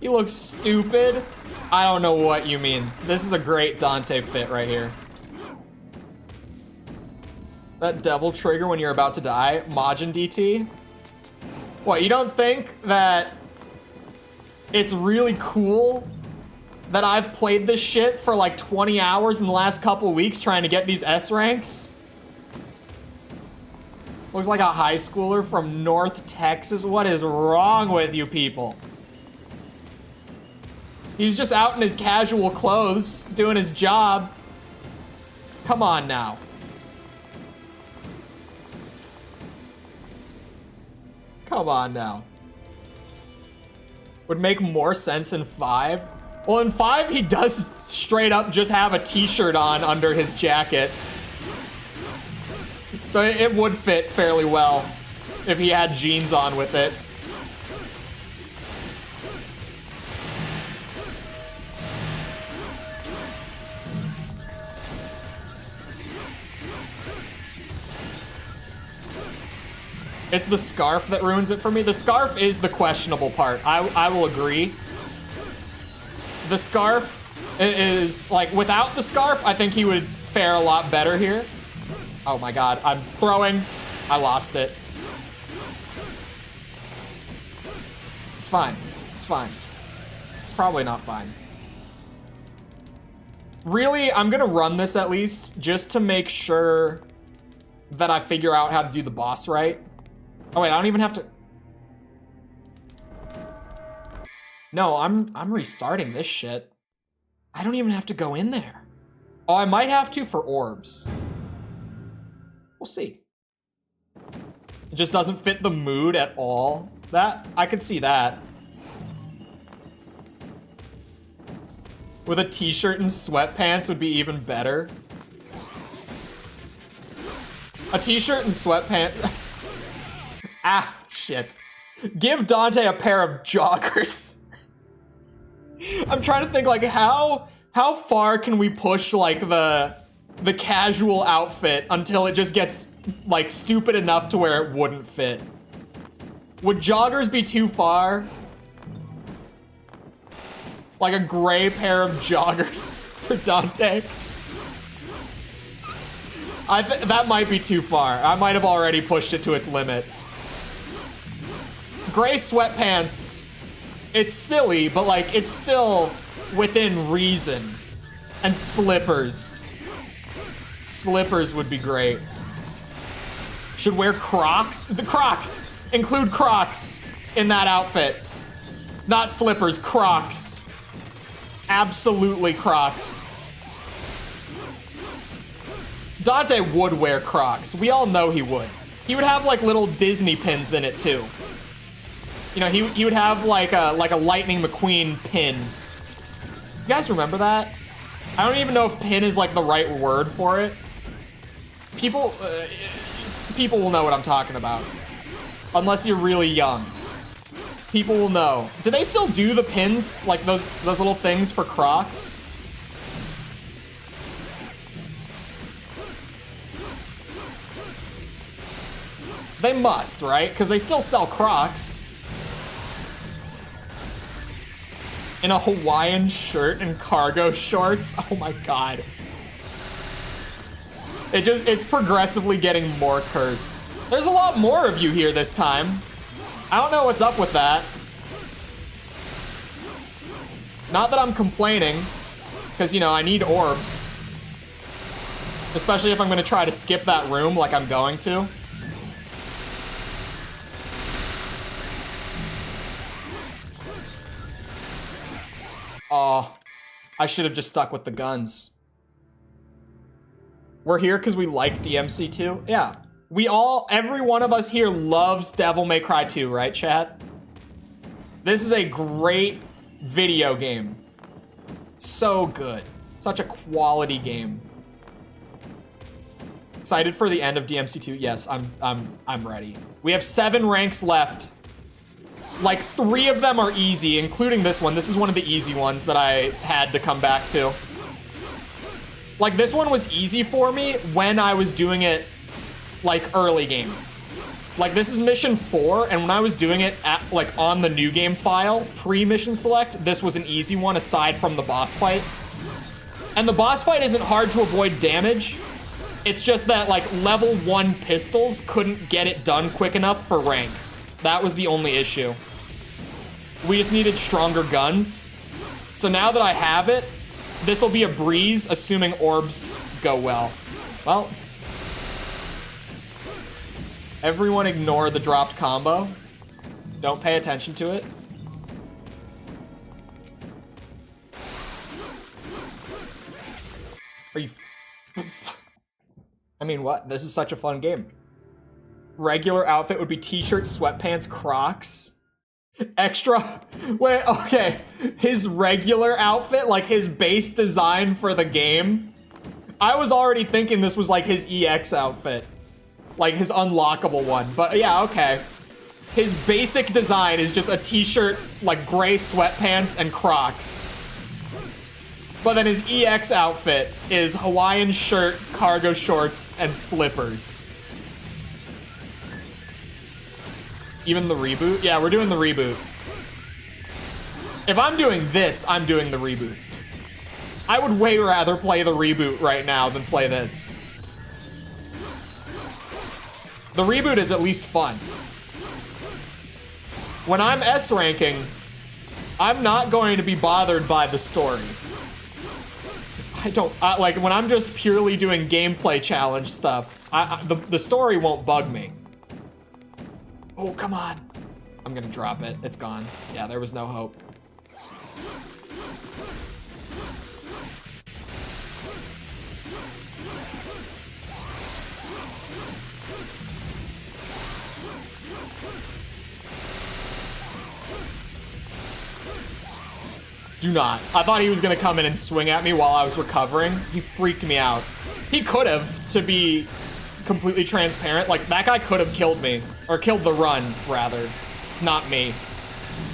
He looks stupid. I don't know what you mean. This is a great Dante fit right here. That devil trigger when you're about to die. Majin DT. What, you don't think that it's really cool that I've played this shit for like 20 hours in the last couple weeks trying to get these S ranks? Looks like a high schooler from North Texas. What is wrong with you people? He's just out in his casual clothes, doing his job. Come on now. Come on now. Would make more sense in 5. Well, in 5, he does straight up just have a t-shirt on under his jacket. So it would fit fairly well if he had jeans on with it. It's the scarf that ruins it for me. The scarf is the questionable part. I will agree. The scarf is, like, without the scarf, I think he would fare a lot better here. Oh my god, I'm throwing. I lost it. It's fine. It's fine. It's probably not fine. Really, I'm gonna run this at least just to make sure that I figure out how to do the boss right. Oh wait, I don't even have to. No, I'm restarting this shit. I don't even have to go in there. Oh, I might have to for orbs. We'll see. It just doesn't fit the mood at all. That, I could see that. With a t-shirt and sweatpants would be even better. A t-shirt and sweatpants. Ah, shit. Give Dante a pair of joggers. I'm trying to think, like, how far can we push, like, the casual outfit until it just gets, like, stupid enough to where it wouldn't fit? Would joggers be too far? Like a gray pair of joggers for Dante? That might be too far. I might have already pushed it to its limit. Gray sweatpants, it's silly, but like, it's still within reason. And slippers. Slippers would be great. Should wear Crocs? The Crocs! Include Crocs in that outfit. Not slippers, Crocs. Absolutely Crocs. Dante would wear Crocs. We all know he would. He would have like little Disney pins in it too. You know, he would have like a Lightning McQueen pin. You guys remember that? I don't even know if pin is like the right word for it. People will know what I'm talking about. Unless you're really young. People will know. Do they still do the pins? Like those little things for Crocs? They must, right? Because they still sell Crocs. In a Hawaiian shirt and cargo shorts. Oh my god. It's progressively getting more cursed. There's a lot more of you here this time. I don't know what's up with that. Not that I'm complaining, because, you know, I need orbs. Especially if I'm gonna try to skip that room like I'm going to. Oh, I should have just stuck with the guns. We're here because we like DMC2? Yeah. Every one of us here loves Devil May Cry 2, right, chat? This is a great video game. So good. Such a quality game. Excited for the end of DMC2? Yes, I'm ready. We have 7 ranks left. Like 3 of them are easy, including this one. This is one of the easy ones that I had to come back to. Like this one was easy for me when I was doing it like early game. Like this is mission 4, and when I was doing it at like on the new game file, pre-mission select, this was an easy one aside from the boss fight. And the boss fight isn't hard to avoid damage. It's just that like level 1 pistols couldn't get it done quick enough for rank. That was the only issue. We just needed stronger guns. So now that I have it, this will be a breeze, assuming orbs go well. Well, everyone ignore the dropped combo. Don't pay attention to it. Are you... I mean, what? This is such a fun game. Regular outfit would be t-shirt, sweatpants, Crocs. Extra, wait, okay. His regular outfit, like his base design for the game. I was already thinking this was like his EX outfit. Like his unlockable one. But yeah, okay. His basic design is just a t-shirt, like gray sweatpants and Crocs. But then his EX outfit is Hawaiian shirt, cargo shorts, and slippers. Even the reboot? Yeah, we're doing the reboot. If I'm doing this, I'm doing the reboot. I would way rather play the reboot right now than play this. The reboot is at least fun. When I'm S ranking, I'm not going to be bothered by the story. Like when I'm just purely doing gameplay challenge stuff, the story won't bug me. Oh, come on. I'm gonna drop it. It's gone. Yeah, there was no hope. Do not. I thought he was gonna come in and swing at me while I was recovering. He freaked me out. He could have, to be completely transparent. Like, that guy could have killed me. Or killed the run, rather. Not me.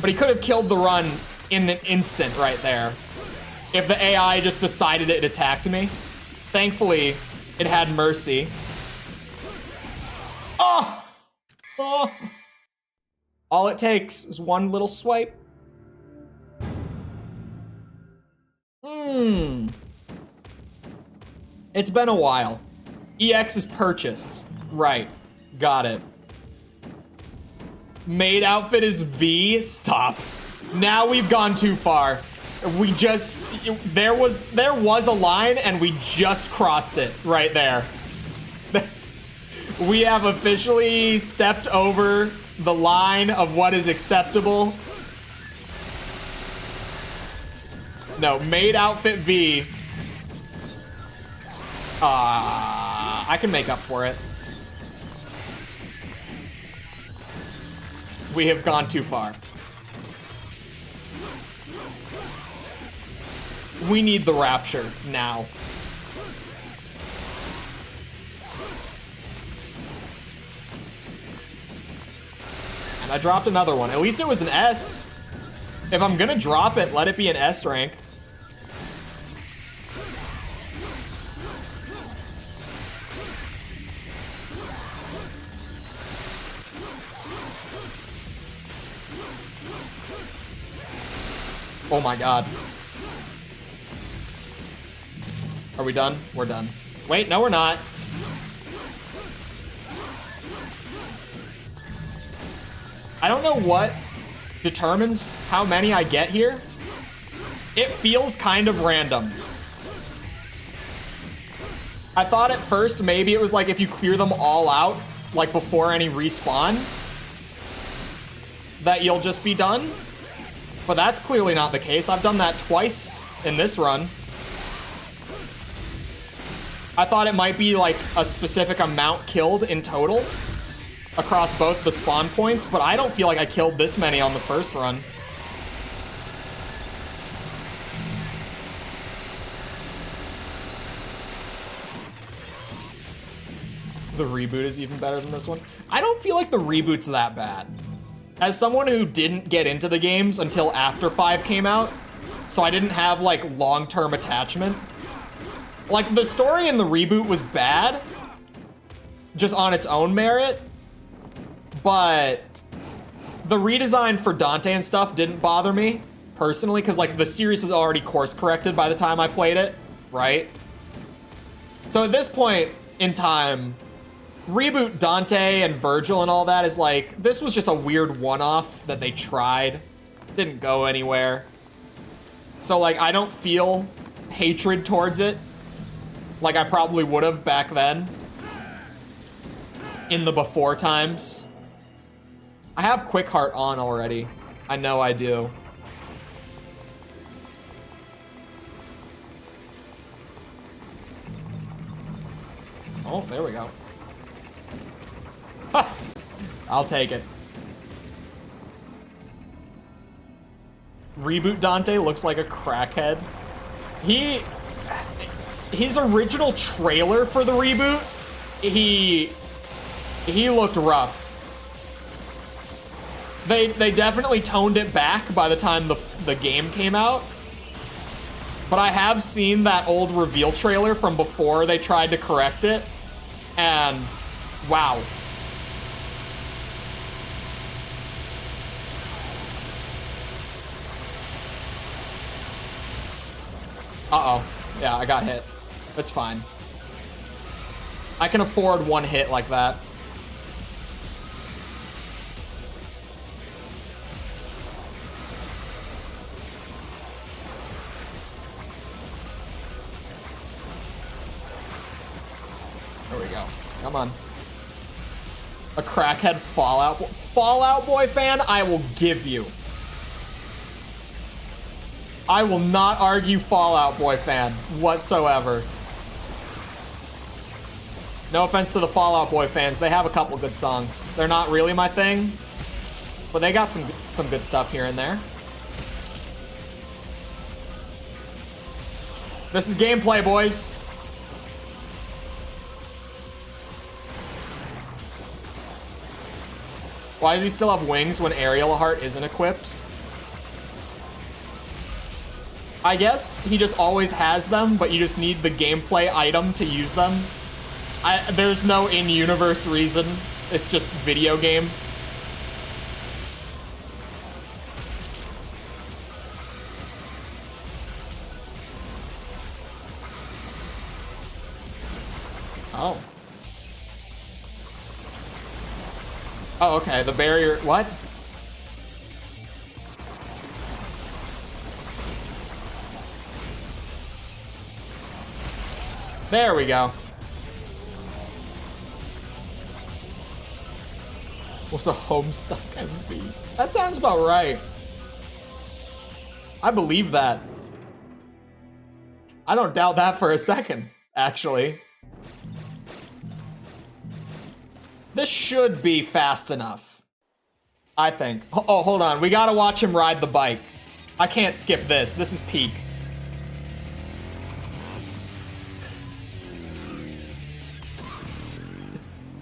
But he could have killed the run in an instant right there. If the AI just decided it attacked me. Thankfully, it had mercy. Oh! Oh! All it takes is one little swipe. It's been a while. EX is purchased. Right. Got it. Maid outfit is V. Stop. Now we've gone too far. We just... There was a line and we just crossed it right there. We have officially stepped over the line of what is acceptable. No, maid outfit V. I can make up for it. We have gone too far. We need the rapture now. And I dropped another one. At least it was an S. If I'm gonna drop it, let it be an S rank. Oh my god. Are we done? We're done. Wait, no we're not. I don't know what determines how many I get here. It feels kind of random. I thought at first maybe it was like if you clear them all out, like before any respawn, that you'll just be done. But that's clearly not the case. I've done that twice in this run. I thought it might be like a specific amount killed in total across both the spawn points, but I don't feel like I killed this many on the first run. The reboot is even better than this one. I don't feel like the reboot's that bad. As someone who didn't get into the games until after 5 came out, so I didn't have like long-term attachment. Like the story in the reboot was bad, just on its own merit, but the redesign for Dante and stuff didn't bother me personally, because like the series is already course corrected by the time I played it, right? So at this point in time, reboot Dante and Virgil and all that is like, this was just a weird one-off that they tried. Didn't go anywhere. So like, I don't feel hatred towards it like I probably would have back then in the before times. I have Quick Heart on already. I know I do. Oh, there we go. Ha! I'll take it. Reboot Dante looks like a crackhead. His original trailer for the reboot, he He looked rough. They definitely toned it back by the time the game came out. But I have seen that old reveal trailer from before they tried to correct it. And wow. Uh-oh. Yeah, I got hit. It's fine. I can afford one hit like that. There we go. Come on. A crackhead Fallout Boy fan, I will give you. I will not argue Fallout Boy fan whatsoever. No offense to the Fallout Boy fans, they have a couple good songs. They're not really my thing, but they got some good stuff here and there. This is gameplay, boys. Why does he still have wings when Aerial Heart isn't equipped? I guess he just always has them, but you just need the gameplay item to use them. There's no in-universe reason. It's just video game. Oh. Oh, okay, the barrier, what? There we go. What's a Homestuck MV? That sounds about right. I believe that. I don't doubt that for a second, actually. This should be fast enough, I think. Oh, hold on. We gotta watch him ride the bike. I can't skip this. This is peak.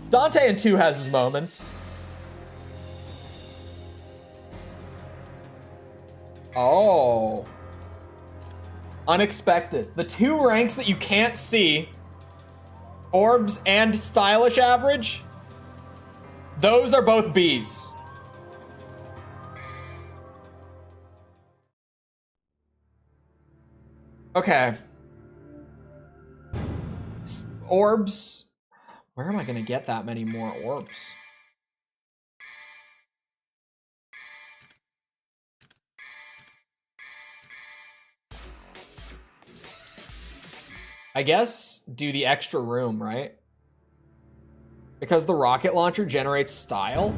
Dante in 2 has his moments. Oh. Unexpected. The 2 ranks that you can't see, Orbs and Stylish Average, those are both Bs. Okay. Orbs. Where am I gonna get that many more orbs? I guess do the extra room, right? Because the rocket launcher generates style?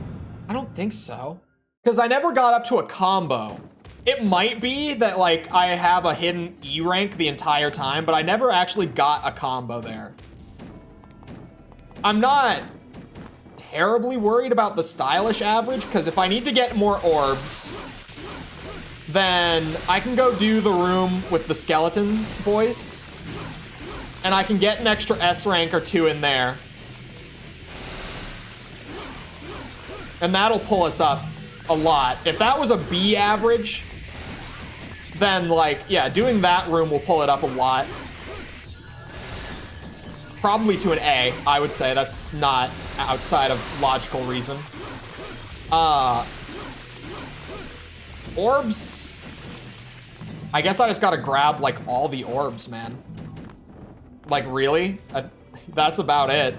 I don't think so. Because I never got up to a combo. It might be that like I have a hidden E rank the entire time, but I never actually got a combo there. I'm not terribly worried about the stylish average, because if I need to get more orbs, then I can go do the room with the skeleton boys, and I can get an extra S rank or 2 in there. And that'll pull us up a lot. If that was a B average, then like, yeah, doing that room will pull it up a lot. Probably to an A, I would say. That's not outside of logical reason. Orbs. I guess I just gotta grab like all the orbs, man. Like really? That's about it.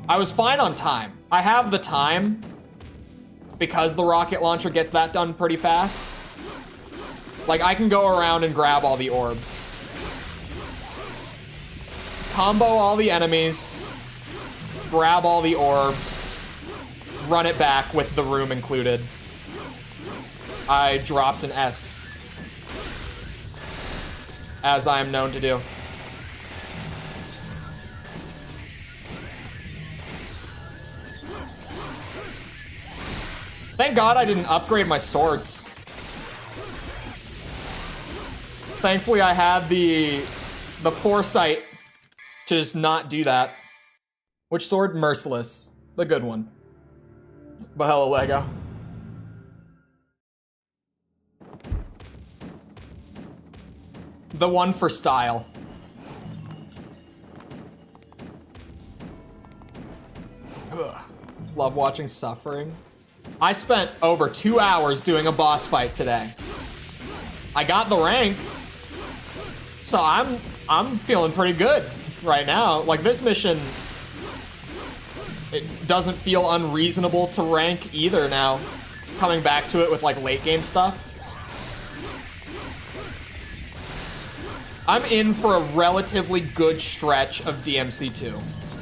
I was fine on time. I have the time because the rocket launcher gets that done pretty fast. Like I can go around and grab all the orbs. Combo all the enemies, grab all the orbs, run it back with the room included. I dropped an S, as I am known to do. Thank God I didn't upgrade my swords. Thankfully I had the foresight to just not do that. Which sword? Merciless. The good one. But hello, Lego. The one for style. Ugh. Love watching suffering. I spent over 2 hours doing a boss fight today. I got the rank, so I'm feeling pretty good right now. Like, this mission, it doesn't feel unreasonable to rank either now, coming back to it with like late game stuff. I'm in for a relatively good stretch of DMC2,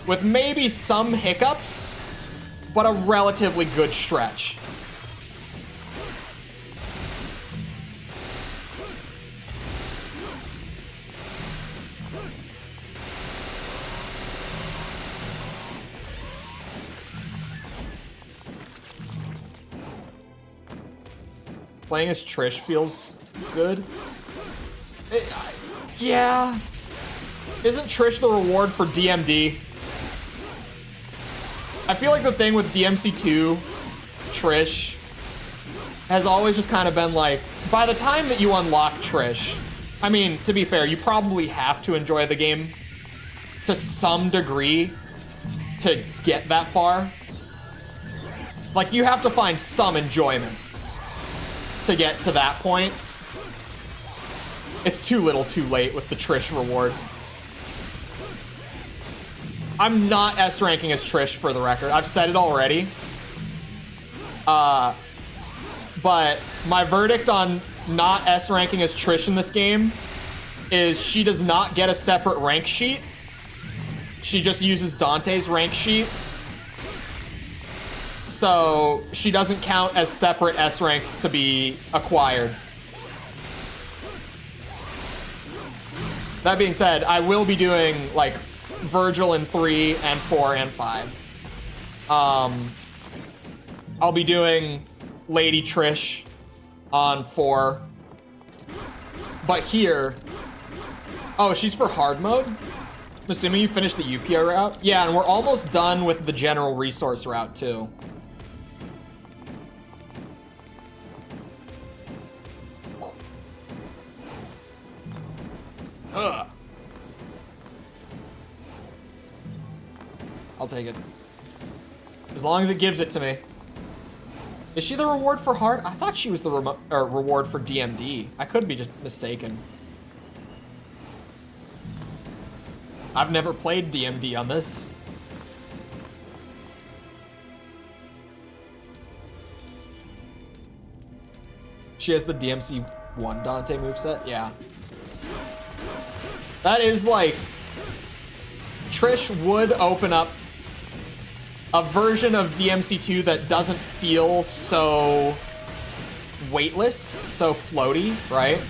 with maybe some hiccups, but a relatively good stretch. Playing as Trish feels good. Yeah. Isn't Trish the reward for DMD? I feel like the thing with DMC2, Trish, has always just kind of been like, by the time that you unlock Trish, I mean, to be fair, you probably have to enjoy the game to some degree to get that far. Like, you have to find some enjoyment to get to that point. It's too little too late with the Trish reward. I'm not S ranking as Trish, for the record. I've said it already. But my verdict on not S ranking as Trish in this game is she does not get a separate rank sheet. She just uses Dante's rank sheet. So she doesn't count as separate S ranks to be acquired. That being said, I will be doing like Virgil in 3 and 4 and 5. I'll be doing Lady Trish on 4. But here, oh, she's for hard mode? I'm assuming you finished the UPA route? Yeah, and we're almost done with the general resource route too. Ugh. I'll take it. As long as it gives it to me. Is she the reward for hard? I thought she was the reward for DMD. I could be just mistaken. I've never played DMD on this. She has the DMC1 Dante moveset? Yeah. That is like... Trish would open up a version of DMC2 that doesn't feel so weightless, so floaty, right?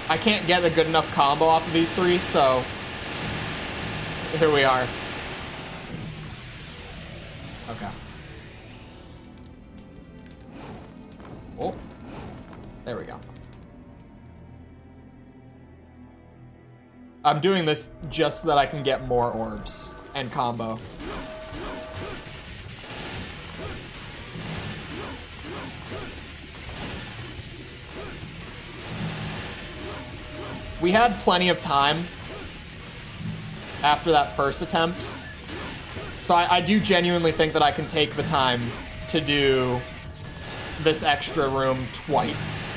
I can't get a good enough combo off of these three, so here we are. Okay. Oh, there we go. I'm doing this just so that I can get more orbs and combo. We had plenty of time after that first attempt. So I do genuinely think that I can take the time to do this extra room twice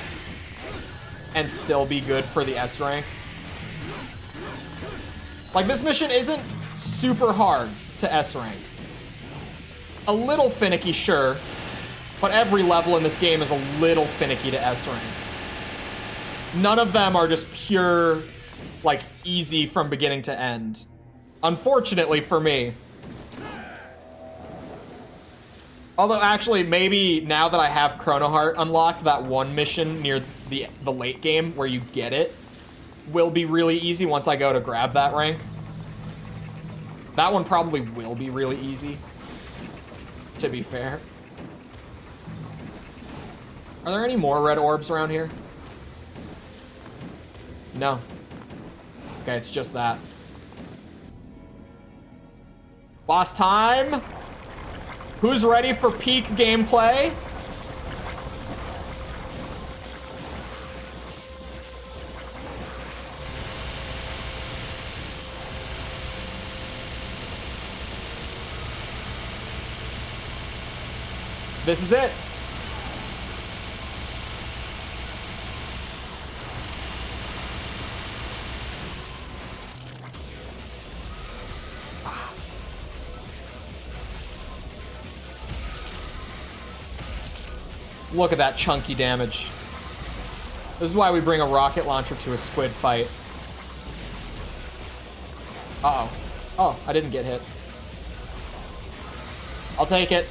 and still be good for the S rank. Like, this mission isn't super hard to S rank. A little finicky, sure, but every level in this game is a little finicky to S rank. None of them are just pure, like, easy from beginning to end. Unfortunately for me. Although, actually, maybe now that I have Chrono Heart unlocked, that one mission near the late game where you get it will be really easy once I go to grab that rank. That one probably will be really easy. to be fair. Are there any more red orbs around here? No. Okay, it's just that. Boss time! Who's ready for peak gameplay? This is it. Look at that chunky damage. This is why we bring a rocket launcher to a squid fight. Uh-oh. Oh, I didn't get hit. I'll take it.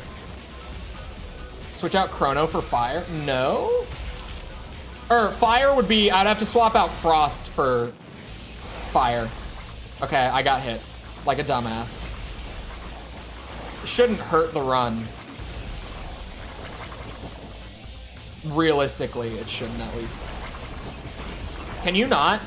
Switch out Chrono for fire? No? Or fire would be, I'd have to swap out Frost for fire. Okay, I got hit. Like a dumbass. It shouldn't hurt the run. Realistically, it shouldn't at least. Can you not?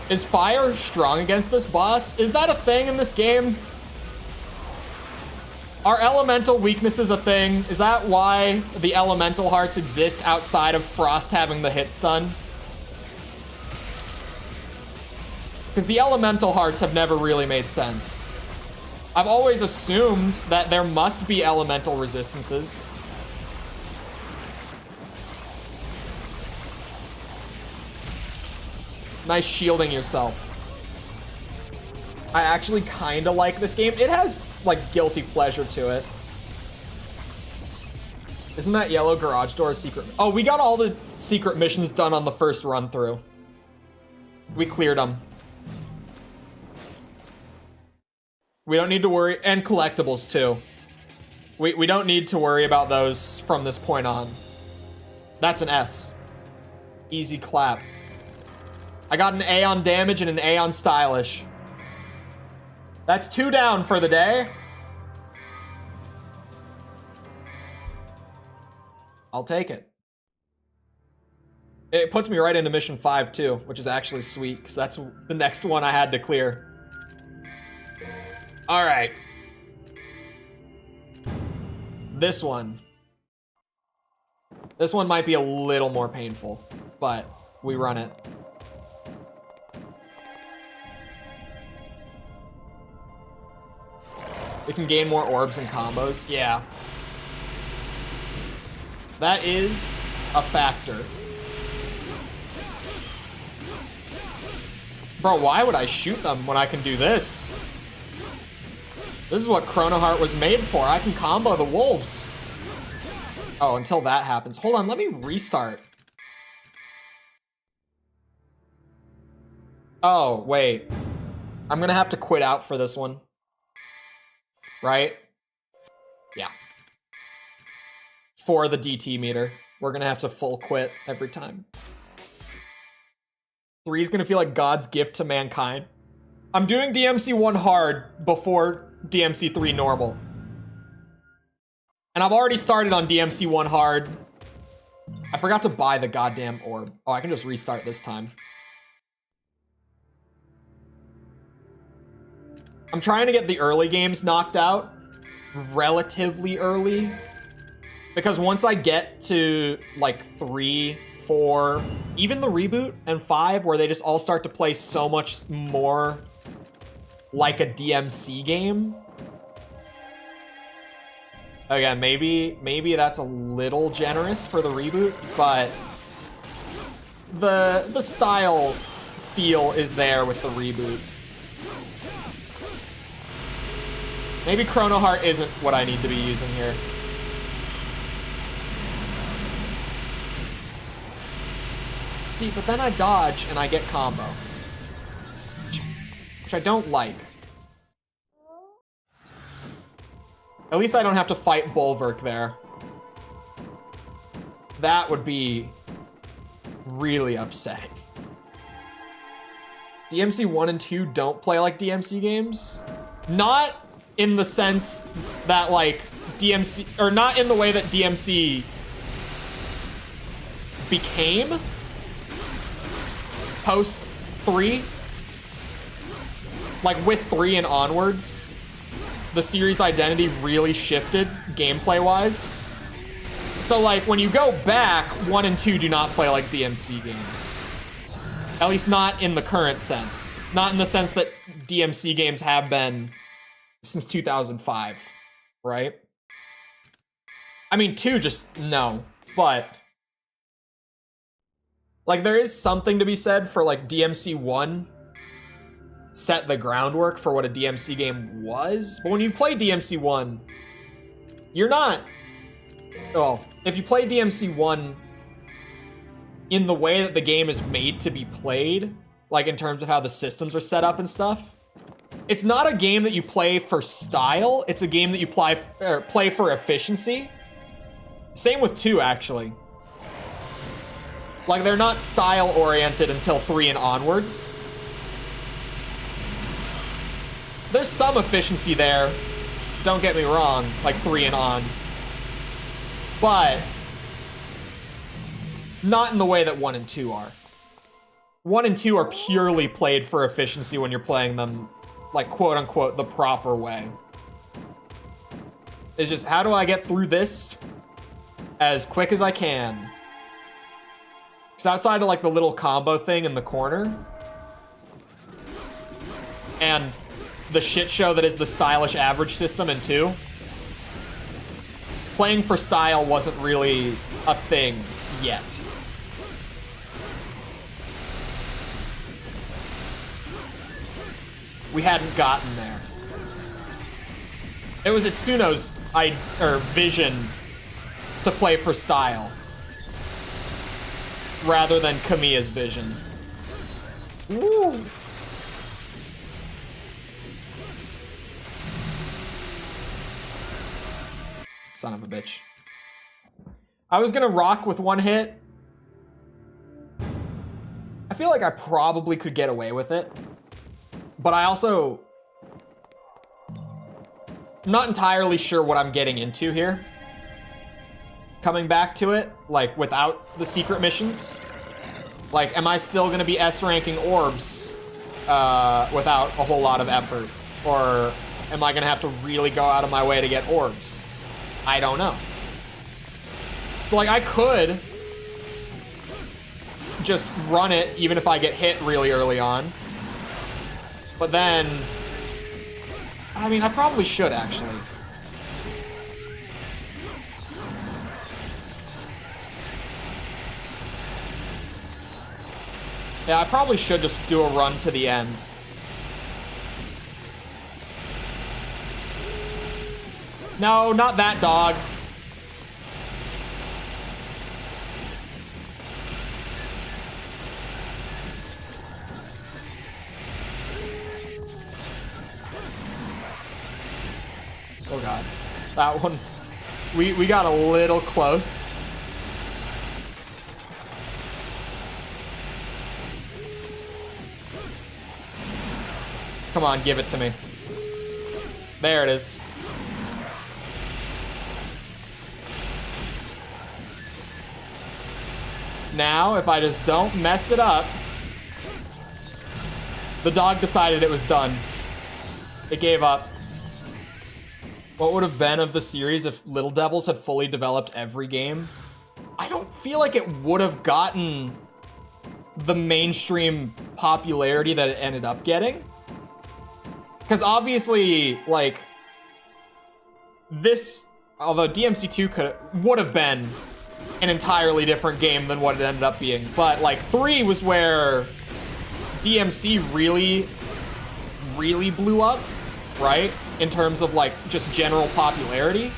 Is fire strong against this boss? Is that a thing in this game? Are elemental weaknesses a thing? Is that why the elemental hearts exist outside of Frost having the hit stun? Because the elemental hearts have never really made sense. I've always assumed that there must be elemental resistances. Nice shielding yourself. I actually kind of like this game. It has, like, guilty pleasure to it. Isn't that yellow garage door a secret? Oh, we got all the secret missions done on the first run through. We cleared them. We don't need to worry, and collectibles too. We don't need to worry about those from this point on. That's an S. Easy clap. I got an A on damage and an A on stylish. That's 2 down for the day. I'll take it. It puts me right into mission 5 too, which is actually sweet, because that's the next one I had to clear. All right. This one. This one might be a little more painful, but we run it. We can gain more orbs and combos. Yeah. That is a factor. Bro, why would I shoot them when I can do this? This is what Chrono Heart was made for. I can combo the wolves. Oh, until that happens. Hold on, let me restart. Oh, wait. I'm gonna have to quit out for this one. Right? Yeah. For the DT meter. We're gonna have to full quit every time. 3 is gonna feel like God's gift to mankind. I'm doing DMC 1 hard before DMC 3 normal. And I've already started on DMC 1 hard. I forgot to buy the goddamn orb. Oh, I can just restart this time. I'm trying to get the early games knocked out relatively early. Because once I get to like 3, 4, even the reboot and 5, where they just all start to play so much more like a DMC game. Again, maybe that's a little generous for the reboot, but the style feel is there with the reboot. Maybe Chrono Heart isn't what I need to be using here. See, but then I dodge and I get combo. Which I don't like. At least I don't have to fight Bulwark there. That would be really upsetting. DMC 1 and 2 don't play like DMC games. Not in the sense that like DMC, or not in the way that DMC became post 3. Like with 3 and onwards, the series identity really shifted gameplay wise. So like when you go back, 1 and 2 do not play like DMC games. At least not in the current sense. Not in the sense that DMC games have been since 2005, right? I mean, 2 just, no. But like there is something to be said for like DMC 1 set the groundwork for what a DMC game was. But when you play DMC 1, you're not, well, if you play DMC 1 in the way that the game is made to be played, like in terms of how the systems are set up and stuff, it's not a game that you play for style, it's a game that you play for efficiency. Same with 2, actually. Like, they're not style-oriented until 3 and onwards. There's some efficiency there, don't get me wrong, like 3 and on. But not in the way that 1 and 2 are. 1 and 2 are purely played for efficiency when you're playing them, like, quote-unquote, the proper way. It's just, how do I get through this as quick as I can? Because outside of, like, the little combo thing in the corner, and the shit show that is the stylish average system in 2, playing for style wasn't really a thing yet. We hadn't gotten there. It was Itsuno's vision to play for style rather than Kamiya's vision. Woo! Son of a bitch. I was gonna rock with 1 hit. I feel like I probably could get away with it. But I also, I'm not entirely sure what I'm getting into here. Coming back to it, like without the secret missions. Like, am I still gonna be S-ranking orbs without a whole lot of effort? Or am I gonna have to really go out of my way to get orbs? I don't know. So like I could just run it even if I get hit really early on. But then, I mean, I probably should actually. Yeah, I probably should just do a run to the end. No, not that dog. Oh god. That one, we got a little close. Come on, give it to me. There it is. Now, if I just don't mess it up, the dog decided it was done. It gave up. What would have been of the series if Little Devils had fully developed every game? I don't feel like it would have gotten the mainstream popularity that it ended up getting. Because obviously, like, this, although DMC2 would have been an entirely different game than what it ended up being, but like 3 was where DMC really blew up, right? In terms of like just general popularity.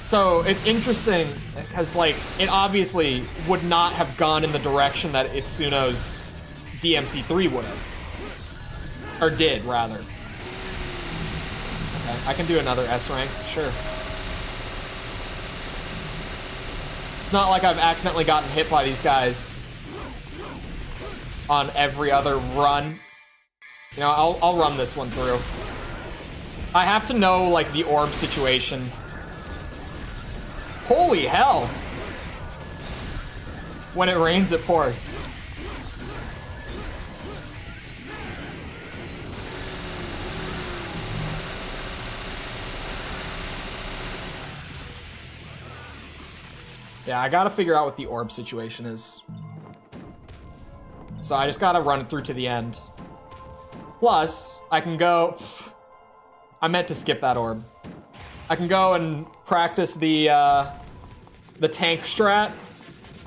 So it's interesting because like it obviously would not have gone in the direction that Itsuno's DMC3 would have. Or did, rather. I can do another S rank, sure. It's not like I've accidentally gotten hit by these guys on every other run. You know, I'll run this one through. I have to know, like, the orb situation. Holy hell! When it rains, it pours. Yeah, I gotta figure out what the orb situation is. So I just gotta run it through to the end. Plus, I can go... I meant to skip that orb. I can go and practice the tank strat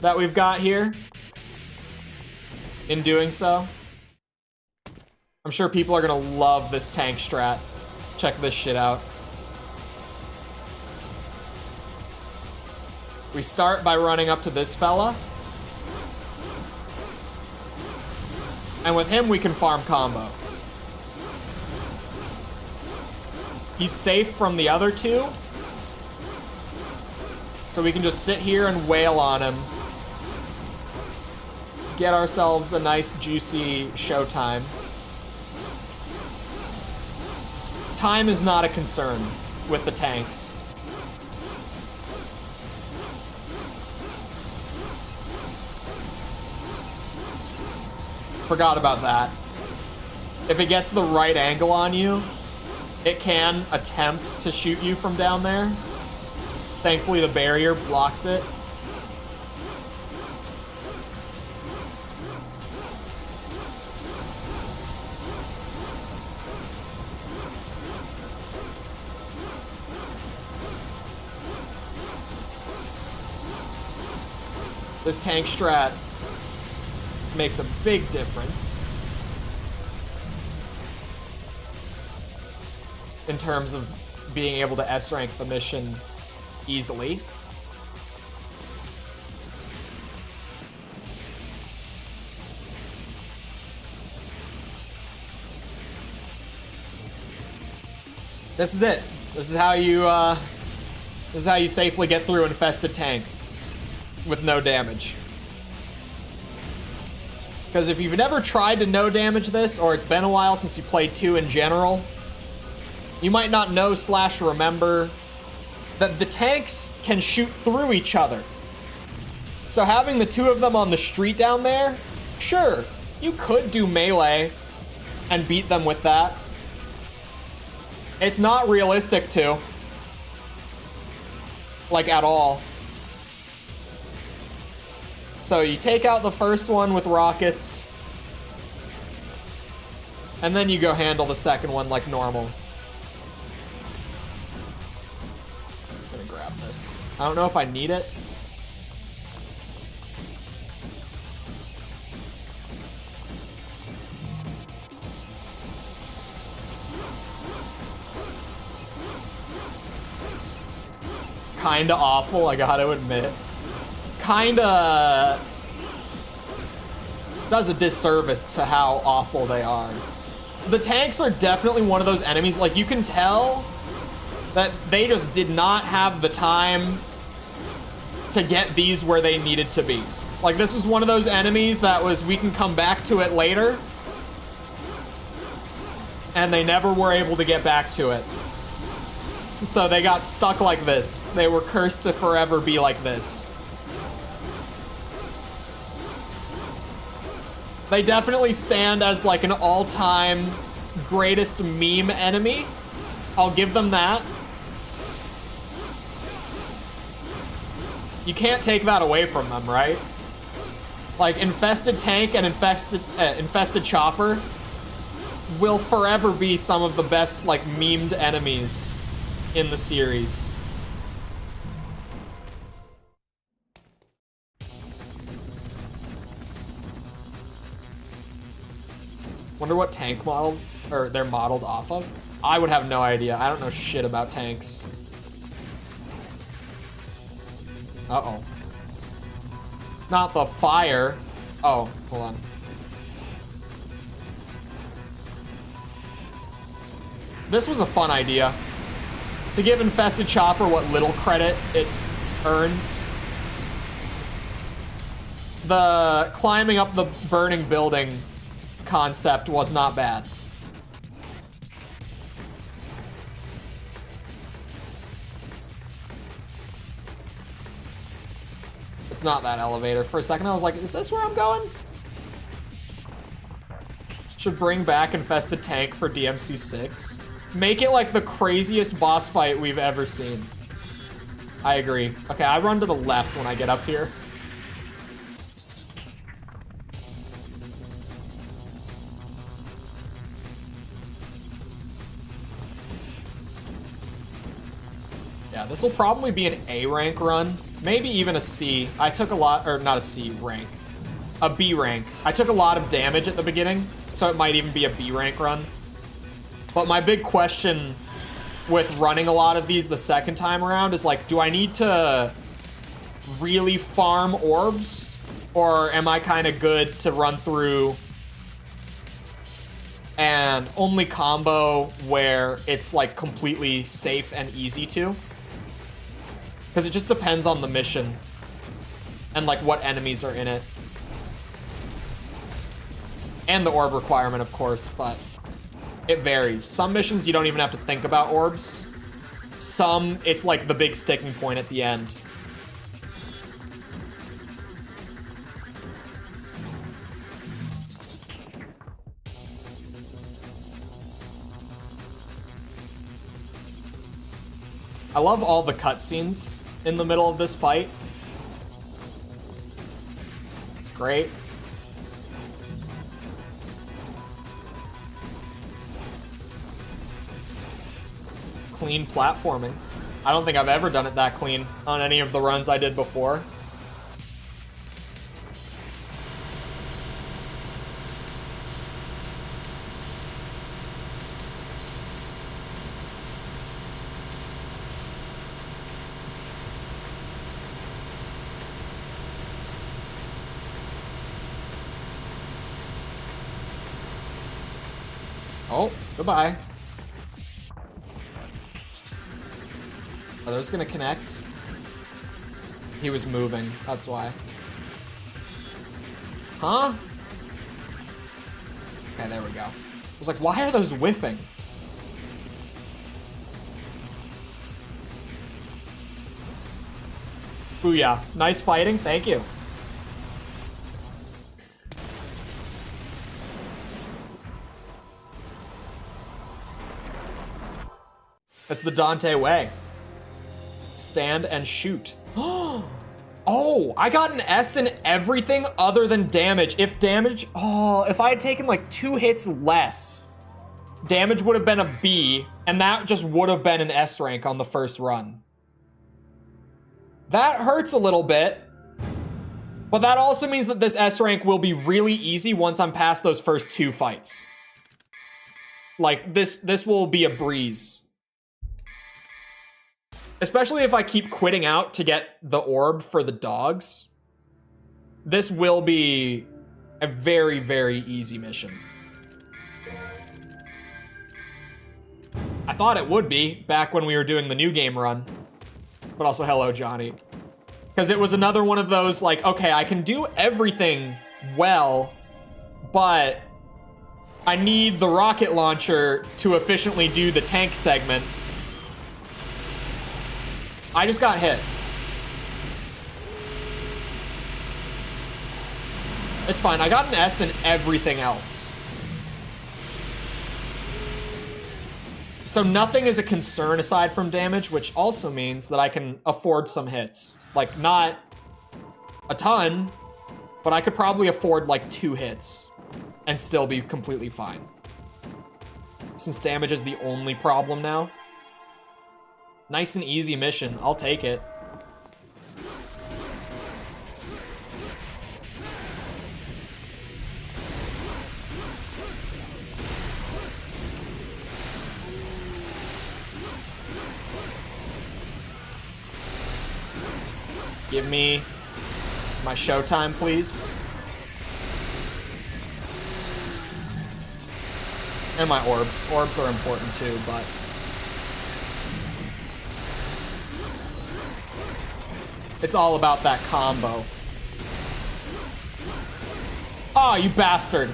that we've got here. In doing so. I'm sure people are gonna love this tank strat. Check this shit out. We start by running up to this fella. And with him, we can farm combo. He's safe from the other two. So we can just sit here and wail on him. Get ourselves a nice, juicy showtime. Time is not a concern with the tanks. Forgot about that. If it gets the right angle on you, it can attempt to shoot you from down there. Thankfully, the barrier blocks it. This tank strat makes a big difference in terms of being able to S-rank the mission easily. This is it. This is how you safely get through infested tank with no damage. Because if you've never tried to no damage this, or it's been a while since you played 2 in general, you might not know / remember that the tanks can shoot through each other. So having the 2 of them on the street down there, sure, you could do melee and beat them with that. It's not realistic to. Like, at all. So you take out the first one with rockets, and then you go handle the second one like normal. I'm gonna grab this. I don't know if I need it. Kinda awful, I gotta admit. Kinda does a disservice to how awful they are. The tanks are definitely one of those enemies, like, you can tell that they just did not have the time to get these where they needed to be. Like, this is one of those enemies that was, we can come back to it later, and they never were able to get back to it. So they got stuck like this. They were cursed to forever be like this. They definitely stand as like an all-time greatest meme enemy. I'll give them that. You can't take that away from them, right? Like, infested tank and infested chopper will forever be some of the best, like, memed enemies in the series. Wonder what tank model, or they're modeled off of? I would have no idea. I don't know shit about tanks. Uh-oh. Not the fire. Oh, hold on. This was a fun idea. To give Infested Chopper what little credit it earns, the climbing up the burning building concept was not bad. It's not that elevator. For a second I was like, is this where I'm going? Should bring back Infested Tank for DMC 6. Make it like the craziest boss fight we've ever seen. I agree. Okay, I run to the left when I get up here. Yeah, this will probably be an A rank run. Maybe even a C. I took a lot, or not a C rank. A B rank. I took a lot of damage at the beginning, so it might even be a B rank run. But my big question with running a lot of these the second time around is like, do I need to really farm orbs? Or am I kind of good to run through and only combo where it's like completely safe and easy to? Because it just depends on the mission and like what enemies are in it. And the orb requirement, of course, but it varies. Some missions you don't even have to think about orbs. Some, it's like the big sticking point at the end. I love all the cutscenes in the middle of this fight. It's great. Clean platforming. I don't think I've ever done it that clean on any of the runs I did before. Oh, goodbye. Are those gonna connect? He was moving, that's why. Huh? Okay, there we go. I was like, why are those whiffing? Booyah. Nice fighting, thank you. That's the Dante way. Stand and shoot. Oh, I got an S in everything other than damage. If I had taken like 2 hits less, damage would have been a B, and that just would have been an S rank on the first run. That hurts a little bit, but that also means that this S rank will be really easy once I'm past those first 2 fights. Like, this will be a breeze. Especially if I keep quitting out to get the orb for the dogs. This will be a very, very easy mission. I thought it would be back when we were doing the new game run. But also, hello, Johnny. Because it was another one of those, like, okay, I can do everything well, but I need the rocket launcher to efficiently do the tank segment. I just got hit. It's fine. I got an S in everything else. So nothing is a concern aside from damage, which also means that I can afford some hits. Like, not a ton, but I could probably afford like 2 hits and still be completely fine. Since damage is the only problem now. Nice and easy mission. I'll take it. Give me my showtime, please. And my orbs. Orbs are important too, but It's all about that combo. Oh, you bastard.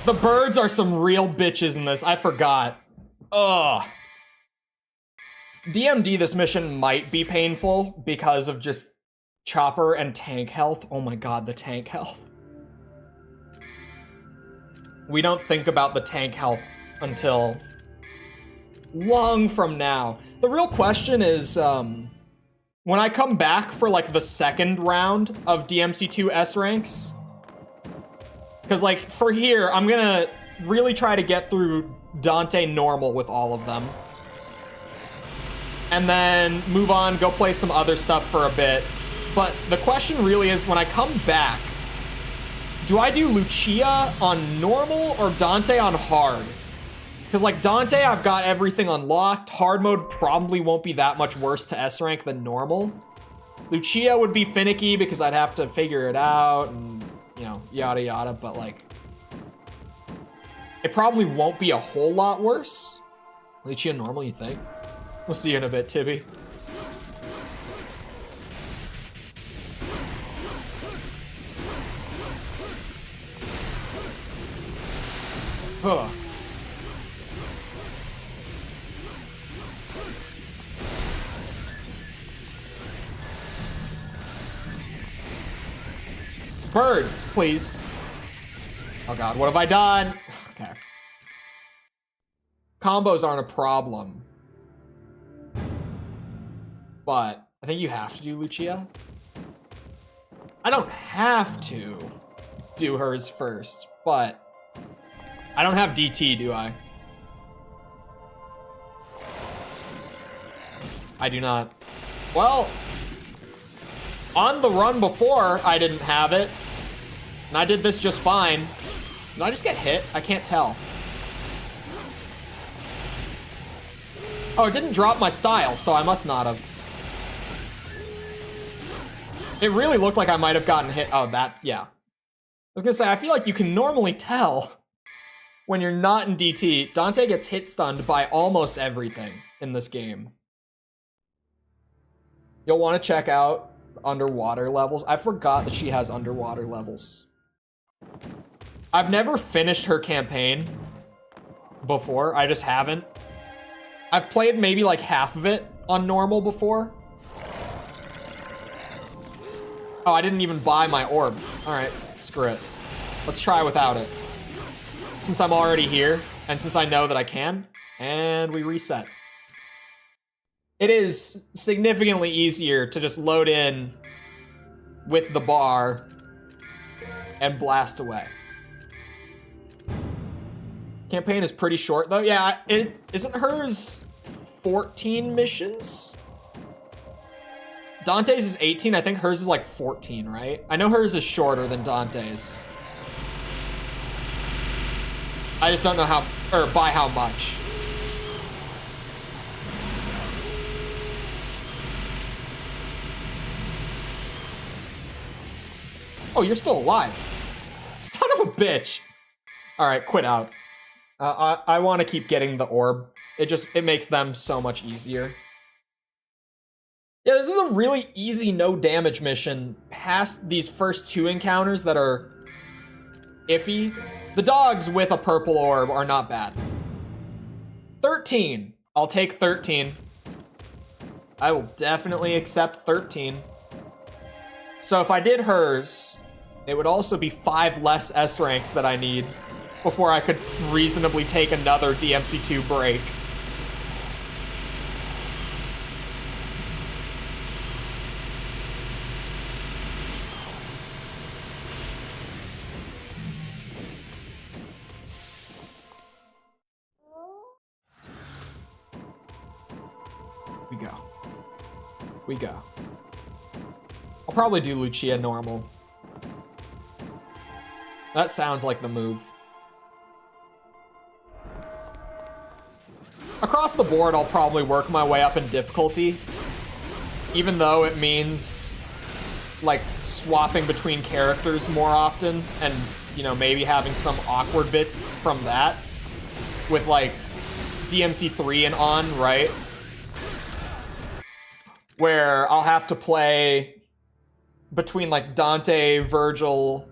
The birds are some real bitches in this. I forgot. Ugh. DMD this mission might be painful because of just chopper and tank health. Oh my god, the tank health. We don't think about the tank health until long from now. The real question is, when I come back for like the second round of DMC2 S ranks, because like for here, I'm gonna really try to get through Dante normal with all of them. And then move on, go play some other stuff for a bit. But the question really is, when I come back, do I do Lucia on normal or Dante on hard? Because like Dante, I've got everything unlocked. Hard mode probably won't be that much worse to S rank than normal. Lucia would be finicky because I'd have to figure it out and, you know, yada yada, but like, it probably won't be a whole lot worse. Lucia normal, you think? We'll see you in a bit, Tibby. Huh. Birds, please. Oh god, what have I done? Okay. Combos aren't a problem. But I think you have to do Lucia. I don't have to do hers first, but I don't have DT, do I? I do not. Well, on the run before, I didn't have it. And I did this just fine. Did I just get hit? I can't tell. Oh, it didn't drop my style, so I must not have. It really looked like I might have gotten hit. Oh, that, yeah. I was gonna say, I feel like you can normally tell when you're not in DT. Dante gets hit stunned by almost everything in this game. You'll want to check out underwater levels. I forgot that she has underwater levels. I've never finished her campaign before. I just haven't. I've played maybe like half of it on normal before. Oh, I didn't even buy my orb. All right, screw it. Let's try without it. Since I'm already here, and since I know that I can, and we reset. It is significantly easier to just load in with the bar and blast away. Campaign is pretty short though. Yeah, isn't hers 14 missions? Dante's is 18, I think hers is like 14, right? I know hers is shorter than Dante's. I just don't know how, or by how much. Oh, you're still alive. Son of a bitch. All right, quit out. I want to keep getting the orb. It makes them so much easier. Yeah, this is a really easy no damage mission past these first two encounters that are iffy. The dogs with a purple orb are not bad. 13. I'll take 13. I will definitely accept 13. So if I did hers, it would also be 5 less S ranks that I need before I could reasonably take another DMC2 break. We go. I'll probably do Lucia normal. That sounds like the move. Across the board, I'll probably work my way up in difficulty, even though it means like swapping between characters more often and, you know, maybe having some awkward bits from that. with like DMC3 and on, right? Where I'll have to play between like Dante, Virgil,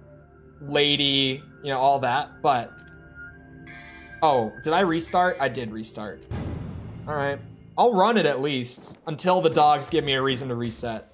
Lady, you know, all that, but... Oh, did I restart? I did restart. All right. I'll run it at least until the dogs give me a reason to reset.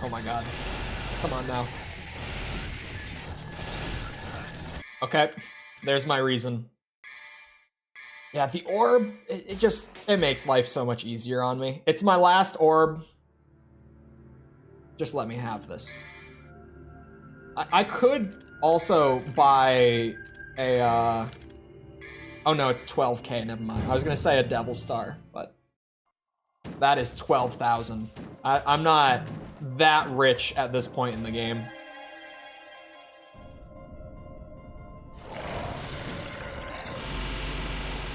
Oh my god. Come on now. Okay, there's my reason. Yeah, the orb, it makes life so much easier on me. It's my last orb. Just let me have this. I could also buy a, oh no, it's 12K, never mind. I was gonna say a Devil Star, but that is 12,000. I'm not that rich at this point in the game.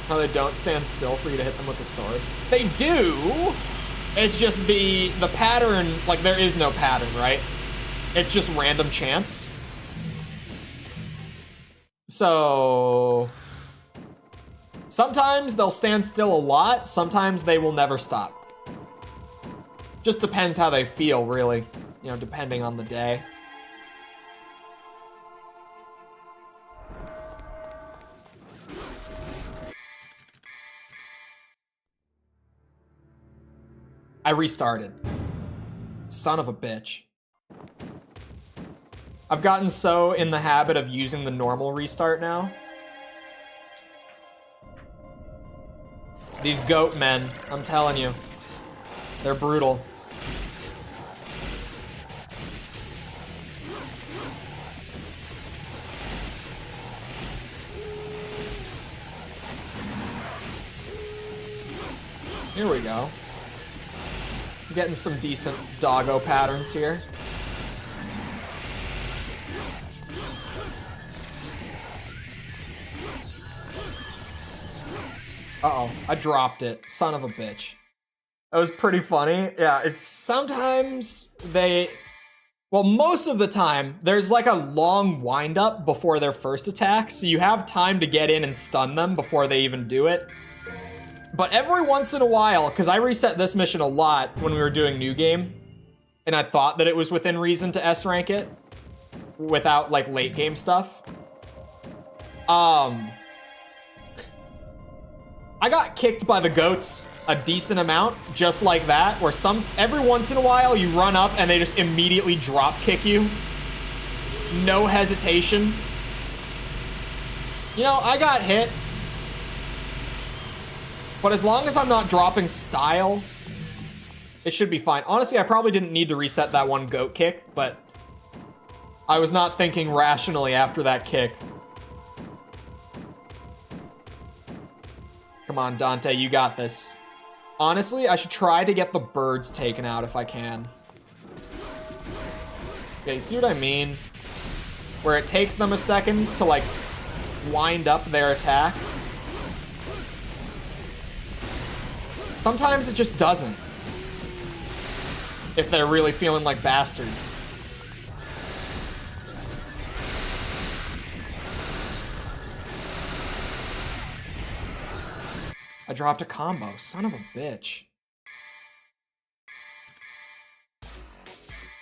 How they don't stand still for you to hit them with the sword. They do! It's just the pattern, like there is no pattern, right? It's just random chance. So... sometimes they'll stand still a lot, sometimes they will never stop. Just depends how they feel, really. You know, depending on the day. I restarted. Son of a bitch. I've gotten so in the habit of using the normal restart now. These goat men, I'm telling you. They're brutal. Here we go. Getting some decent doggo patterns here. Uh-oh, I dropped it. Son of a bitch. That was pretty funny. Yeah, it's sometimes well, most of the time, there's like a long wind-up before their first attack, so you have time to get in and stun them before they even do it. But every once in a while, because I reset this mission a lot when we were doing New Game, and I thought that it was within reason to S-rank it without, like, late-game stuff. I got kicked by the goats a decent amount, just like that, where every once in a while you run up and they just immediately drop kick you. No hesitation. You know, I got hit. But as long as I'm not dropping style, it should be fine. Honestly, I probably didn't need to reset that one goat kick, but I was not thinking rationally after that kick. Come on, Dante, you got this. Honestly, I should try to get the birds taken out if I can. Okay, see what I mean? Where it takes them a second to, like, wind up their attack. Sometimes it just doesn't. If they're really feeling like bastards. I dropped a combo, son of a bitch.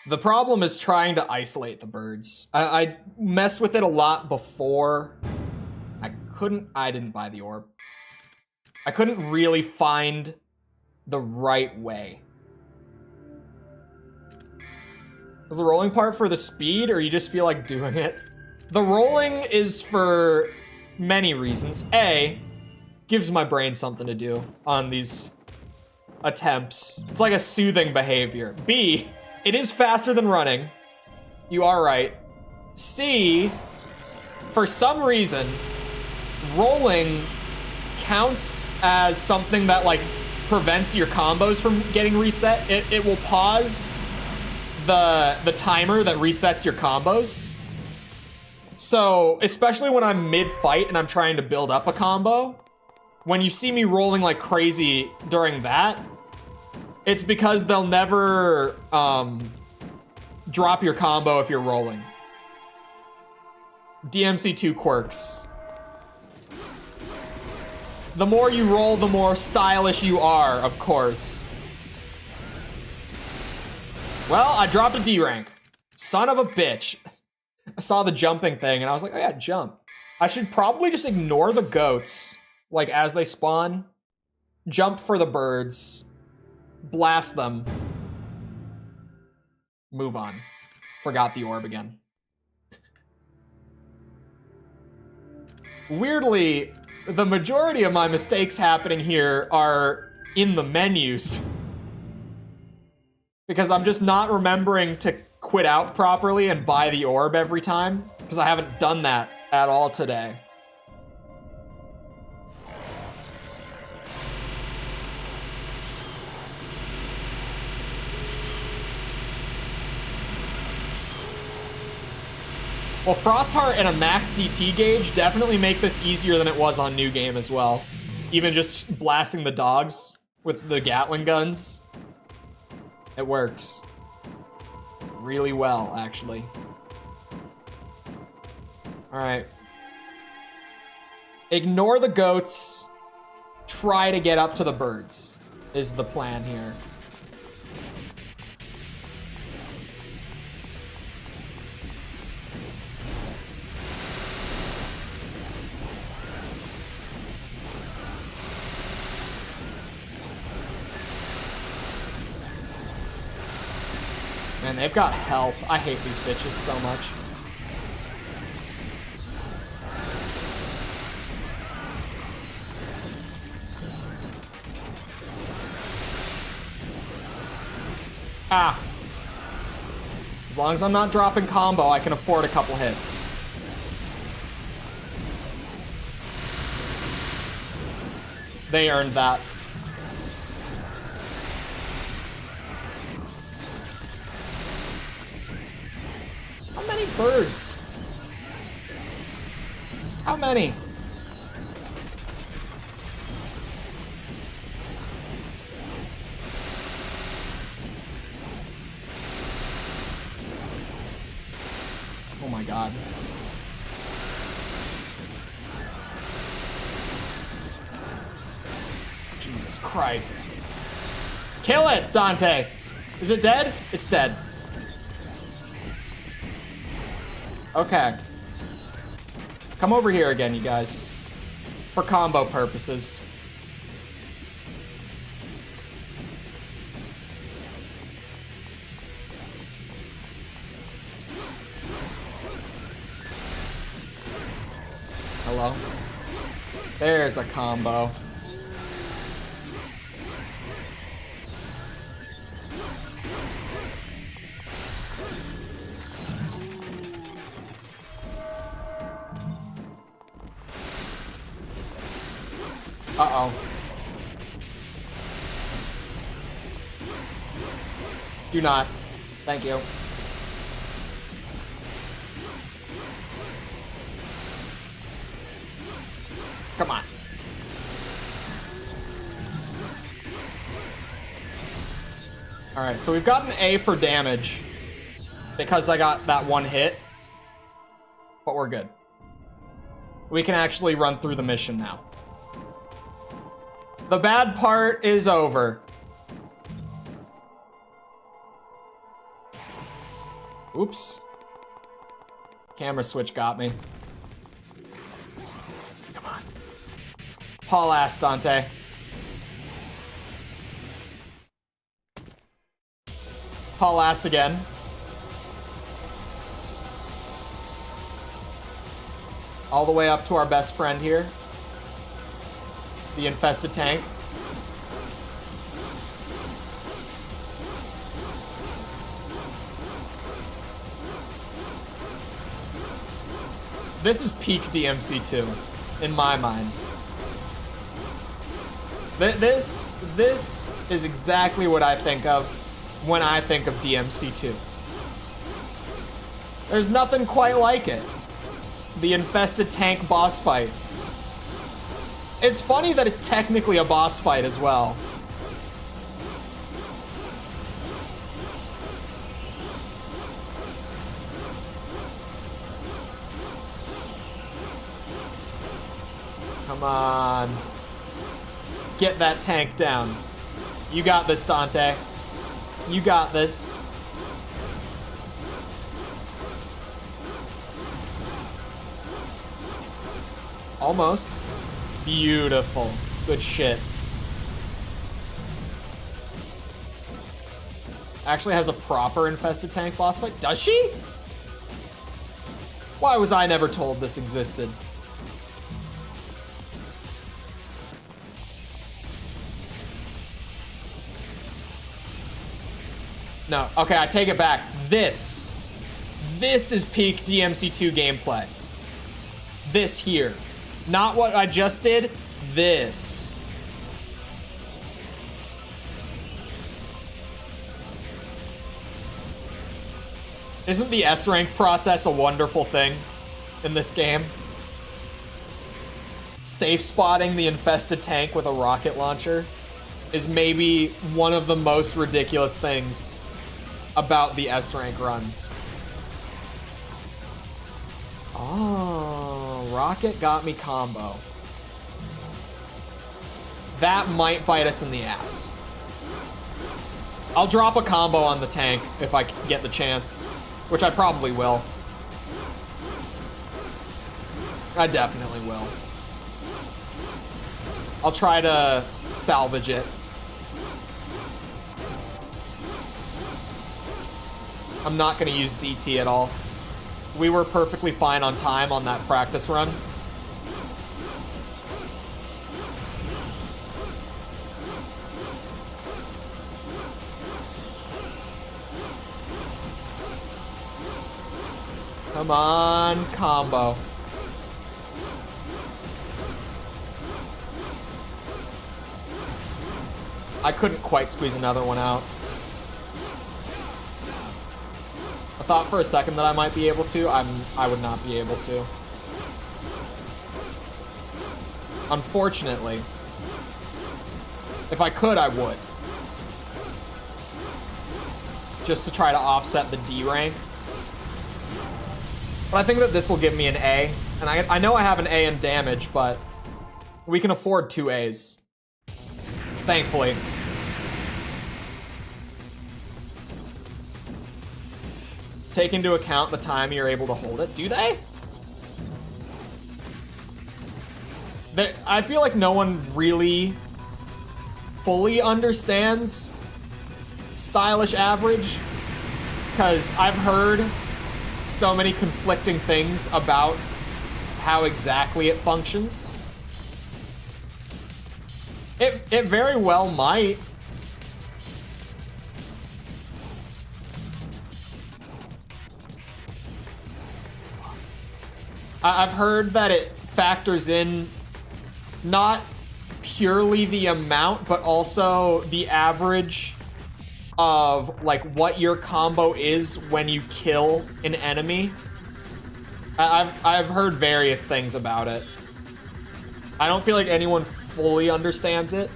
The problem is trying to isolate the birds. I messed with it a lot before. I didn't buy the orb. I couldn't really find the right way. Was the rolling part for the speed, or you just feel like doing it? The rolling is for many reasons. A, gives my brain something to do on these attempts. It's like a soothing behavior. B, it is faster than running. You are right. C, for some reason, rolling counts as something that, like, prevents your combos from getting reset. It will pause the timer that resets your combos. So, especially when I'm mid-fight and I'm trying to build up a combo, when you see me rolling like crazy during that, it's because they'll never drop your combo if you're rolling. DMC2 quirks. The more you roll, the more stylish you are, of course. Well, I dropped a D rank. Son of a bitch. I saw the jumping thing and I was like, oh yeah, jump. I should probably just ignore the goats, like as they spawn. Jump for the birds. Blast them. Move on. Forgot the orb again. Weirdly, the majority of my mistakes happening here are in the menus. Because I'm just not remembering to quit out properly and buy the orb every time. Because I haven't done that at all today. Well, Frostheart and a max DT gauge definitely make this easier than it was on New Game as well. Even just blasting the dogs with the Gatling guns. It works. Really well, actually. Alright. Ignore the goats. Try to get up to the birds, is the plan here. Man, they've got health. I hate these bitches so much. Ah. As long as I'm not dropping combo, I can afford a couple hits. They earned that. How many birds? How many? Oh my god. Jesus Christ. Kill it, Dante! Is it dead? It's dead. Okay. Come over here again, you guys. For combo purposes. Hello? There's a combo. Uh-oh. Do not. Thank you. Come on. Alright, so we've got an A for damage because I got that one hit. But we're good. We can actually run through the mission now. The bad part is over. Oops. Camera switch got me. Come on. Haul ass, Dante. Haul ass again. All the way up to our best friend here. The infested tank. This is peak DMC2, in my mind. This is exactly what I think of when I think of DMC2. There's nothing quite like it. The infested tank boss fight. It's funny that it's technically a boss fight as well. Come on. Get that tank down. You got this, Dante. You got this. Almost. Beautiful. Good shit. Actually has a proper infested tank boss fight. Does she? Why was I never told this existed? No, okay, I take it back. This is peak DMC2 gameplay. This here. Not what I just did, this. Isn't the S rank process a wonderful thing in this game? Safe spotting the infested tank with a rocket launcher is maybe one of the most ridiculous things about the S rank runs. Oh, rocket got me combo. That might bite us in the ass. I'll drop a combo on the tank if I get the chance, which I probably will. I definitely will. I'll try to salvage it. I'm not gonna use DT at all. We were perfectly fine on time on that practice run. Come on, combo. I couldn't quite squeeze another one out. I thought for a second that I might be able to. I would not be able to. Unfortunately. If I could, I would. Just to try to offset the D rank. But I think that this will give me an A. And I know I have an A in damage, but we can afford 2 A's. Thankfully. Take into account the time you're able to hold it. Do they? I feel like no one really fully understands stylish average, because I've heard so many conflicting things about how exactly it functions. It very well might. I've heard that it factors in not purely the amount, but also the average of like what your combo is when you kill an enemy. I've heard various things about it. I don't feel like anyone fully understands it,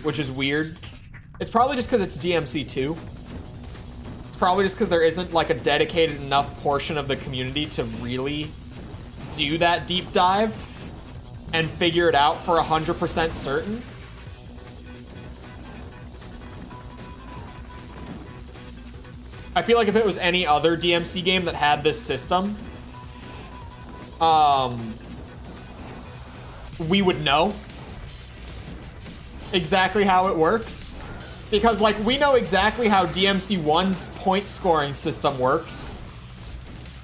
which is weird. It's probably just because it's DMC2. It's probably just because there isn't like a dedicated enough portion of the community to really do that deep dive and figure it out for 100% certain. I feel like if it was any other DMC game that had this system, we would know exactly how it works. Because like we know exactly how DMC1's point scoring system works.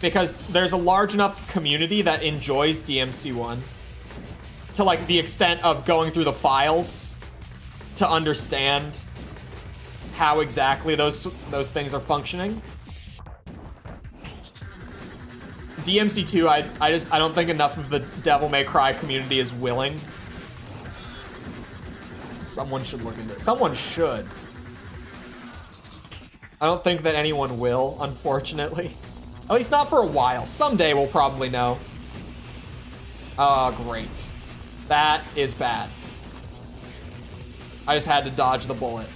Because there's a large enough community that enjoys DMC1 to like the extent of going through the files to understand how exactly those things are functioning. DMC2, I don't think enough of the Devil May Cry community is willing. Someone should look into it. Someone should. I don't think that anyone will, unfortunately. At least not for a while. Someday we'll probably know. Oh, great. That is bad. I just had to dodge the bullet.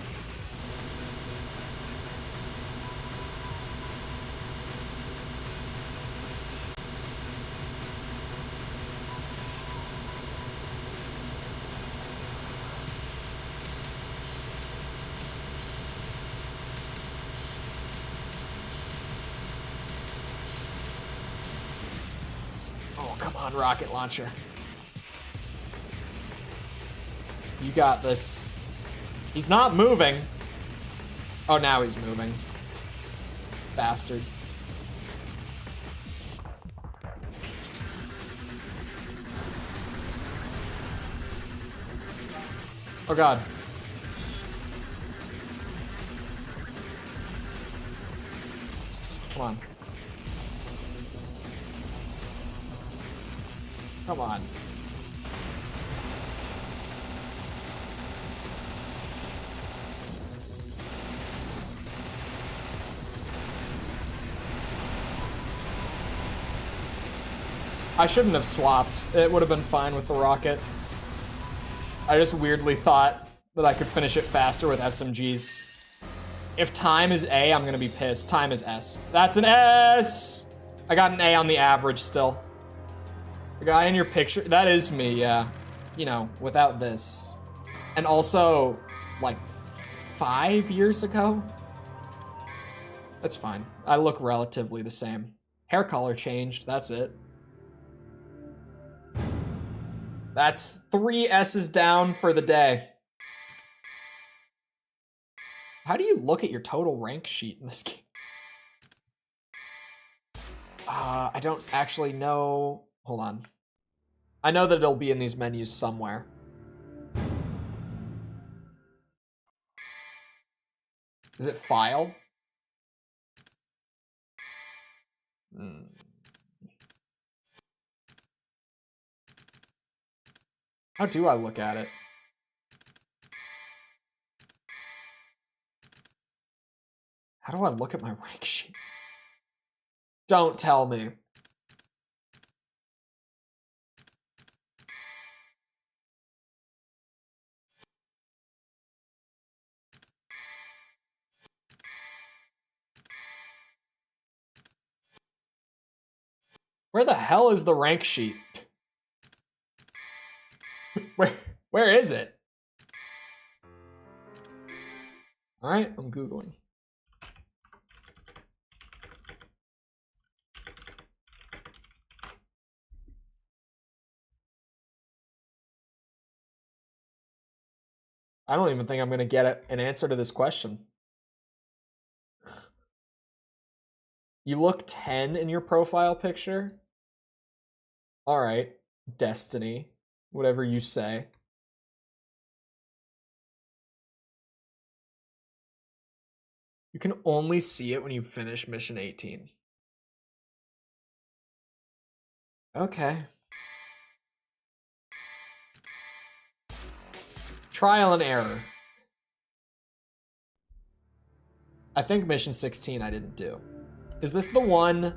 Come on, rocket launcher. You got this. He's not moving. Oh, now he's moving. Bastard. Oh, God. Come on. Come on. I shouldn't have swapped. It would have been fine with the rocket. I just weirdly thought that I could finish it faster with SMGs. If time is A, I'm gonna be pissed. Time is S. That's an S! I got an A on the average still. The guy in your picture, that is me, yeah. You know, without this. And also, like, 5 years ago? That's fine. I look relatively the same. Hair color changed, that's it. That's 3 S's down for the day. How do you look at your total rank sheet in this game? I don't actually know. Hold on. I know that it'll be in these menus somewhere. Is it file? How do I look at it? How do I look at my rank sheet? Don't tell me. Where the hell is the rank sheet? Where is it? All right, I'm Googling. I don't even think I'm gonna get an answer to this question. You look 10 in your profile picture? All right, Destiny, whatever you say. You can only see it when you finish mission 18. Okay. Trial and error. I think mission 16 I didn't do. Is this the one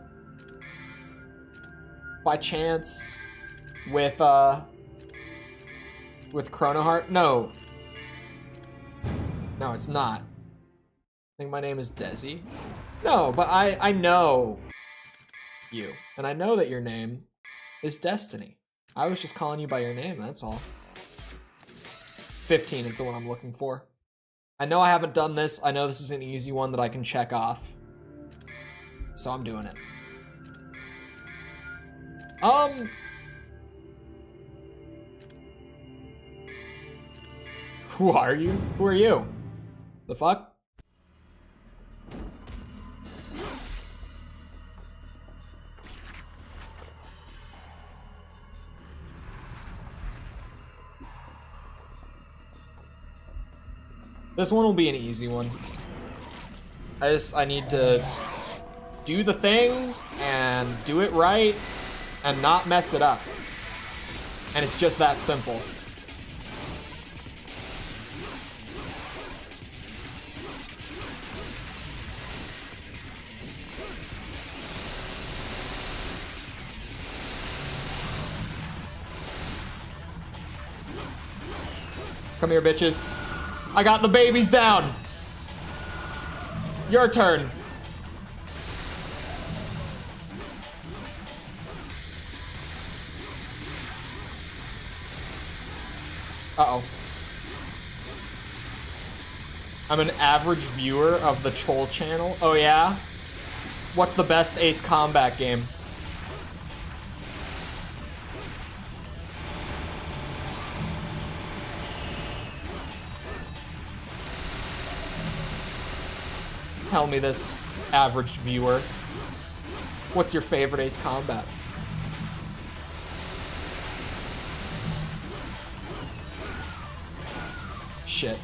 by chance with Chronoheart? No. No, it's not. I think my name is Desi. No, but I know you. And I know that your name is Destiny. I was just calling you by your name, that's all. 15 is the one I'm looking for. I know I haven't done this. I know this is an easy one that I can check off. So I'm doing it. Who are you? Who are you? The fuck? This one will be an easy one. I need to do the thing and do it right and not mess it up. And it's just that simple. Come here, bitches. I got the babies down. Your turn. Uh-oh. I'm an average viewer of the Chole channel. Oh, yeah? What's the best Ace Combat game? Tell me this, average viewer. What's your favorite Ace Combat? Shit.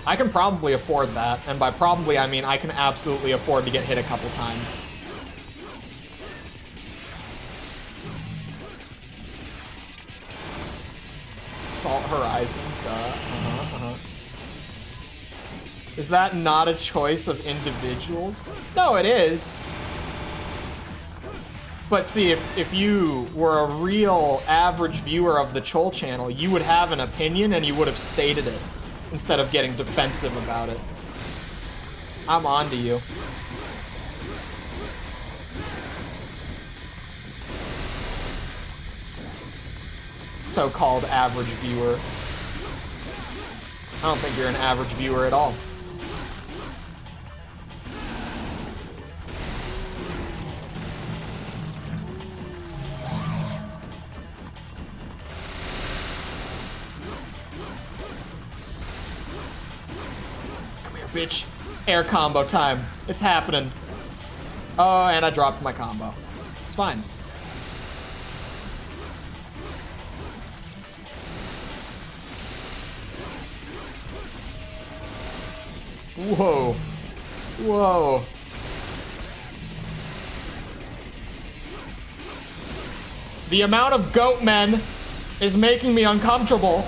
I can probably afford that, and by probably I mean I can absolutely afford to get hit a couple times. Assault Horizon, duh. Is that not a choice of individuals? No, it is. But see, if you were a real average viewer of the Chole channel, you would have an opinion and you would have stated it instead of getting defensive about it. I'm on to you. So-called average viewer. I don't think you're an average viewer at all. Bitch. Air combo time. It's happening. Oh, and I dropped my combo. It's fine. Whoa. Whoa. The amount of goat men is making me uncomfortable.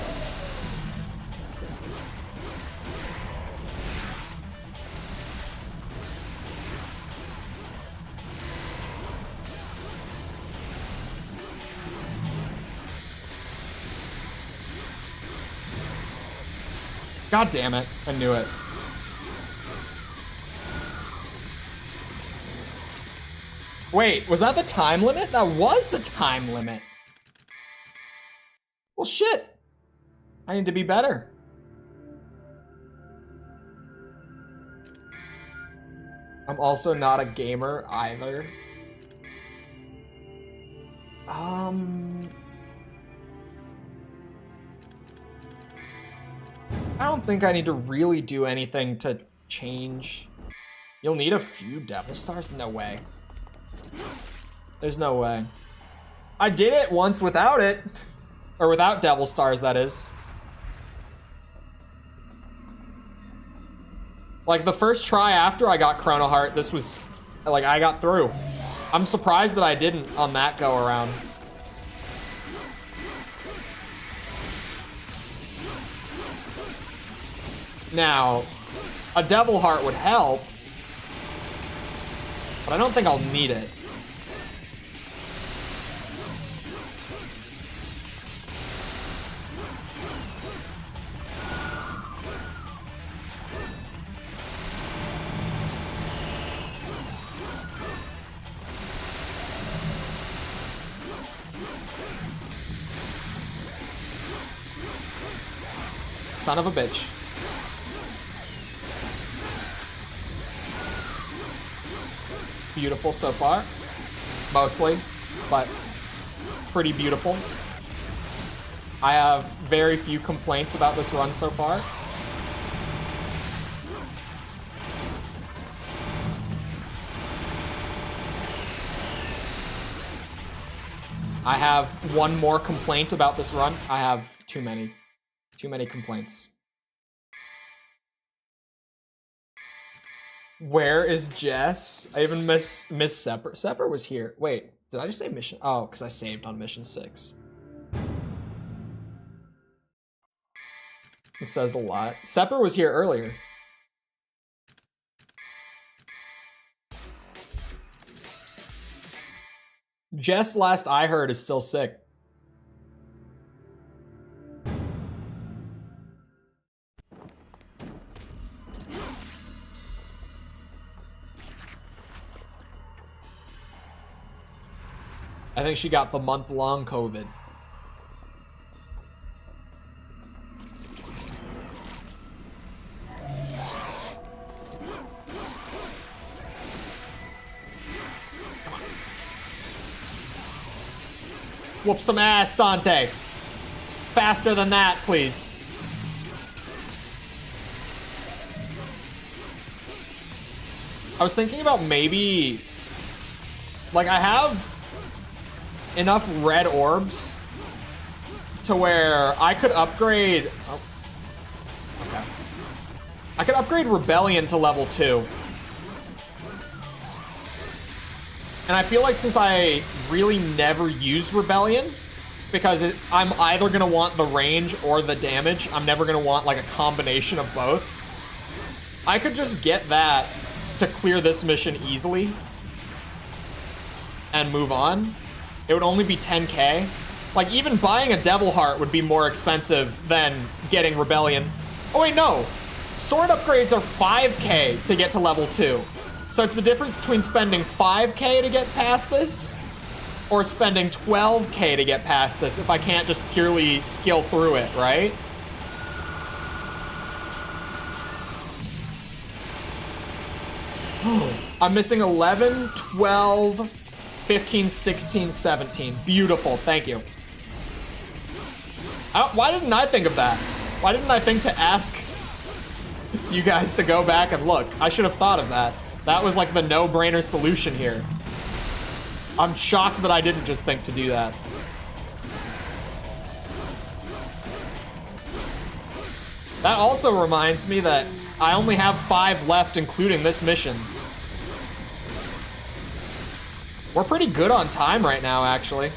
God damn it. I knew it. Wait, was that the time limit? That was the time limit. Well, shit. I need to be better. I'm also not a gamer either. I don't think I need to really do anything to change. You'll need a few Devil Stars? No way. There's no way. I did it once without it. Or without Devil Stars, that is. Like, the first try after I got Chrono Heart, this was, like, I got through. I'm surprised that I didn't on that go around. Now, a Devil Heart would help, but I don't think I'll need it. Son of a bitch. Beautiful so far. Mostly, but pretty beautiful. I have very few complaints about this run so far. I have one more complaint about this run. I have too many. Too many complaints. Where is Jess? I even miss Sepper. Sepper was here. Wait, did I just say mission? Oh, because I saved on mission 6. It says a lot. Sepper was here earlier. Jess, last I heard, is still sick. I think she got the month-long COVID. Whoop some ass, Dante. Faster than that, please. I was thinking about maybe... Like, I have enough red orbs to where I could upgrade... Oh. Okay. I could upgrade Rebellion to level 2. And I feel like since I really never use Rebellion, because I'm either gonna want the range or the damage, I'm never gonna want like a combination of both. I could just get that to clear this mission easily and move on. It would only be 10k. Like even buying a Devil Heart would be more expensive than getting Rebellion. Oh wait, no. Sword upgrades are 5k to get to level 2. So it's the difference between spending 5k to get past this or spending 12k to get past this if I can't just purely skill through it, right? I'm missing 11, 12, 15, 16, 17. Beautiful, thank you. Why didn't I think of that? Why didn't I think to ask you guys to go back and look? I should have thought of that. That was like the no-brainer solution here. I'm shocked that I didn't just think to do that. That also reminds me that I only have 5 left, including this mission. We're pretty good on time right now, actually.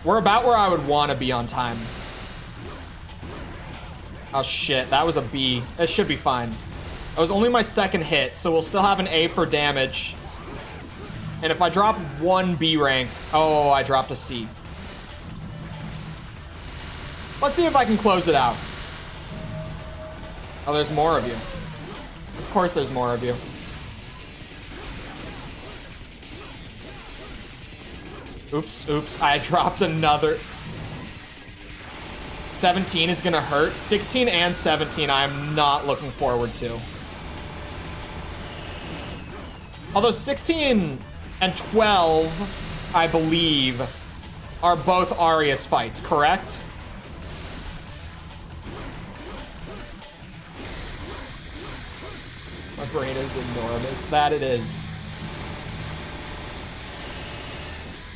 We're about where I would want to be on time. Oh shit, that was a B. It should be fine. That was only my second hit, so we'll still have an A for damage. And if I drop 1 B rank, oh, I dropped a C. Let's see if I can close it out. Oh, there's more of you. Of course there's more of you. Oops, oops, I dropped another. 17 is gonna hurt. 16 and 17 I'm not looking forward to. Although 16 and 12, I believe, are both Arius fights, correct? My brain is enormous. That it is.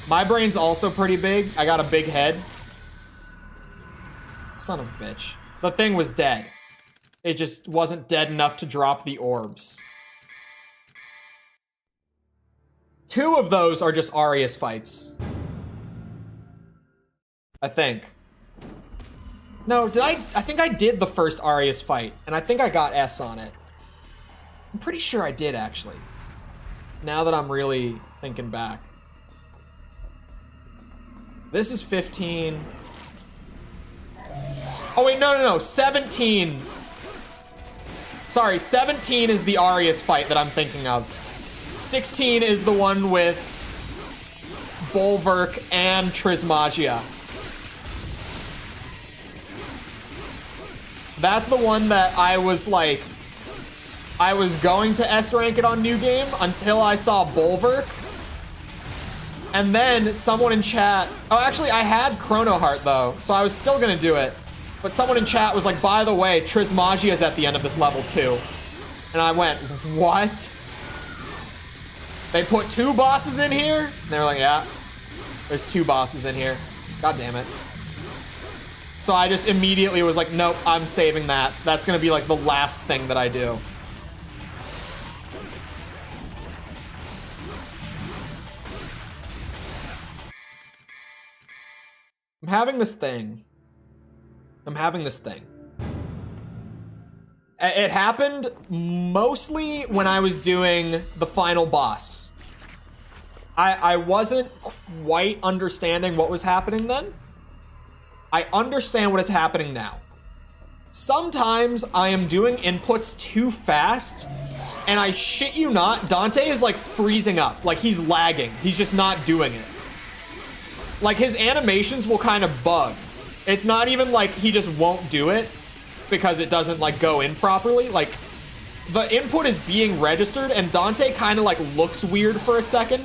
My brain's also pretty big. I got a big head. Son of a bitch. The thing was dead. It just wasn't dead enough to drop the orbs. 2 of those are just Arius fights. I think. No, did I think I did the first Arius fight, and I think I got S on it. I'm pretty sure I did, actually. Now that I'm really thinking back. This is 15. Oh wait, no, 17. Sorry, 17 is the Arius fight that I'm thinking of. 16 is the one with Bulwark and Trismagia. That's the one that I was like, I was going to S rank it on New Game until I saw Bulwark. And then someone in chat, oh actually I had Chrono Heart though, so I was still gonna do it. But someone in chat was like, by the way, Trismagia is at the end of this level too. And I went, what? They put 2 bosses in here? And they were like, yeah, there's 2 bosses in here. God damn it. So I just immediately was like, nope, I'm saving that. That's gonna be like the last thing that I do. I'm having this thing. It happened mostly when I was doing the final boss. I wasn't quite understanding what was happening then. I understand what is happening now. Sometimes I am doing inputs too fast, and I shit you not, Dante is like freezing up, like he's lagging. He's just not doing it. Like his animations will kind of bug. It's not even like he just won't do it because it doesn't like go in properly. Like the input is being registered and Dante kind of like looks weird for a second,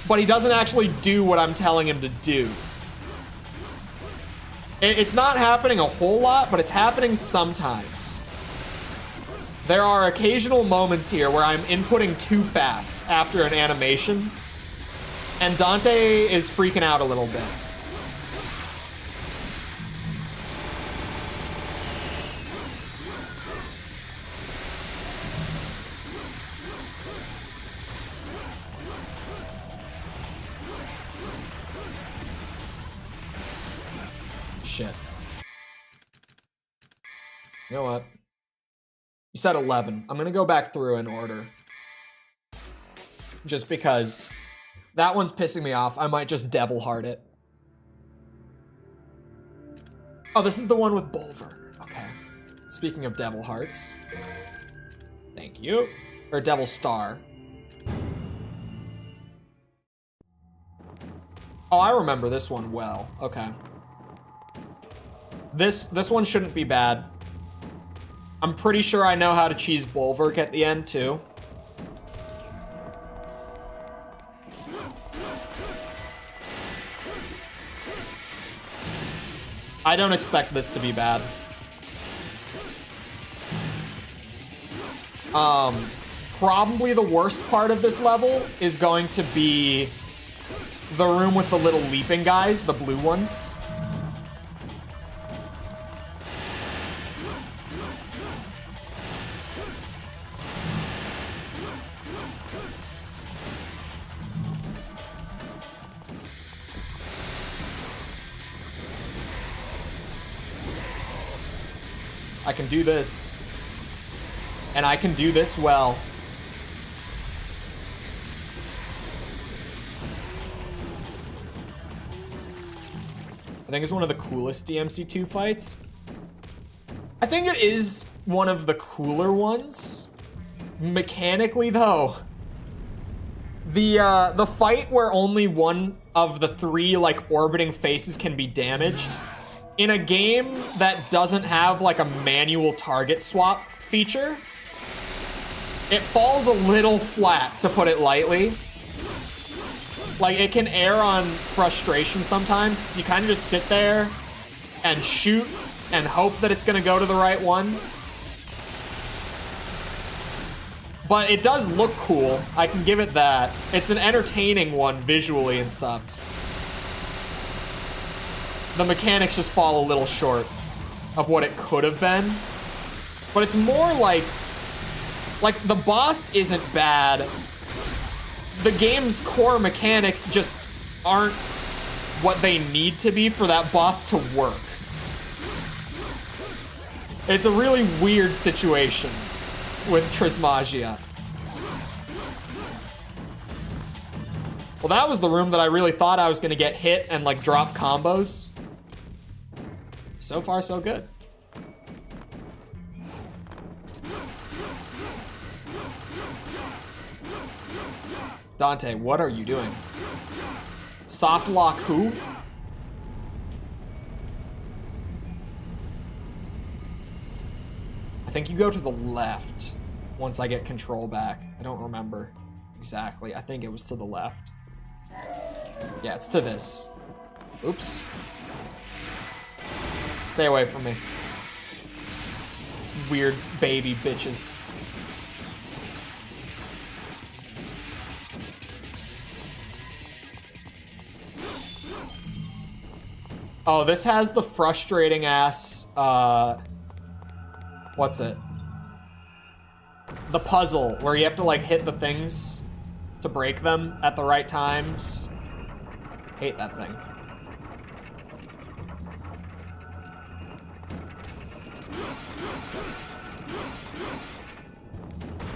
but he doesn't actually do what I'm telling him to do. It's not happening a whole lot, but it's happening sometimes. There are occasional moments here where I'm inputting too fast after an animation, and Dante is freaking out a little bit. Shit. You know what? You said 11. I'm gonna go back through in order. Just because that one's pissing me off. I might just devil heart it. Oh, this is the one with Bulver. Okay. Speaking of devil hearts. Thank you. Or devil star. Oh, I remember this one well. Okay. This one shouldn't be bad. I'm pretty sure I know how to cheese Bulwark at the end, too. I don't expect this to be bad. Probably the worst part of this level is going to be the room with the little leaping guys, the blue ones. I can do this. And I can do this well. I think it's one of the coolest DMC2 fights. I think it is one of the cooler ones. Mechanically, though, the fight where only one of the three like orbiting faces can be damaged in a game that doesn't have like a manual target swap feature, it falls a little flat, to put it lightly. Like, it can err on frustration sometimes, because you kind of just sit there and shoot and hope that it's gonna go to the right one. But it does look cool, I can give it that. It's an entertaining one visually and stuff. The mechanics just fall a little short of what it could have been. But it's more like the boss isn't bad. The game's core mechanics just aren't what they need to be for that boss to work. It's a really weird situation with Transphobia. Well, that was the room that I really thought I was gonna get hit and like drop combos. So far, so good. Dante, what are you doing? Soft lock who? I think you go to the left once I get control back. I don't remember exactly. I think it was to the left. Yeah, it's to this. Oops. Stay away from me. Weird baby bitches. Oh, this has the frustrating ass, what's it? The puzzle, where you have to like hit the things to break them at the right times. Hate that thing.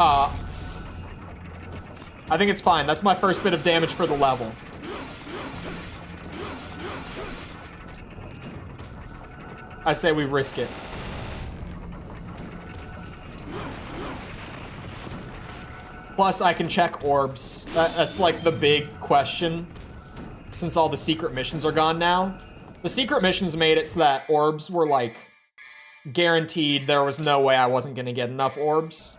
I think it's fine. That's my first bit of damage for the level. I say we risk it. Plus, I can check orbs. That's like the big question, since all the secret missions are gone now. The secret missions made it so that orbs were like guaranteed. There was no way I wasn't gonna get enough orbs.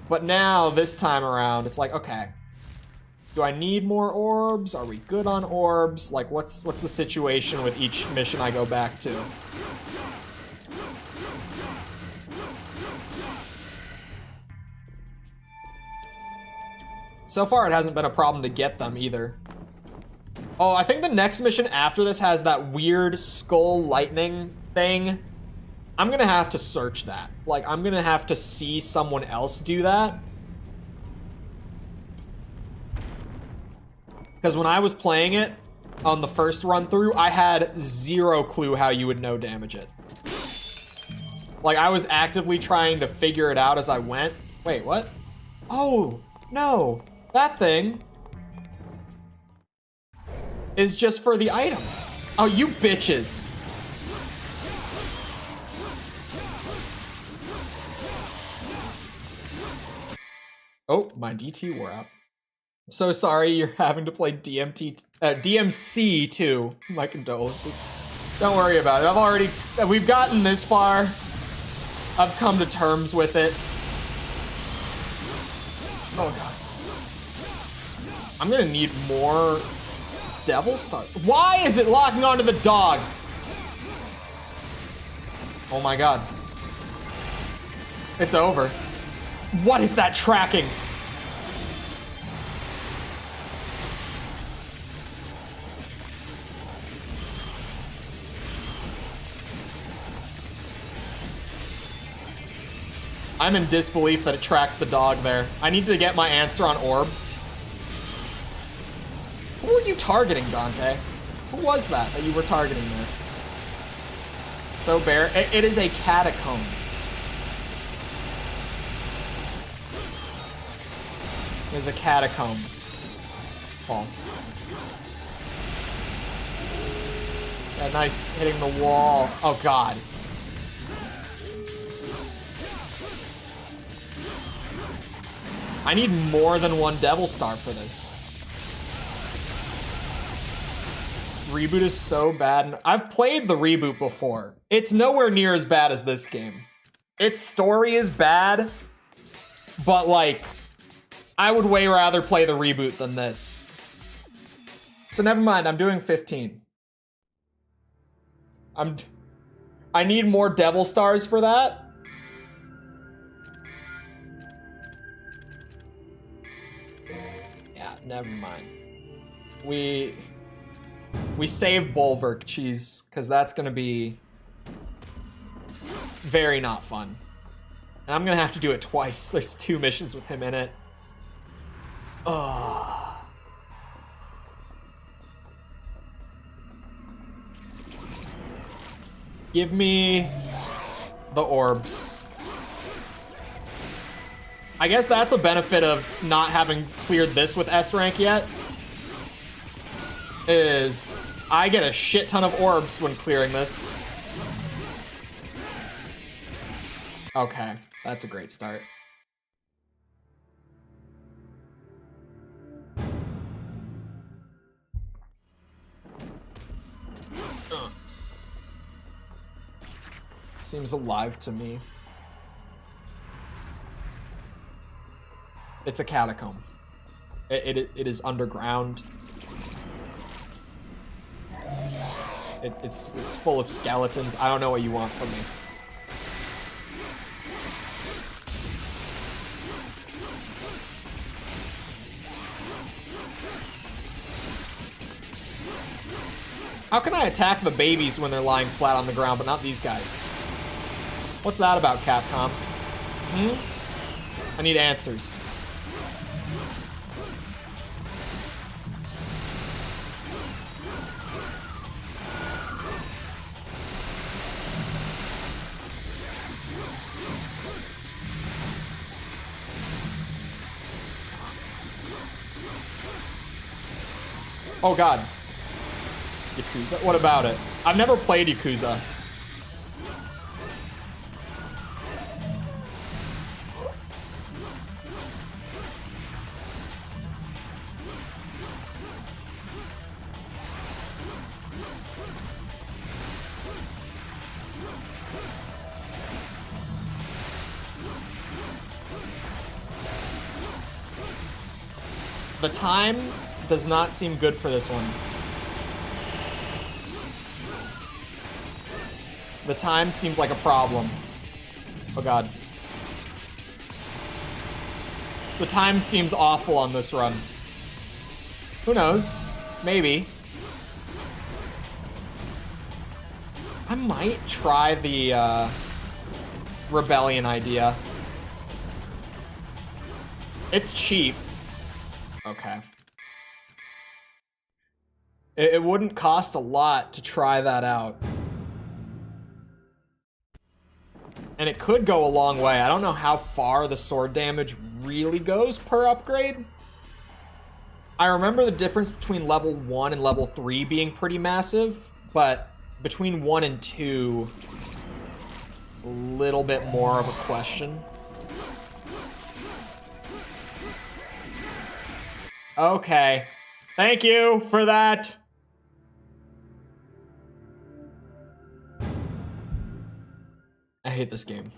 But now, this time around, it's like, okay, do I need more orbs? Are we good on orbs? Like, what's the situation with each mission I go back to? So far, it hasn't been a problem to get them either. Oh, I think the next mission after this has that weird skull lightning thing. I'm gonna have to search that. Like, I'm gonna have to see someone else do that. Because when I was playing it on the first run through, I had zero clue how you would no damage it. Like, I was actively trying to figure it out as I went. Wait, what? Oh, no. That thing is just for the item. Oh, you bitches. Oh, my DT wore out. I'm so sorry you're having to play DMC too. My condolences. Don't worry about it. We've gotten this far. I've come to terms with it. Oh god. I'm gonna need more devil stars. Why is it locking onto the dog? Oh my god. It's over. What is that tracking? I'm in disbelief that it tracked the dog there. I need to get my answer on orbs. Who were you targeting, Dante? Who was that you were targeting there? So bare. It is a catacomb. It is a catacomb. False. Yeah, nice hitting the wall. Oh god. I need more than one Devil Star for this. Reboot is so bad. I've played the reboot before. It's nowhere near as bad as this game. Its story is bad, but like, I would way rather play the reboot than this. So never mind, I'm doing 15. I need more Devil Stars for that. Yeah, never mind. We save Bulwark Cheese, because that's gonna be very not fun. And I'm gonna have to do it twice. There's 2 missions with him in it. Ugh. Give me the orbs. I guess that's a benefit of not having cleared this with S rank yet. Is I get a shit ton of orbs when clearing this. Okay, that's a great start. Seems alive to me. It's a catacomb. It is underground. It's full of skeletons. I don't know what you want from me. How can I attack the babies when they're lying flat on the ground, but not these guys? What's that about, Capcom? I need answers. Oh god. Yakuza? What about it? I've never played Yakuza. The time does not seem good for this one. The time seems like a problem. Oh god. The time seems awful on this run. Who knows? Maybe. I might try the rebellion idea. It's cheap. Okay. It wouldn't cost a lot to try that out. And it could go a long way. I don't know how far the sword damage really goes per upgrade. I remember the difference between level 1 and level 3 being pretty massive, but between 1 and 2, it's a little bit more of a question. Okay. Thank you for that. I hate this game.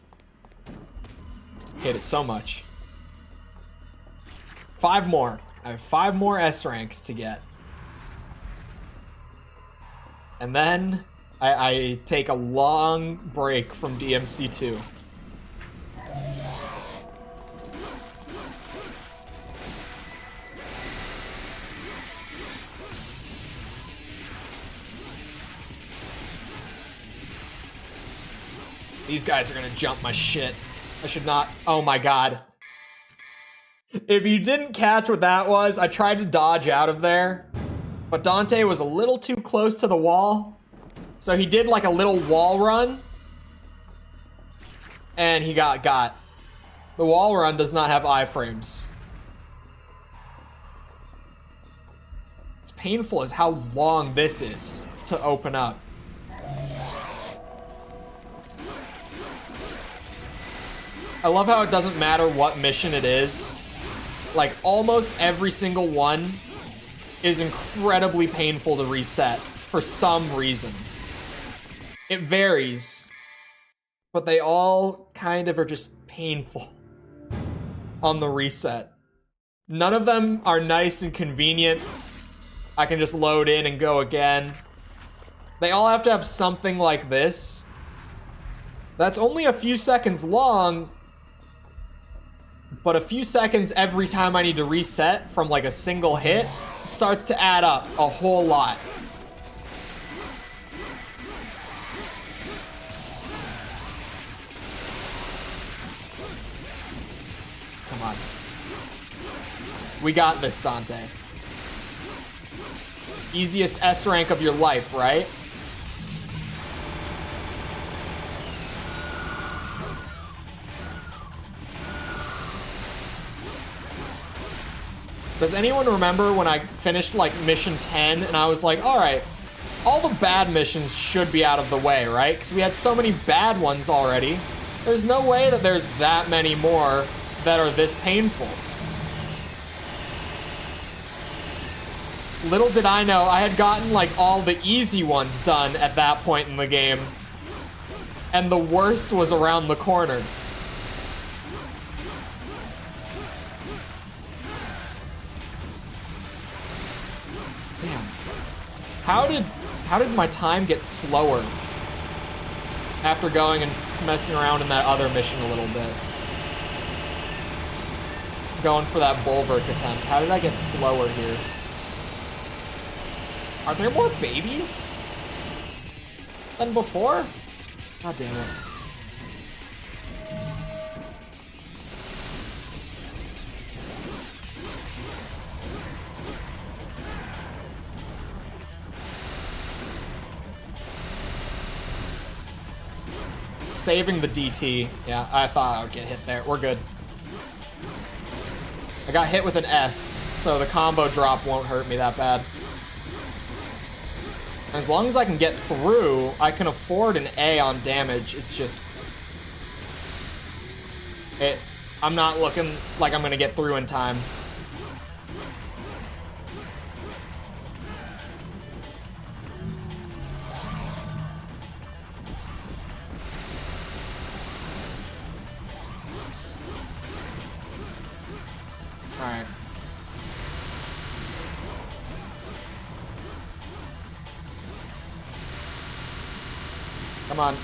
Hate it so much. 5 more. I have 5 more S ranks to get. And then I take a long break from DMC2. These guys are gonna jump my shit. I should not. Oh my god. If you didn't catch what that was, I tried to dodge out of there, but Dante was a little too close to the wall. So he did like a little wall run, and he got. The wall run does not have iframes. It's painful as how long this is to open up. I love how it doesn't matter what mission it is. Like, almost every single one is incredibly painful to reset for some reason. It varies, but they all kind of are just painful on the reset. None of them are nice and convenient. I can just load in and go again. They all have to have something like this. That's only a few seconds long, but a few seconds every time I need to reset from like a single hit starts to add up a whole lot. Come on. We got this, Dante. Easiest S rank of your life, right? Does anyone remember when I finished like mission 10 and I was like, all right, all the bad missions should be out of the way, right? Because we had so many bad ones already. There's no way that there's that many more that are this painful. Little did I know, I had gotten like all the easy ones done at that point in the game. And the worst was around the corner. How did my time get slower after going and messing around in that other mission a little bit? Going for that bulwark attempt. How did I get slower here? Are there more babies than before? God damn it. Saving the DT. Yeah, I thought I would get hit there. We're good. I got hit with an S, so the combo drop won't hurt me that bad. As long as I can get through, I can afford an A on damage. It's just... I'm not looking like I'm gonna get through in time. Alright. Come on.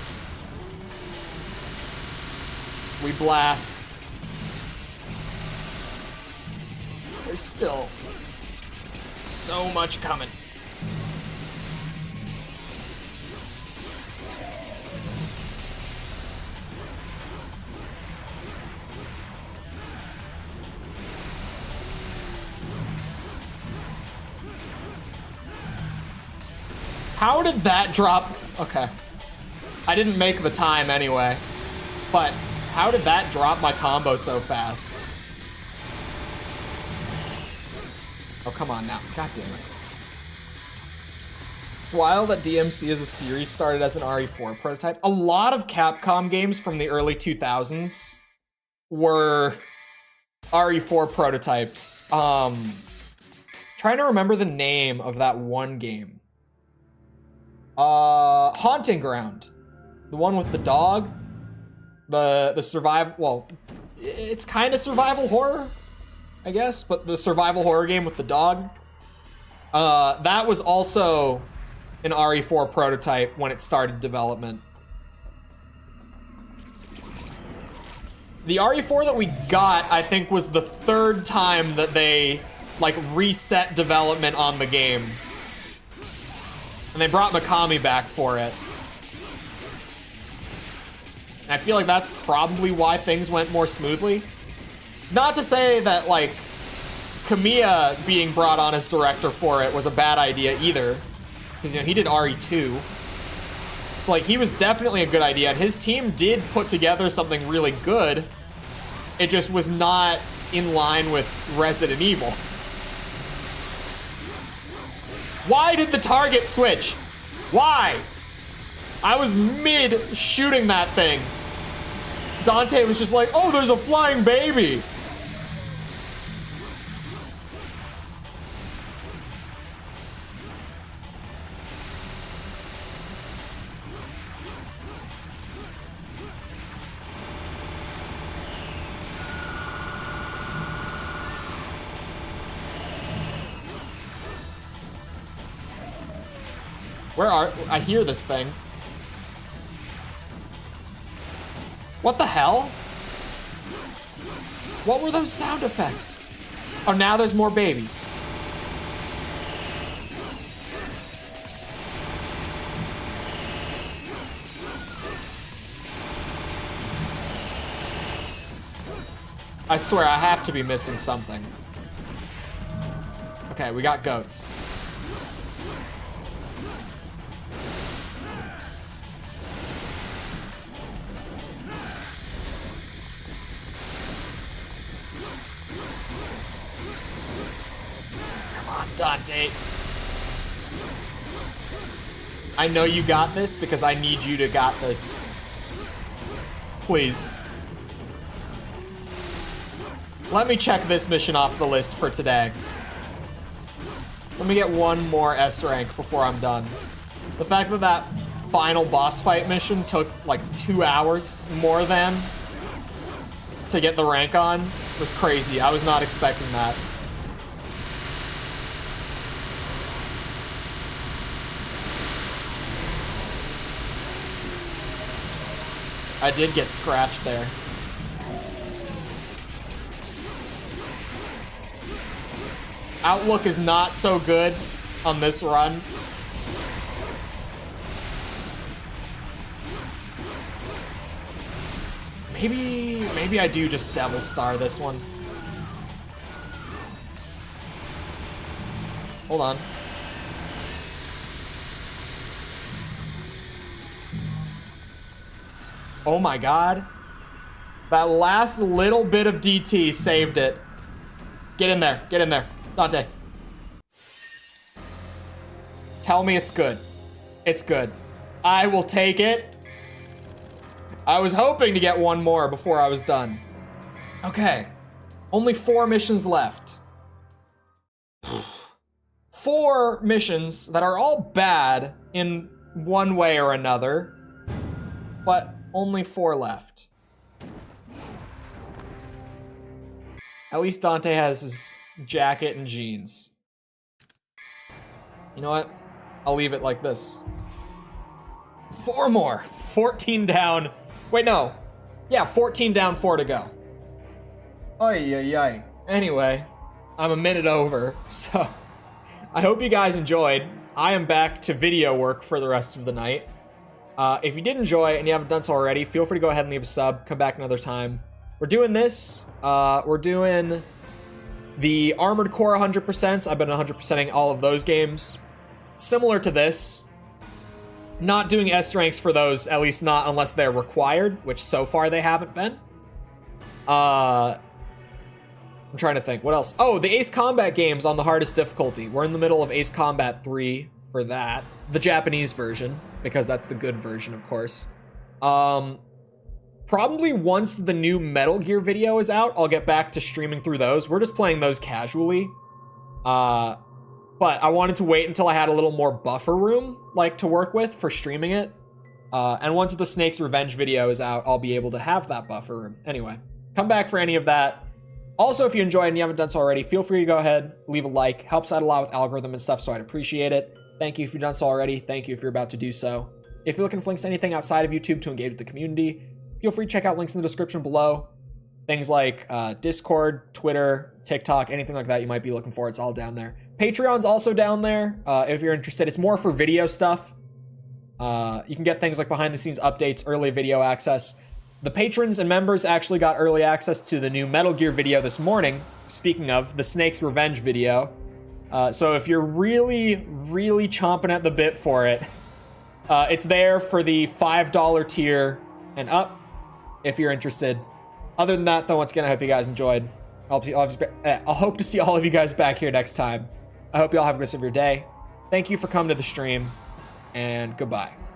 We blast. There's still so much coming. How did that drop? Okay. I didn't make the time anyway. But how did that drop my combo so fast? Oh, come on now. God damn it. It's wild that DMC as a series started as an RE4 prototype. A lot of Capcom games from the early 2000s were RE4 prototypes. Trying to remember the name of that one game. Haunting Ground. The one with the dog. The survival, well, it's kind of survival horror, I guess, but the survival horror game with the dog. That was also an RE4 prototype when it started development. The RE4 that we got, I think, was the third time that they, like, reset development on the game. And they brought Mikami back for it. And I feel like that's probably why things went more smoothly. Not to say that, like, Kamiya being brought on as director for it was a bad idea either. Because, you know, he did RE2. So, like, he was definitely a good idea. And his team did put together something really good. It just was not in line with Resident Evil. Why did the target switch? Why? I was mid shooting that thing. Dante was just like, oh, there's a flying baby. Where are... I hear this thing. What the hell? What were those sound effects? Oh, now there's more babies. I swear, I have to be missing something. Okay, we got goats. Dante. I know you got this because I need you to got this. Please. Let me check this mission off the list for today. Let me get one more S rank before I'm done. The fact that that final boss fight mission took like 2 hours more than to get the rank on was crazy. I was not expecting that. I did get scratched there. Outlook is not so good on this run. Maybe I do just Devil Star this one. Hold on. Oh my god. That last little bit of DT saved it. Get in there. Get in there. Dante. Tell me it's good. It's good. I will take it. I was hoping to get one more before I was done. Okay. Only 4 missions left. 4 missions that are all bad in one way or another. But only 4 left. At least Dante has his jacket and jeans. You know what? I'll leave it like this. 4 more. 14 down. Wait, no. Yeah, 14 down, 4 to go. Ay, ay, ay. Anyway, I'm a minute over, so I hope you guys enjoyed. I am back to video work for the rest of the night. If you did enjoy and you haven't done so already, feel free to go ahead and leave a sub. Come back another time. We're doing this. We're doing the Armored Core 100%. I've been 100%ing all of those games. Similar to this. Not doing S ranks for those, at least not unless they're required, which so far they haven't been. I'm trying to think. What else? Oh, the Ace Combat games on the hardest difficulty. We're in the middle of Ace Combat 3 for that. The Japanese version, because that's the good version, of course. Probably once the new Metal Gear video is out, I'll get back to streaming through those. We're just playing those casually. But I wanted to wait until I had a little more buffer room, like, to work with for streaming it. And once the Snake's Revenge video is out, I'll be able to have that buffer room. Anyway, come back for any of that. Also, if you enjoyed and you haven't done so already, feel free to go ahead, leave a like. Helps out a lot with algorithm and stuff, so I'd appreciate it. Thank you if you've done so already. Thank you if you're about to do so. If you're looking for links to anything outside of YouTube to engage with the community, feel free to check out links in the description below. Things like Discord, Twitter, TikTok, anything like that you might be looking for, it's all down there. Patreon's also down there if you're interested. It's more for video stuff. You can get things like behind the scenes updates, early video access. The patrons and members actually got early access to the new Metal Gear video this morning. Speaking of, the Snake's Revenge video. So if you're really, really chomping at the bit for it, it's there for the $5 tier and up if you're interested. Other than that, though, once again, I hope you guys enjoyed. I'll hope to see all of you guys back here next time. I hope you all have a good rest of your day. Thank you for coming to the stream, and goodbye.